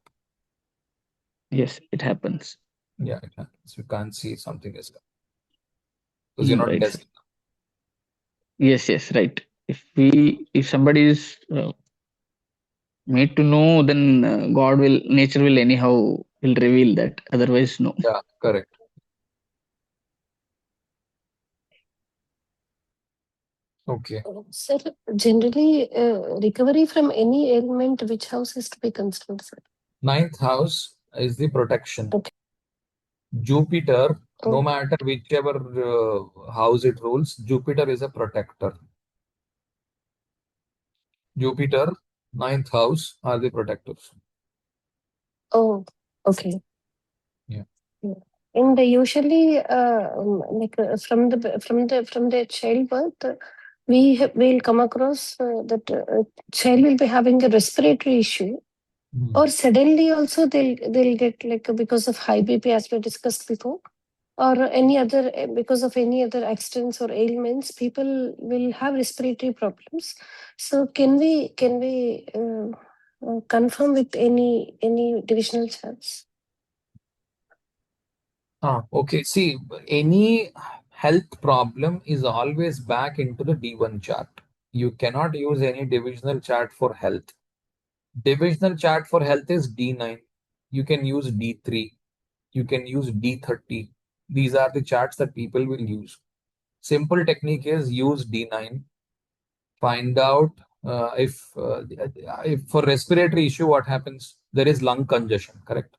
J: Yes, it happens.
B: Yeah, it happens. You can't see something is coming because you're not
J: Right, sir.
B: guessing.
J: Yes, right. If somebody is made to know, then nature will anyhow will reveal that. Otherwise, no.
B: Yeah, correct. Okay.
C: Sir, generally, recovery from any ailment, which house is to be considered, sir?
B: 9th house is the protection.
C: Okay.
B: Jupiter, no
C: Oh.
B: matter whichever house it rules, Jupiter is a protector. Jupiter, 9th house are the protectors.
C: Oh, okay.
B: Yeah.
C: And usually, from the childbirth, we'll come across that child will be having a respiratory issue, or suddenly also they'll get like because of high BP, as we discussed before, or any other because of any other accidents or ailments, people will have respiratory problems. So can we confirm with any divisional charts?
B: Okay. See, any health problem is always back into the D1 chart. You cannot use any divisional chart for health. Divisional chart for health is D9. You can use D3. You can use D30. These are the charts that people will use. Simple technique is use D9. Find out if for respiratory issue, what happens? There is lung congestion, correct?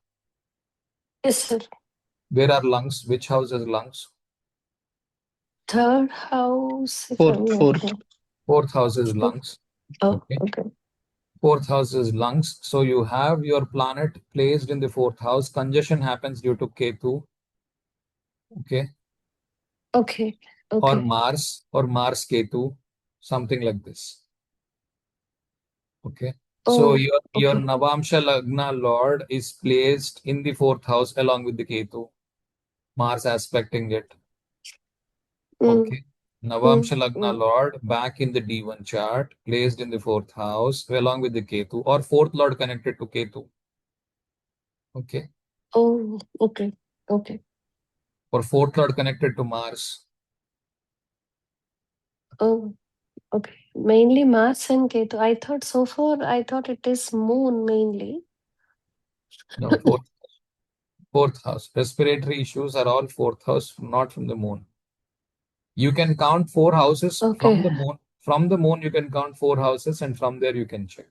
C: Yes, sir.
B: Where are lungs? Which house has lungs?
C: Third house.
B: Fourth house is lungs.
C: Oh, okay.
B: Fourth house is lungs. So you have your planet placed in the fourth house. Congestion happens due to Ketu. Okay.
C: Okay.
B: Or Mars Ketu, something like this. Okay. So your Navamsha Lagna Lord is placed in the fourth house along with the Ketu. Mars aspecting it. Okay. Navamsha Lagna Lord back in the D1 chart, placed in the fourth house along with the Ketu, or fourth Lord connected to Ketu. Okay.
C: Oh, okay. Okay.
B: Or fourth Lord connected to Mars.
C: Oh, okay. Mainly Mars and Ketu. I thought it is Moon mainly.
B: No, fourth house. Respiratory issues are all fourth house, not from the moon. You can count 4 houses from the moon. From the moon, you can count 4 houses, and from there you can check.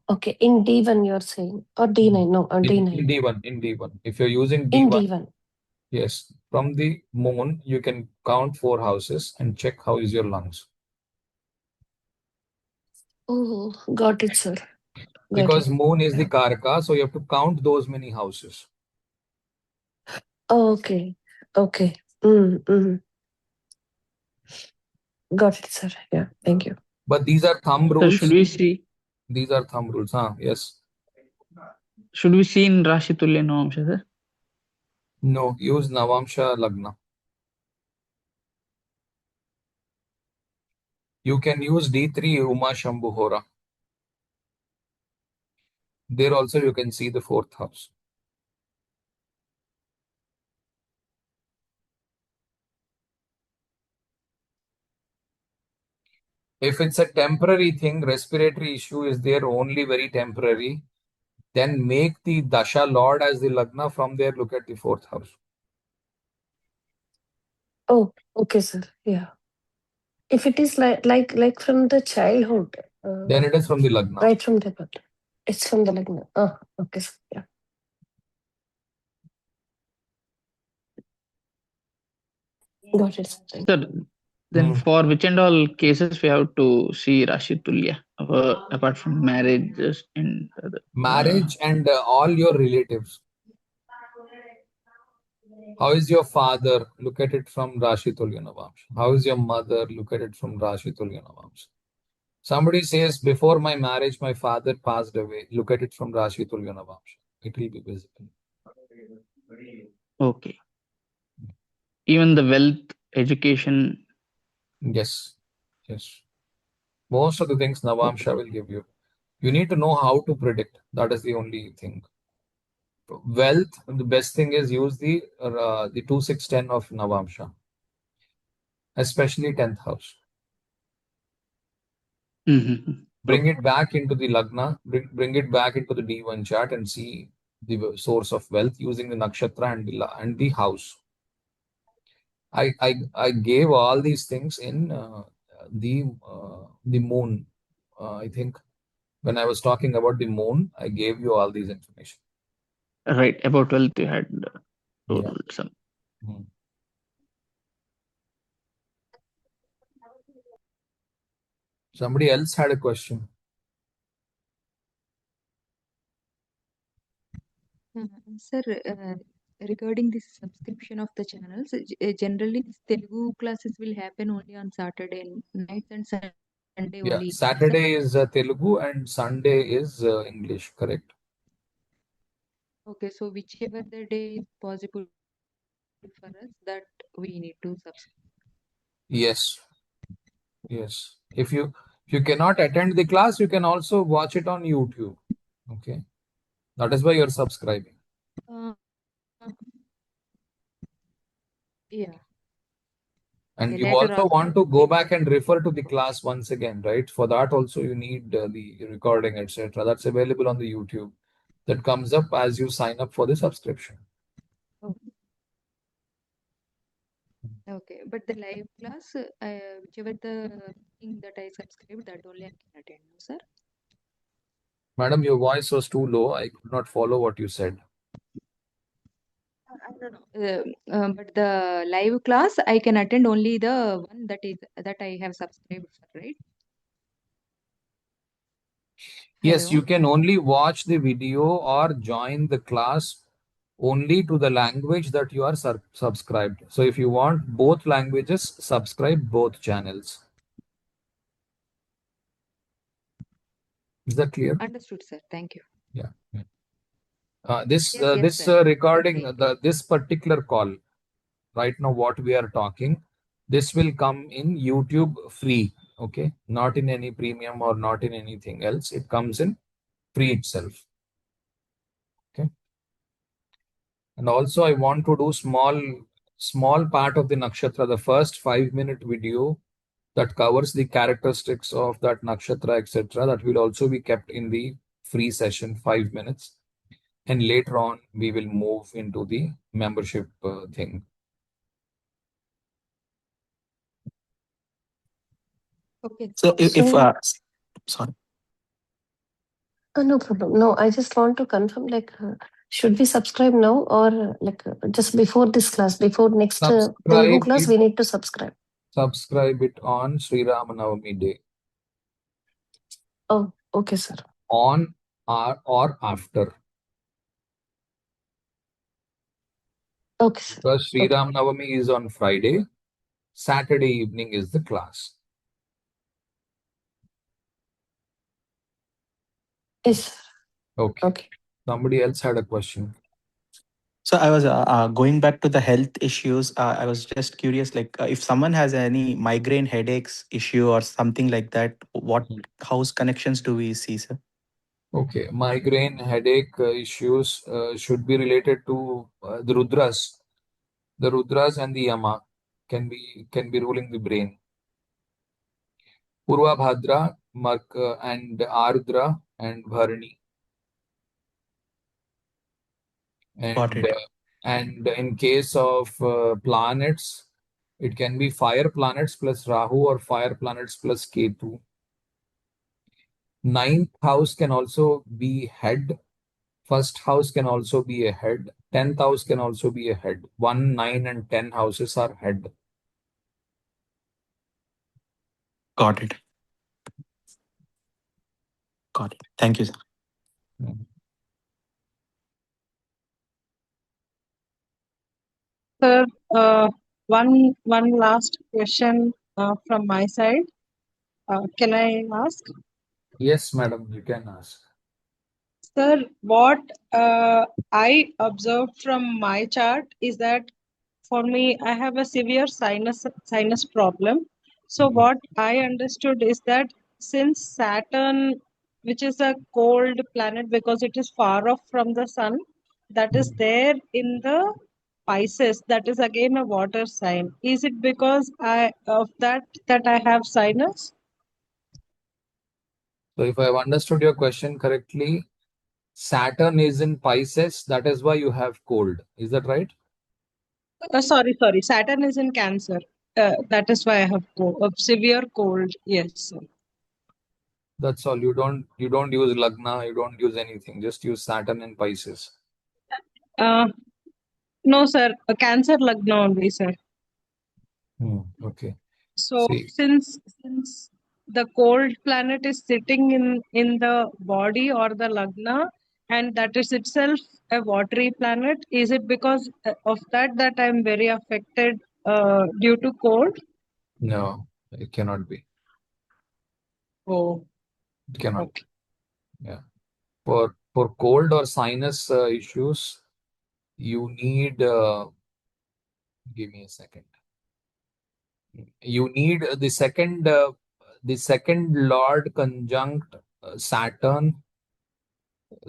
C: Okay. In D1, you're saying, or D9? No, D9.
B: In D1. In D1. If you're using D1,
C: in D1.
B: Yes, from the moon, you can count 4 houses and check how is your lungs.
C: Oh, got it, sir.
B: Because moon is the Karaka, so you have to count those many houses.
C: Okay. Okay. Got it, sir. Yeah. Thank you.
B: But these are thumb
J: So
B: rules.
J: should we see?
B: These are thumb rules. Yes.
J: Should we see in Rashi Tulya Navamsha, sir?
B: No, use Navamsha Lagna. You can use D3 Uma Shambhu Hora. There also you can see the fourth house. If it's a temporary thing, respiratory issue is there only very temporary, then make the Dasha Lord as the Lagna. From there, look at the fourth house.
C: Oh, okay, sir. Yeah. If it is like from the childhood,
B: then it is from the Lagna.
C: Right from the birth. It's from the Lagna. Oh, okay, sir. Yeah. Got it, sir.
J: Sir, then for which and all cases we have to see Rashi Tulya, apart from marriages and
B: marriage and all your relatives. How is your father? Look at it from Rashi Tulya Navamsha. How is your mother? Look at it from Rashi Tulya Navamsha. Somebody says, before my marriage, my father passed away. Look at it from Rashi Tulya Navamsha. It will be visible.
J: Okay. Even the wealth education.
B: Yes. Yes. Most of the things Navamsha will give you. You need to know how to predict. That is the only thing. Wealth, the best thing is use the 2, 6, 10 of Navamsha, especially 10th house. Bring it back into the Lagna, bring it back into the D1 chart and see the source of wealth using the Nakshatra and the house. I gave all these things in the moon. I think when I was talking about the moon, I gave you all these information.
J: Right, about wealth you had told
B: Yeah.
J: some.
B: Somebody else had a question.
L: Sir, regarding this subscription of the channels, generally this Telugu classes will happen only on Saturday nights and Sunday
B: Yeah,
L: only.
B: Saturday is Telugu and Sunday is English, correct?
L: Okay, so whichever the day is possible for us, that we need to subscribe.
B: Yes. Yes. If you cannot attend the class, you can also watch it on YouTube. Okay. That is why you're subscribing.
L: Yeah.
B: And
L: Okay,
B: you
L: later
B: also
L: also.
B: want to go back and refer to the class once again, right? For that also you need the recording, etc. That's available on the YouTube. That comes up as you sign up for the subscription.
L: Okay, but the live class, whichever the thing that I subscribed, that only I can attend, no, sir?
B: Madam, your voice was too low. I could not follow what you said.
L: I don't know. But the live class, I can attend only the one that I have subscribed for, right?
B: Yes,
L: Hello.
B: you can only watch the video or join the class only to the language that you are subscribed. So if you want both languages, subscribe both channels. Is that clear?
L: Understood, sir. Thank you.
B: Yeah. This
L: Yes, sir.
B: recording,
L: Okay.
B: this particular call, right now what we are talking, this will come in YouTube free. Okay, not in any premium or not in anything else. It comes in free itself. Okay. And also I want to do small part of the nakshatra, the first 5-minute video that covers the characteristics of that nakshatra, etc. That will also be kept in the free session, 5 minutes. And later on, we will move into the membership thing.
L: Okay.
N: So if sorry.
C: No problem. No, I just want to confirm, like, should we subscribe now or just before this class, before next Telugu class, we need to subscribe?
B: Subscribe it on Sri Ramanavami Day.
C: Oh, okay, sir.
B: On or after.
C: Okay, sir.
B: Because Sri Ramanavami is on Friday. Saturday evening is the class.
C: Yes.
B: Okay. Somebody else had a question.
N: So I was going back to the health issues. I was just curious, like if someone has any migraine headaches issue or something like that, what house connections do we see, sir?
B: Okay, migraine headache issues should be related to the Rudras. The Rudras and the Yama can be ruling the brain. Purva Bhadra, and Ardra and Bharani.
N: Got it.
B: And in case of planets, it can be fire planets plus Rahu or fire planets plus Ketu. 9th house can also be head. First house can also be a head. 10th house can also be a head. 1, 9, and 10 houses are head.
N: Got it. Got it. Thank you, sir.
A: Sir, one last question from my side. Can I ask?
B: Yes, madam, you can ask.
A: Sir, what I observed from my chart is that for me, I have a severe sinus problem. So what I understood is that since Saturn, which is a cold planet because it is far off from the sun, that is there in the Pisces, that is again a water sign. Is it because of that I have sinus?
B: So if I have understood your question correctly, Saturn is in Pisces, that is why you have cold. Is that right?
A: Sorry. Saturn is in Cancer. That is why I have severe cold. Yes, sir.
B: That's all. You don't use Lagna, you don't use anything. Just use Saturn in Pisces.
A: No, sir. A Cancer Lagna only, sir.
B: Okay.
A: So
B: See,
A: since the cold planet is sitting in the body or the Lagna, and that is itself a watery planet, is it because of that I'm very affected due to cold?
B: no, it cannot be.
A: Oh,
B: It cannot.
A: okay.
B: Yeah. For cold or sinus issues, you need. Give me a second. You need the second Lord conjunct Saturn,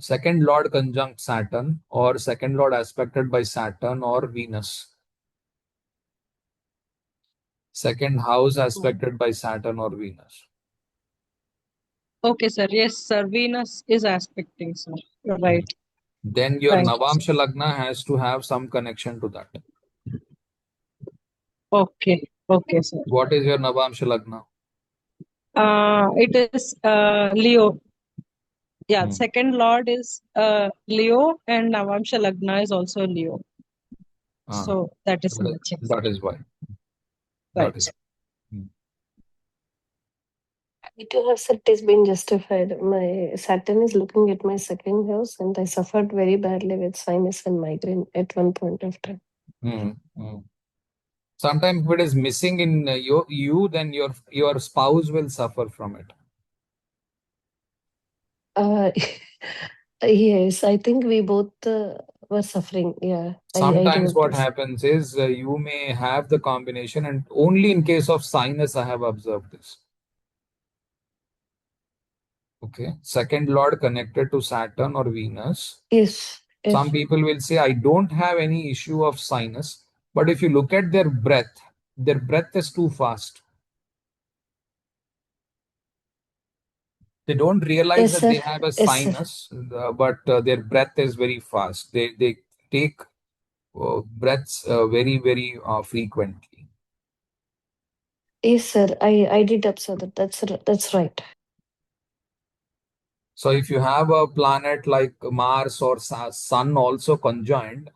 B: second Lord conjunct Saturn, or second Lord aspected by Saturn or Venus. Second house aspected by Saturn or Venus.
A: Okay, sir. Yes, sir. Venus is aspecting, sir. You're right.
B: Then your
A: Right.
B: Navamsha Lagna has to have some connection to that.
A: Okay. Okay, sir.
B: What is your Navamsha Lagna?
A: It is Leo. Yeah, second Lord is Leo, and Navamsha Lagna is also Leo. So that is matching.
B: That is why.
A: Right.
B: That is.
C: It to have said it has been justified. My Saturn is looking at my second house, and I suffered very badly with sinus and migraine at one point of time.
B: Sometimes if it is missing in you, then your spouse will suffer from it.
C: Yes, I think we both were suffering. Yeah, I do
B: Sometimes what
C: agree.
B: happens is you may have the combination, and only in case of sinus I have observed this. Okay, second Lord connected to Saturn or Venus.
C: Yes.
B: Some people will say, I don't have any issue of sinus, but if you look at their breath is too fast. They don't realize
C: Yes,
B: that they
C: sir.
B: have a
C: Yes, sir.
B: sinus, but their breath is very fast. They take breaths very, very frequently.
C: Yes, sir. I did observe that. That's right.
B: So if you have a planet like Mars or Sun also conjoined,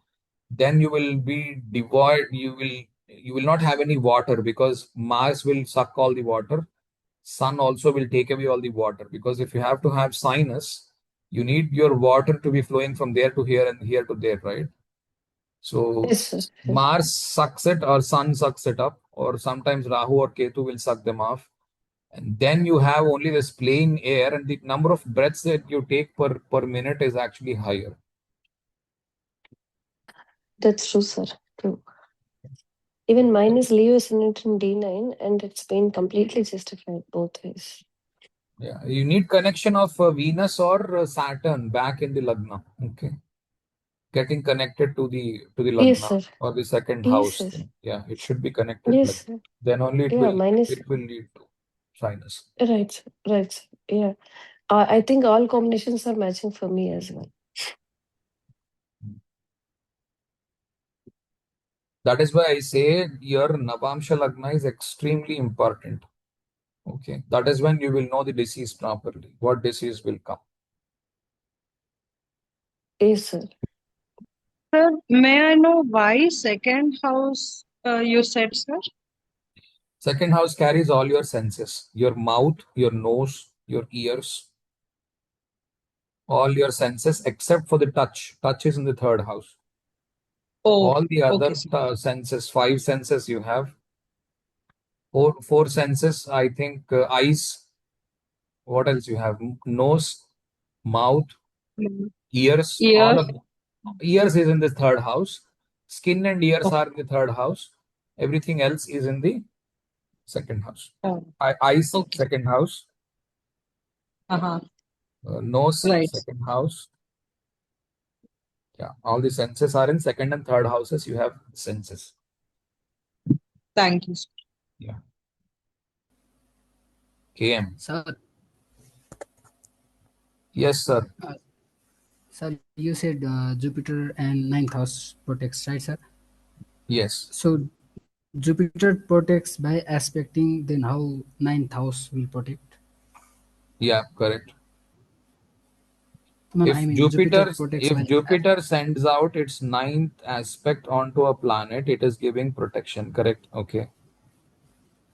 B: then you will be devoid. You will not have any water because Mars will suck all the water. Sun also will take away all the water, because if you have to have sinus, you need your water to be flowing from there to here and here to there, right? So
C: Yes, sir.
B: Mars sucks it or Sun sucks it up, or sometimes Rahu or Ketu will suck them off. And then you have only this plain air, and the number of breaths that you take per minute is actually higher.
C: That's true, sir. True. Even mine is Leo ascendant in D9, and it's been completely justified both ways.
B: Yeah, you need connection of Venus or Saturn back in the Lagna. Okay, getting connected to the Lagna,
C: yes, sir.
B: or the second
C: Yes,
B: house.
C: sir.
B: Yeah, it should be connected.
C: Yes,
B: Like
C: sir.
B: then only it
C: Yeah, mine is
B: will lead to sinus.
C: right. Sir. Right. Sir. Yeah, I think all combinations are matching for me as well.
B: That is why I say your Navamsha Lagna is extremely important. Okay, that is when you will know the disease properly. What disease will come?
C: Yes, sir.
A: Sir, may I know why second house you said, sir?
B: Second house carries all your senses: your mouth, your nose, your ears, all your senses except for the touch. Touch is in the third house.
A: Oh,
B: All the other
A: okay,
B: senses, five senses you have. Four senses, I think. Eyes. What else you have? Nose, mouth, ears. All
A: Ear.
B: of ears is in the third house. Skin and ears are in the third house. Everything else is in the second house. Eyes, second house. Nose,
A: Right.
B: second house. Yeah, all the senses are in second and third houses. You have senses.
A: Thank you.
B: Yeah. KM.
O: Sir,
B: Yes, sir.
O: sir, you said Jupiter and ninth house protects, right, sir?
B: Yes.
O: So Jupiter protects by aspecting, then how ninth house will protect?
B: Yeah, correct.
O: No,
B: If
O: I mean Jupiter
B: Jupiter,
O: protects
B: if
O: by,
B: Jupiter sends out its ninth aspect onto a planet, it is giving protection. Correct. Okay.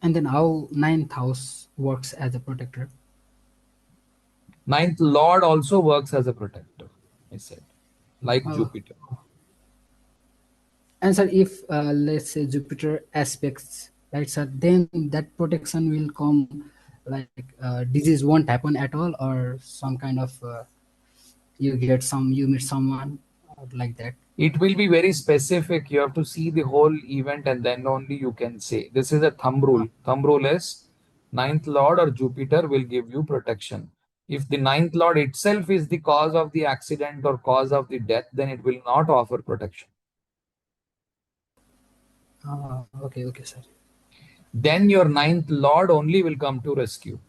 O: and then how ninth house works as a protector.
B: Ninth Lord also works as a protector, I said, like
O: Oh.
B: Jupiter.
O: And sir, if let's say Jupiter aspects, right, sir, then that protection will come, like disease won't happen at all, or some kind of you meet someone or like that.
B: It will be very specific. You have to see the whole event and then only you can say. This is a thumb rule. Thumb rule is ninth Lord or Jupiter will give you protection. If the ninth Lord itself is the cause of the accident or cause of the death, then it will not offer protection.
O: Okay, sir.
B: Then your ninth Lord only will come to rescue.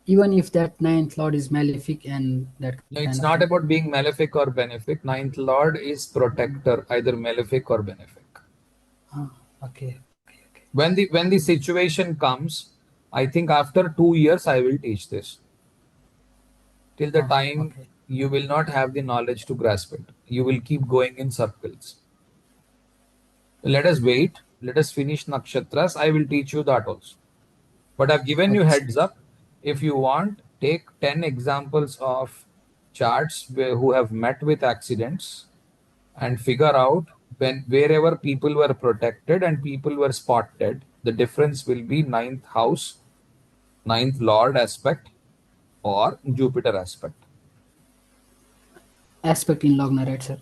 O: Even if that ninth Lord is malefic and that
B: No,
O: kind
B: it's
O: of
B: not
O: thing.
B: about being malefic or benefic. Ninth Lord is protector, either malefic or benefic.
O: Okay.
B: When the situation comes, I think after 2 years I will teach this. Till the time you will not have the knowledge to grasp it. You will keep going in circles. Let us wait. Let us finish Nakshatras. I will teach you that also. But I've given you heads up. If you want, take 10 examples of charts who have met with accidents and figure out wherever people were protected and people were spot dead, the difference will be ninth house, ninth Lord aspect, or Jupiter aspect.
O: Aspect in Lagna, right, sir?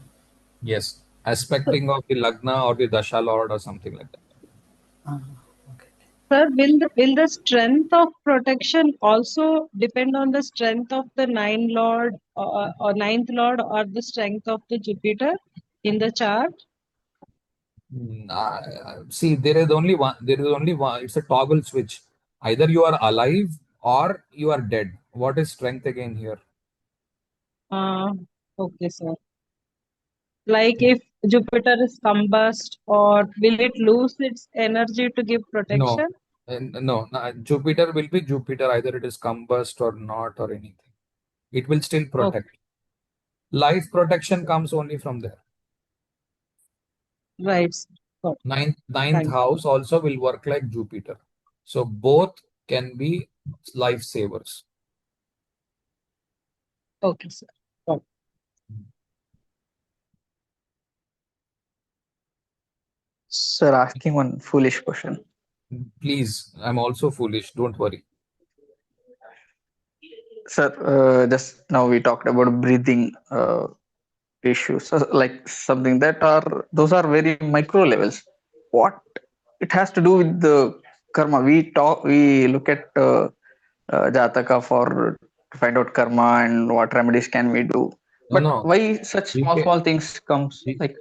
B: Yes, aspecting of the Lagna or the Dasha Lord or something like that.
A: Sir, will the strength of protection also depend on the strength of the or ninth Lord or the strength of the Jupiter in the chart?
B: See, there is only one. There is only one. It's a toggle switch. Either you are alive or you are dead. What is strength again here?
A: Okay, sir. Like if Jupiter is combust, or will it lose its energy to give protection?
B: No. Jupiter will be Jupiter. Either it is combust or not or anything. It will still protect. Life protection comes only from there.
A: Right.
B: Ninth house also will work like Jupiter. So both can be lifesavers.
A: Okay, sir.
J: Sir, asking one foolish question.
B: Please, I'm also foolish. Don't worry.
J: Sir, just now we talked about breathing issues, like something those are very micro levels. What it has to do with the karma? We look at Jataka to find out karma and what remedies can we do. But why such small things comes like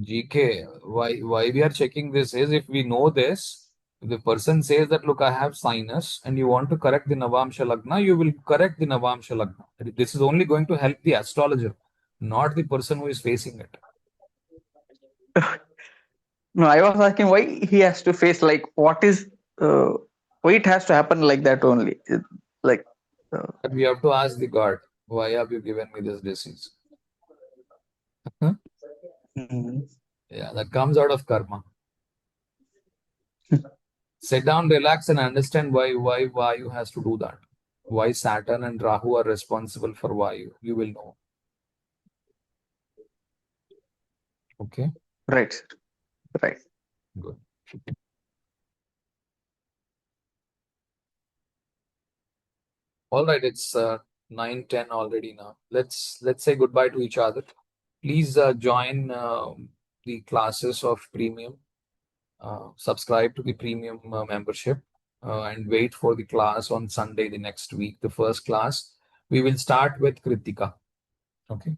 B: GK? Why we are checking this is if we know this, if the person says that look, I have sinus and you want to correct the Navamsha Lagna, you will correct the Navamsha Lagna. This is only going to help the astrologer, not the person who is facing it.
J: No, I was asking why he has to face why it has to happen like that only.
B: We have to ask the God, why have you given me this disease? Yeah, that comes out of karma. Sit down, relax, and understand why Vayu has to do that. Why Saturn and Rahu are responsible for Vayu. You will know. Okay.
J: Right.
B: Good. All right, it's 9:10 already now. Let's say goodbye to each other. Please join the classes of premium. Subscribe to the premium membership and wait for the class on Sunday the next week. The first class we will start with Kritika. Okay.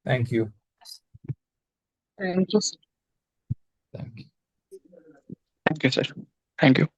B: Thank you.
L: Thank you.
B: Thank you.
J: Thank you, sir. Thank you.